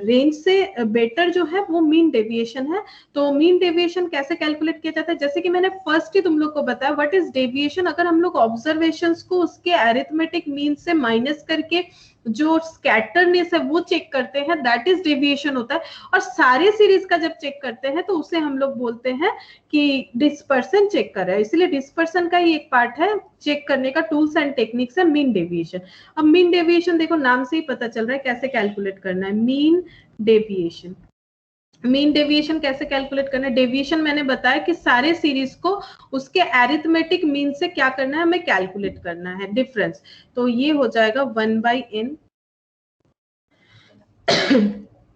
रेंज से बेटर जो है वो मीन डेविएशन है। तो मीन डेविएशन कैसे कैलकुलेट किया जाता है, जैसे कि मैंने फर्स्ट ही तुम लोग को बताया व्हाट इज डेविएशन। अगर हम लोग ऑब्जर्वेशंस को उसके अरिथमेटिक मीन से माइनस करके जो स्कैटरनेस है वो चेक करते हैं दैट इज डेविएशन होता है। और सारे सीरीज का जब चेक करते हैं तो उसे हम लोग बोलते हैं कि डिस्पर्सन चेक कर रहे हैं। इसलिए डिस्पर्सन का ही एक पार्ट है चेक करने का, टूल्स एंड टेक्निक्स है मीन डेविएशन। अब मीन डेविएशन देखो नाम से ही पता चल रहा है कैसे कैलकुलेट करना है। मीन डेविएशन, मीन डेविएशन कैसे कैलकुलेट करना है, डेविएशन मैंने बताया कि सारे सीरीज को उसके अरिथमेटिक मीन से क्या करना है हमें कैलकुलेट करना है डिफरेंस। तो ये हो जाएगा 1/n।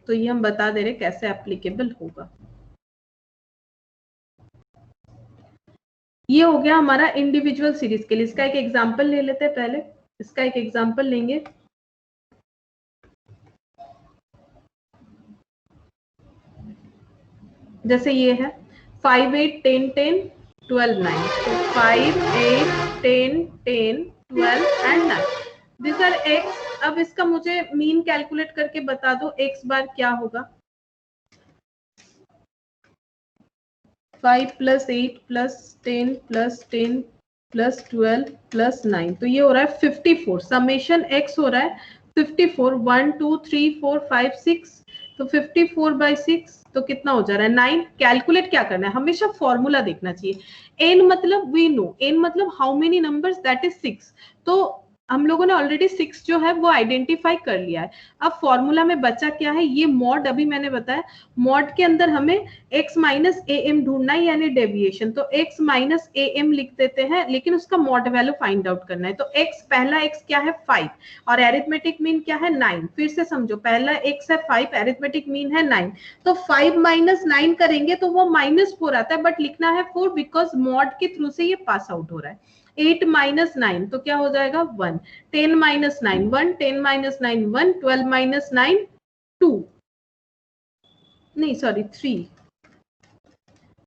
तो ये हम बता दे रहे कैसे एप्लीकेबल होगा। ये हो गया हमारा इंडिविजुअल सीरीज के लिए। इसका एक एग्जांपल ले लेते हैं पहले, इसका एक एग्जांपल लेंगे। जैसे ये है 5 8 10 10 12 9, तो 5 8 10 10 12 एंड 9 दिस आर x। अब इसका मुझे मीन कैलकुलेट करके बता दो x बार क्या होगा। 5 + 8 + 10 + 10 + 12 + 9, तो ये हो रहा है 54। समेशन x हो रहा है 54, 1 2 3 4 5 6, तो 54/6 तो कितना हो जा रहा है 9। कैलकुलेट क्या करना है, हमेशा फॉर्मूला देखना चाहिए। n मतलब वी नो, n मतलब how many numbers that is 6। तो हम लोगों ने ऑलरेडी 6 जो है वो आइडेंटिफाई कर लिया है। अब फॉर्मूला में बचा क्या है, ये मॉड अभी मैंने बताया, मॉड के अंदर हमें x माइनस ए एम ढूंढना है यानी डेविएशन, तो x माइनस ए एम लिख देते हैं, लेकिन उसका मॉड वैल्यू फाइंड आउट करना है। तो x, पहला x क्या है 5 और एरिथमेटिक मीन क्या है 9। फिर से समझो, पहला x है 5, एरिथमेटिक मीन है 9, तो 5 माइनस 9 करेंगे तो वो -4 आता है, बट लिखना है 4 बिकॉज मॉड के थ्रू से ये पास आउट हो रहा है। 8 माइनस 9 तो क्या हो जाएगा 1, 10 माइनस 9 1, 10 माइनस 9 1, 12 माइनस 9 2, नहीं सॉरी 3,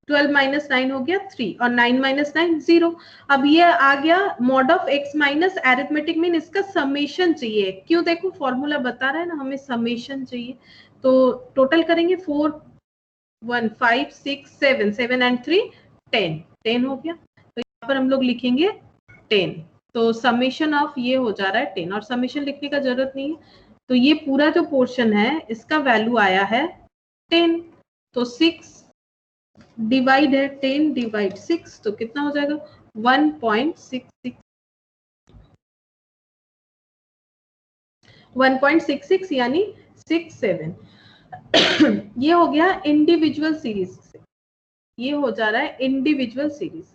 12 माइनस 9 हो गया 3 और 9 माइनस 9 0। अब ये आ गया mod of x minus arithmetic mean, इसका समेशन चाहिए। क्यों, देखो फॉर्मूला बता रहा है ना हमें समेशन चाहिए, तो टोटल करेंगे 4 1 5 6 7 7 एंड 3 10 10 हो गया, तो यहाँ पर हम लोग लिखेंगे 10, तो समेशन ऑफ ये हो जा रहा है 10, और समेशन लिखने का जरूरत नहीं है, तो ये पूरा जो पोर्शन है इसका वैल्यू आया है 10, तो 6 डिवाइड है 10 डिवाइड 6, तो कितना हो जाएगा 1.66 1.66 यानी 67। ये हो गया इंडिविजुअल सीरीज से, ये हो जा रहा है इंडिविजुअल सीरीज।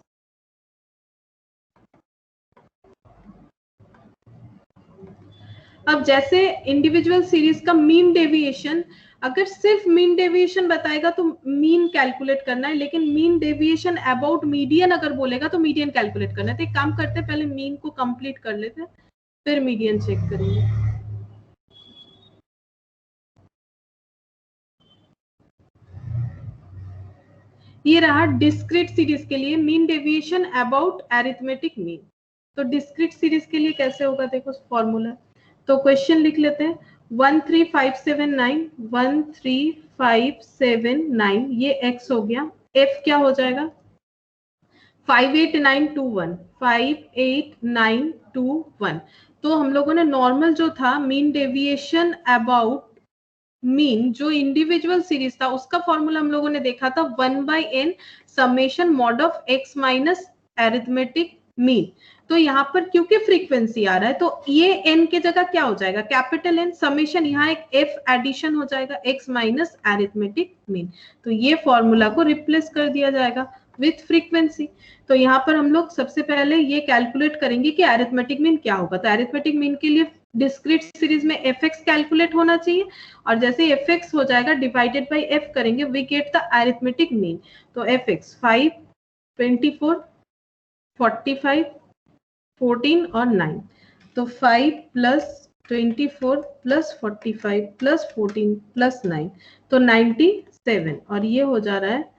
अब जैसे इंडिविजुअल सीरीज का मीन डेविएशन, अगर सिर्फ मीन डेविएशन बताएगा तो मीन कैलकुलेट करना है, लेकिन मीन डेविएशन अबाउट मीडियन अगर बोलेगा तो मीडियन कैलकुलेट करना है। तो एक काम करते हैं, पहले मीन को कंप्लीट कर लेते हैं, फिर मीडियन चेक करेंगे। ये रहा डिस्क्रीट सीरीज के लिए mean deviation about arithmetic mean. तो डिस्क्रीट सीरीज के लिए कैसे होगा, देखो फॉर्मूला, तो क्वेश्चन लिख लेते हैं 13579 13579, ये x हो गया, f क्या हो जाएगा 58921 58921। तो हम लोगों ने नॉर्मल जो था मीन डेविएशन अबाउट मीन, जो इंडिविजुअल सीरीज था उसका फॉर्मूला हम लोगों ने देखा था 1/n summation mod of x minus arithmetic mean. तो यहाँ पर क्योंकि फ्रीक्वेंसी आ रहा है तो ये n की जगह क्या हो जाएगा कैपिटल N, समेशन यहाँ एक f एडिशन हो जाएगा x माइनस एरिथमेटिक मीन, तो ये फॉर्मूला को रिप्लेस कर दिया जाएगा विथ फ्रीक्वेंसी। तो यहाँ पर हम लोग सबसे पहले ये कैलकुलेट करेंगे कि एरिथमेटिक मीन क्या होगा। तो एरिथमेटिक मीन के लिए डिस्क्रीट सीरीज में fx कैलकुलेट होना चाहिए, और जैसे fx हो जाएगा डिवाइडेड बाय f करेंगे we get the arithmetic mean. तो fx 5 24 45 14 और 9, तो 5 प्लस 24 प्लस 45 प्लस 14 प्लस 9, तो 97, और ये हो जा रहा है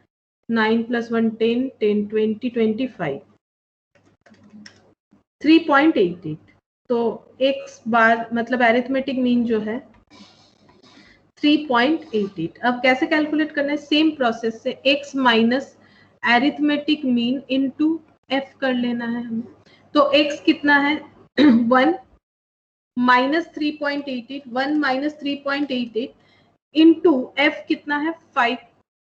9 प्लस 1 10 10 20 25 3.88। तो x बार मतलब एरिथमेटिक मीन जो है 3.88। अब कैसे कैलकुलेट करना है, सेम प्रोसेस से x minus arithmetic mean into f कर लेना है हमें। तो x कितना है 1 माइनस 3.88, 1 माइनस 3.88 इनटू f कितना है 5,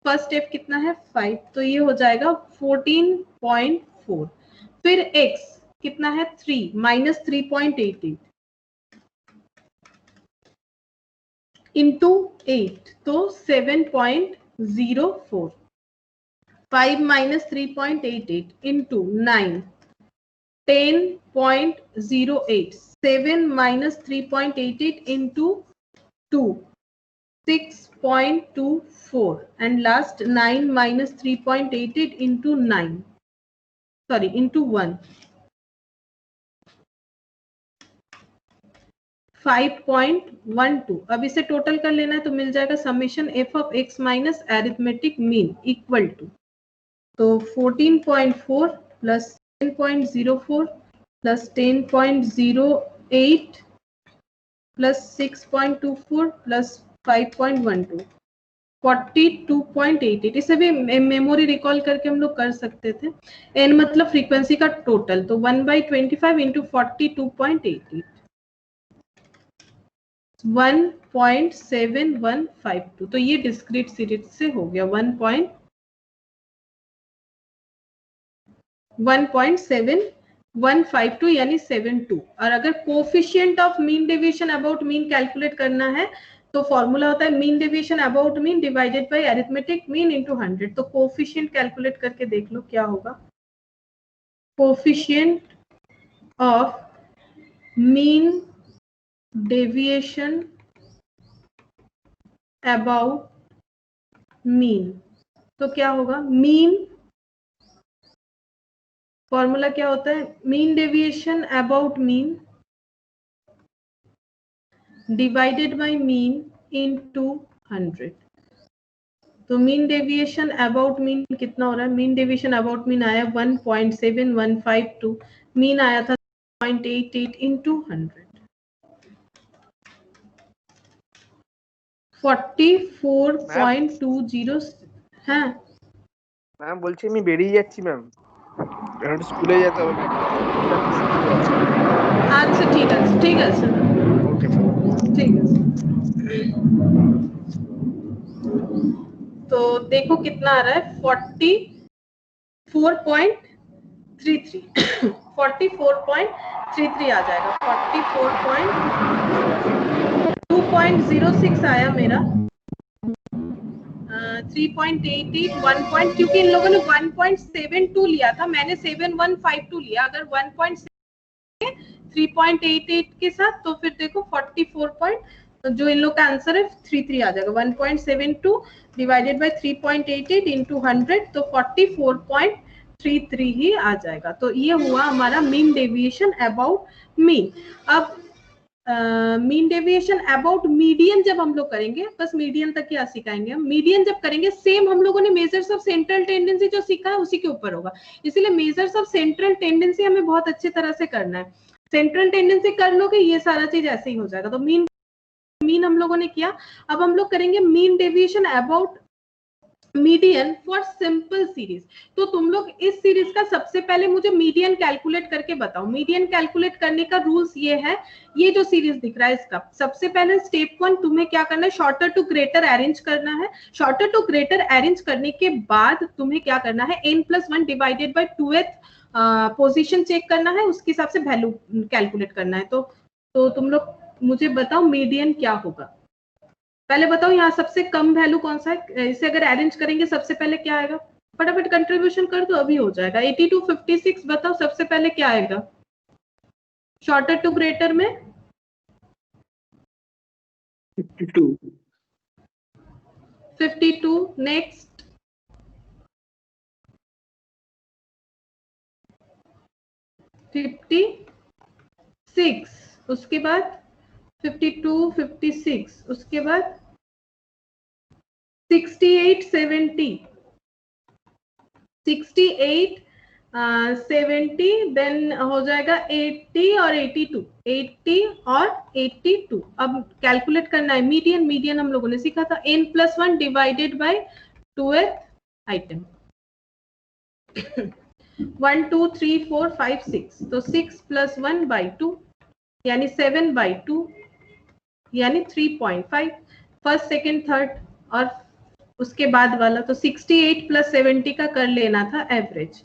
फर्स्ट f कितना है 5, तो ये हो जाएगा 14.4। फिर x कितना है 3 माइनस 3.88 इंटू 8, तो 7.04। 5 minus 3.88 into 9 10.08, 7 minus 3.88 into 2 6.24, and last 9 minus 3.88 into 9, sorry into 1 5.12। अब इसे टोटल कर लेना है तो मिल जाएगा summation f of x minus arithmetic mean equal to, तो 14.4 प्लस 10.04 प्लस 10.08 प्लस 6.24 प्लस 5.12 42.88। इसे भी मेमोरी रिकॉल करके हम लोग कर सकते थे, n मतलब फ्रीक्वेंसी का टोटल, तो 1/25 इंटू 42.88 1.7152। तो ये डिस्क्रीट सीरीज से हो गया 1.71 152 यानी 72। और अगर coefficient of mean deviation about mean calculate करना है तो फॉर्मूला होता है mean deviation about mean divided by arithmetic mean into 100। तो कोफिशिएंट कैलकुलेट करके देख लो क्या होगा। Coefficient of mean deviation about mean, तो क्या होगा, मीन फॉर्मूला क्या होता है, mean deviation about mean divided by mean into 100। तो मीन डेविएशन अबाउट मीन कितना हो रहा है, मीन डेविएशन अबाउट मीन आया 1.7152, मीन आया था 0.88 इनटू 100, 44.20। হ্যাঁ ম্যাম বলছি আমি বেরিয়ে যাচ্ছি ম্যাম, এখন স্কুলে যেতে হবে ম্যাম। আচ্ছা ঠিক আছে ঠিক আছে ওকে ম্যাম, ঠিক আছে। तो देखो कितना आ रहा है 44.33 44.33 आ जाएगा। 44.2.06 आया मेरा, 3.88 1 क्योंकि इन लोगों ने 1.72 लिया था, मैंने 7152 लिया। अगर 3.88 के साथ तो फिर देखो 44. जो इन लोग का आंसर है 33 आ जाएगा। 1.72 डिवाइडेड बाय 3.88 इंटू 100 तो 44.33 ही आ जाएगा। तो ये हुआ हमारा मीन डेविएशन अबाउट मीन। अब मीन डेविएशन अबाउट मीडियन जब हम लोग करेंगे, बस मीडियन तक क्या सिखाएंगे हम, मीडियन जब करेंगे सेम हम लोगों ने मेजर्स ऑफ सेंट्रल टेंडेंसी जो सीखा है उसी के ऊपर होगा। इसीलिए मेजर्स ऑफ सेंट्रल टेंडेंसी हमें बहुत अच्छी तरह से करना है। सेंट्रल टेंडेंसी कर लोगे ये सारा चीज ऐसे ही हो जाएगा। तो मीन हम लोगों ने किया। अब हम लोग करेंगे mean deviation about median for simple series. तो तुम लोग इस सीरीज का सबसे पहले मुझे मीडियन कैलकुलेट करके बताओ। मीडियन कैलकुलेट करने का रूल्स ये है, ये जो सीरीज दिख रहा है इसका सबसे पहले स्टेप 1 तुम्हें क्या करना है, शॉर्टर टू ग्रेटर अरेंज करना है। शॉर्टर टू ग्रेटर अरेंज करने के बाद तुम्हें क्या करना है, n+1 divided by 2th position check करना है, उसके हिसाब से वैल्यू कैलकुलेट करना है। तो तुम लोग मुझे बताओ मीडियन क्या होगा। पहले बताओ यहाँ सबसे कम वैल्यू कौन सा है, इसे अगर अरेंज करेंगे सबसे पहले क्या आएगा, फटाफट कंट्रीब्यूशन कर दो अभी हो जाएगा। 82 56 बताओ सबसे पहले क्या आएगा शॉर्टर टू ग्रेटर में। 52 नेक्स्ट 56, उसके बाद 52 56, उसके बाद 68 70 देन हो जाएगा 80 और 82 80 और 82। अब कैलकुलेट करना है मीडियन। मीडियन हम लोगों ने सीखा था n+1 divided by 2th item 1 2 3 4 5 6, तो 6 + 1 by 2 यानी 7 by 2 यानी 3.5 फर्स्ट सेकंड थर्ड और उसके बाद वाला। तो 68 + 70 का कर लेना था एवरेज।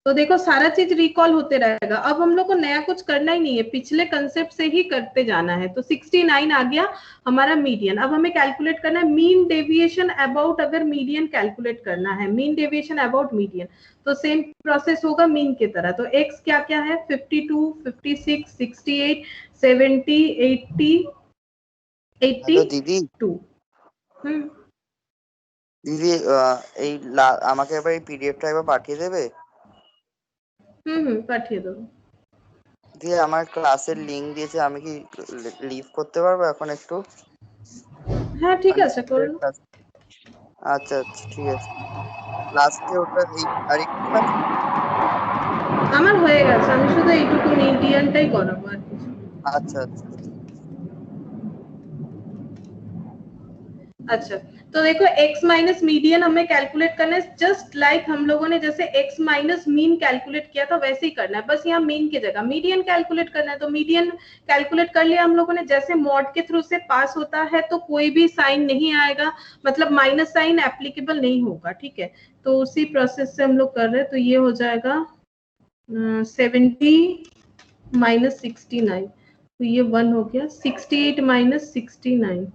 तो देखो सारा चीज रिकॉल होते रहेगा। अब हम लोग को नया कुछ करना ही नहीं है, पिछले कंसेप्ट से ही करते जाना है। तो 69 आ गया हमारा मीडियन। अब हमें कैलकुलेट करना है मीन डेविएशन अबाउट, अगर मीडियन कैलकुलेट करना है मीन डेविएशन अबाउट मीडियन तो सेम प्रोसेस होगा मीन की तरह। तो एक्स क्या क्या है 52 56 68 70 80 82। দিদি এই আমাকে এবার এই পিডিএফটা একবার পাঠিয়ে দেবে। পাঠিয়ে দেবো। দিয়ে আমার ক্লাসের লিংক দিয়েছে, আমি কি লিভ করতে পারবো এখন একটু? হ্যাঁ ঠিক আছে করুন। আচ্ছা আচ্ছা ঠিক আছে। লাস্টে ওটা এই আরেকটু আছে আমার হয়ে গেছে, আমি শুধু এইটুকু মিডিয়ানটাই করাবো আর কিছু। আচ্ছা আচ্ছা अच्छा तो देखो x माइनस मीडियन हमें कैलकुलेट करना है जस्ट लाइक हम लोगों ने जैसे x माइनस मीन कैलकुलेट किया था वैसे ही करना है, बस यहाँ मीन की जगह मीडियन कैलकुलेट करना है। तो मीडियन कैलकुलेट कर लिया हम लोगों ने। जैसे मॉड के थ्रू से पास होता है तो कोई भी साइन नहीं आएगा, मतलब माइनस साइन एप्लीकेबल नहीं होगा, ठीक है। तो उसी प्रोसेस से हम लोग कर रहे हैं। तो ये हो जाएगा 70 माइनस 69, तो ये 1 हो गया। 68 माइनस 69,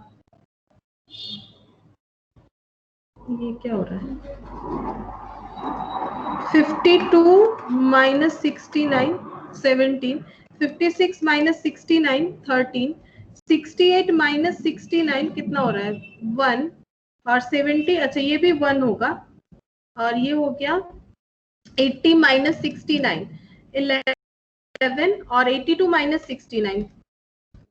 ये क्या हो रहा है? 52 माइनस 69 17, 56 माइनस 69 13, 68 माइनस 69 कितना हो रहा है? 1, और 70, अच्छा ये भी 1 होगा, और ये हो गया 80 माइनस 69 11, और 82 माइनस 69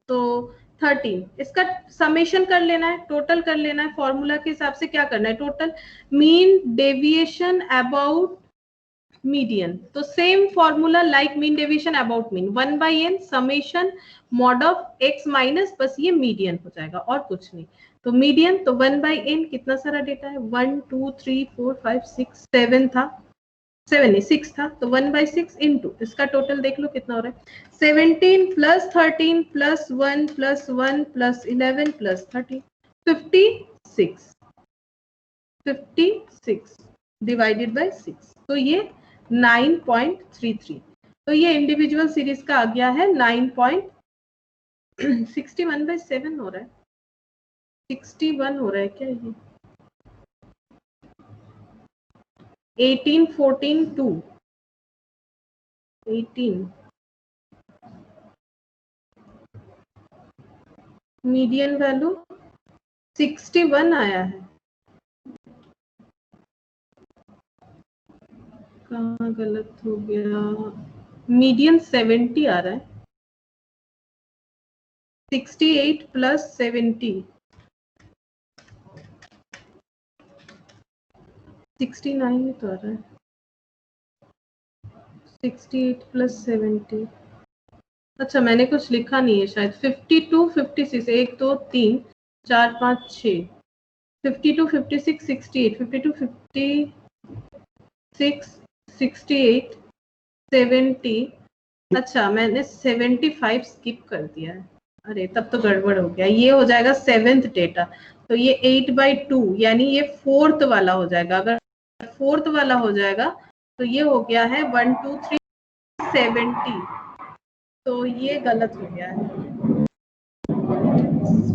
तो 13। इसका समेशन कर लेना है, टोटल कर लेना है। फॉर्मूला के हिसाब से क्या करना है? Total mean deviation about median, तो same formula like mean deviation about mean, 1/n summation mod of x minus, बस ये मीडियन हो जाएगा और कुछ नहीं। तो मीडियन तो 1/n, कितना सारा डेटा है? 1 2 3 4 5 6 7 था, 7 नहीं 6 था, तो 1/6 इंटू इसका टोटल देख लो कितना हो रहा है। 17 plus 13 plus 1 plus 1 plus 11 plus 13, 56 divided by 6, तो ये 9.33। तो ये इंडिविजुअल सीरीज का आ गया है 9.61/7 हो रहा है, 61 हो रहा है क्या ये? 18 14 2 18, मीडियन वैल्यू 61 आया है। कहाँ गलत हो गया? मीडियन 70 आ रहा है, 68 प्लस 70, 69 ही तो आ रहा है, 68 प्लस 70। अच्छा मैंने कुछ लिखा नहीं है शायद। 52 56, 1 2 3 4 5 6, 52 56 68, 52 56 68 70। अच्छा मैंने 75 स्किप कर दिया है, अरे तब तो गड़बड़ हो गया। ये हो जाएगा 7th डेटा, तो ये 8/2 यानी ये 4th वाला हो जाएगा। अगर 4th वाला हो जाएगा तो ये हो गया है 1 2 3 70, तो ये गलत हो गया है।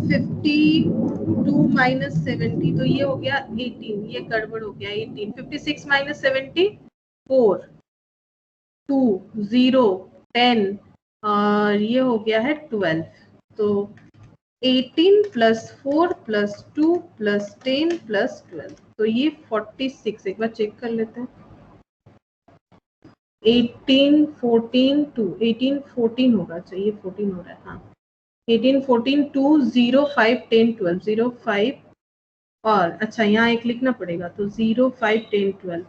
52 माइनस 70, तो ये हो गया 18, ये गड़बड़ हो गया 18। 56 माइनस 70 4 2 0 10, और ये हो गया है 12। तो 18 प्लस 4 प्लस 2 प्लस 10 प्लस 12, तो ये 46। एक बार चेक कर लेते हैं। 18 14 2, 18 14 होगा, चाहिए 14 हो रहा है, हाँ 18 14 2 0 5 10 12 0 5, और अच्छा यहाँ एक लिखना पड़ेगा, तो 0 5 10 12,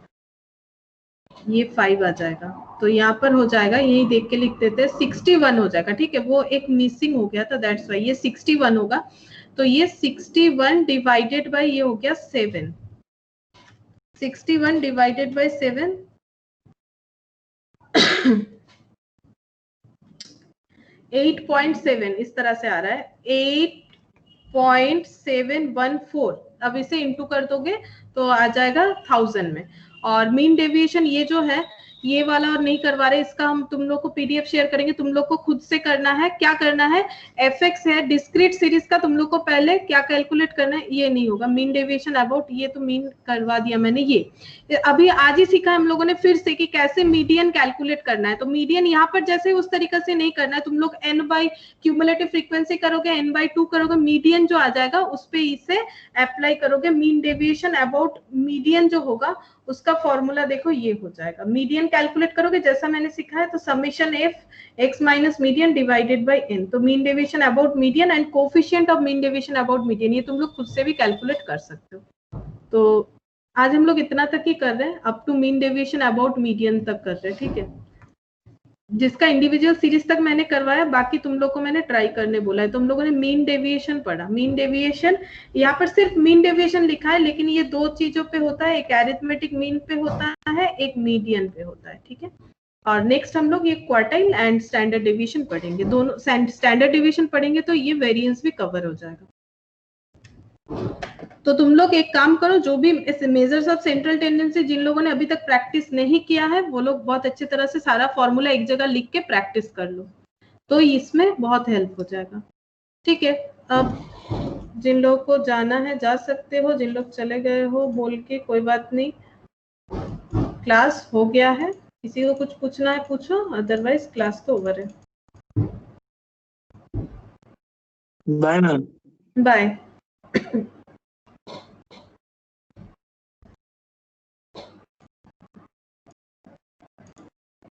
ये 5 आ जाएगा। तो यहाँ पर हो जाएगा, यही देख के लिख देते हैं, 61 हो जाएगा। ठीक है, वो एक मिसिंग हो गया था, दैट्स वाई ये 61 होगा। तो ये 61 डिवाइडेड बाय ये हो गया 7, 61 डिवाइडेड बाय 7 8.7 इस तरह से आ रहा है, 8.714। अब इसे इंटू कर दोगे तो आ जाएगा 1000 में। और मीन डेविएशन ये जो है, ये वाला और नहीं करवा रहे, इसका हम तुम लोग को पीडीएफ शेयर करेंगे, तुम लोग को खुद से करना है। क्या करना है? एफएक्स है डिस्क्रीट सीरीज का, तुम लोग को पहले क्या कैलकुलेट करना है, ये नहीं होगा। मीन डेविएशन अबाउट, ये तो मीन करवा दिया मैंने, ये अभी आज ही सीखा हम लोगों ने फिर से कि कैसे मीडियन कैलकुलेट करना है। तो मीडियन यहाँ पर जैसे उस तरीके से नहीं करना है, तुम लोग n बाई क्यूमुलेटिव फ्रीक्वेंसी करोगे, n/2 करोगे, मीडियन जो आ जाएगा उस पे इसे अप्लाई करोगे। मीन डेविएशन अबाउट मीडियन जो होगा उसका फॉर्मूला देखो, ये हो जाएगा। मीडियन कैलकुलेट करोगे जैसा मैंने सिखाया, तो summation F X minus median divided by N, तो mean deviation about median and coefficient of mean deviation about median, ये तुम लोग खुद से भी कैलकुलेट कर सकते हो। तो आज हम लोग इतना तक ही कर रहे हैं, up to mean deviation about median तक कर रहे हैं। ठीक है, जिसका इंडिविजुअल सीरीज तक मैंने करवाया, बाकी तुम लोग को मैंने ट्राई करने बोला है। तुम लोगों ने मीन डेविएशन पढ़ा, मीन डेविएशन यहाँ पर सिर्फ मीन डेविएशन लिखा है, लेकिन ये दो चीजों पे होता है, एक एरिथमेटिक मीन पे होता है, एक मीडियन पे होता है। ठीक है, और नेक्स्ट हम लोग ये क्वार्टाइल एंड स्टैंडर्ड डेविएशन पढ़ेंगे। दोनों स्टैंडर्ड डेविएशन पढ़ेंगे तो ये वेरिएंस भी कवर हो जाएगा। तो तुम लोग एक काम करो, जो भी मेजर्स ऑफ सेंट्रल टेंडेंसी जिन लोगों ने अभी तक प्रैक्टिस नहीं किया है वो लोग बहुत अच्छी तरह से सारा फॉर्मूला एक जगह लिख के प्रैक्टिस कर लो, तो इसमें बहुत हेल्प हो जाएगा। ठीक है, अब जिन लोगों को जाना है जा सकते हो, जिन लोग चले गए हो बोल के कोई बात नहीं, क्लास हो गया है। किसी को कुछ पूछना है पूछो, अदरवाइज क्लास तो ओवर है। Bye ma'am. बाय।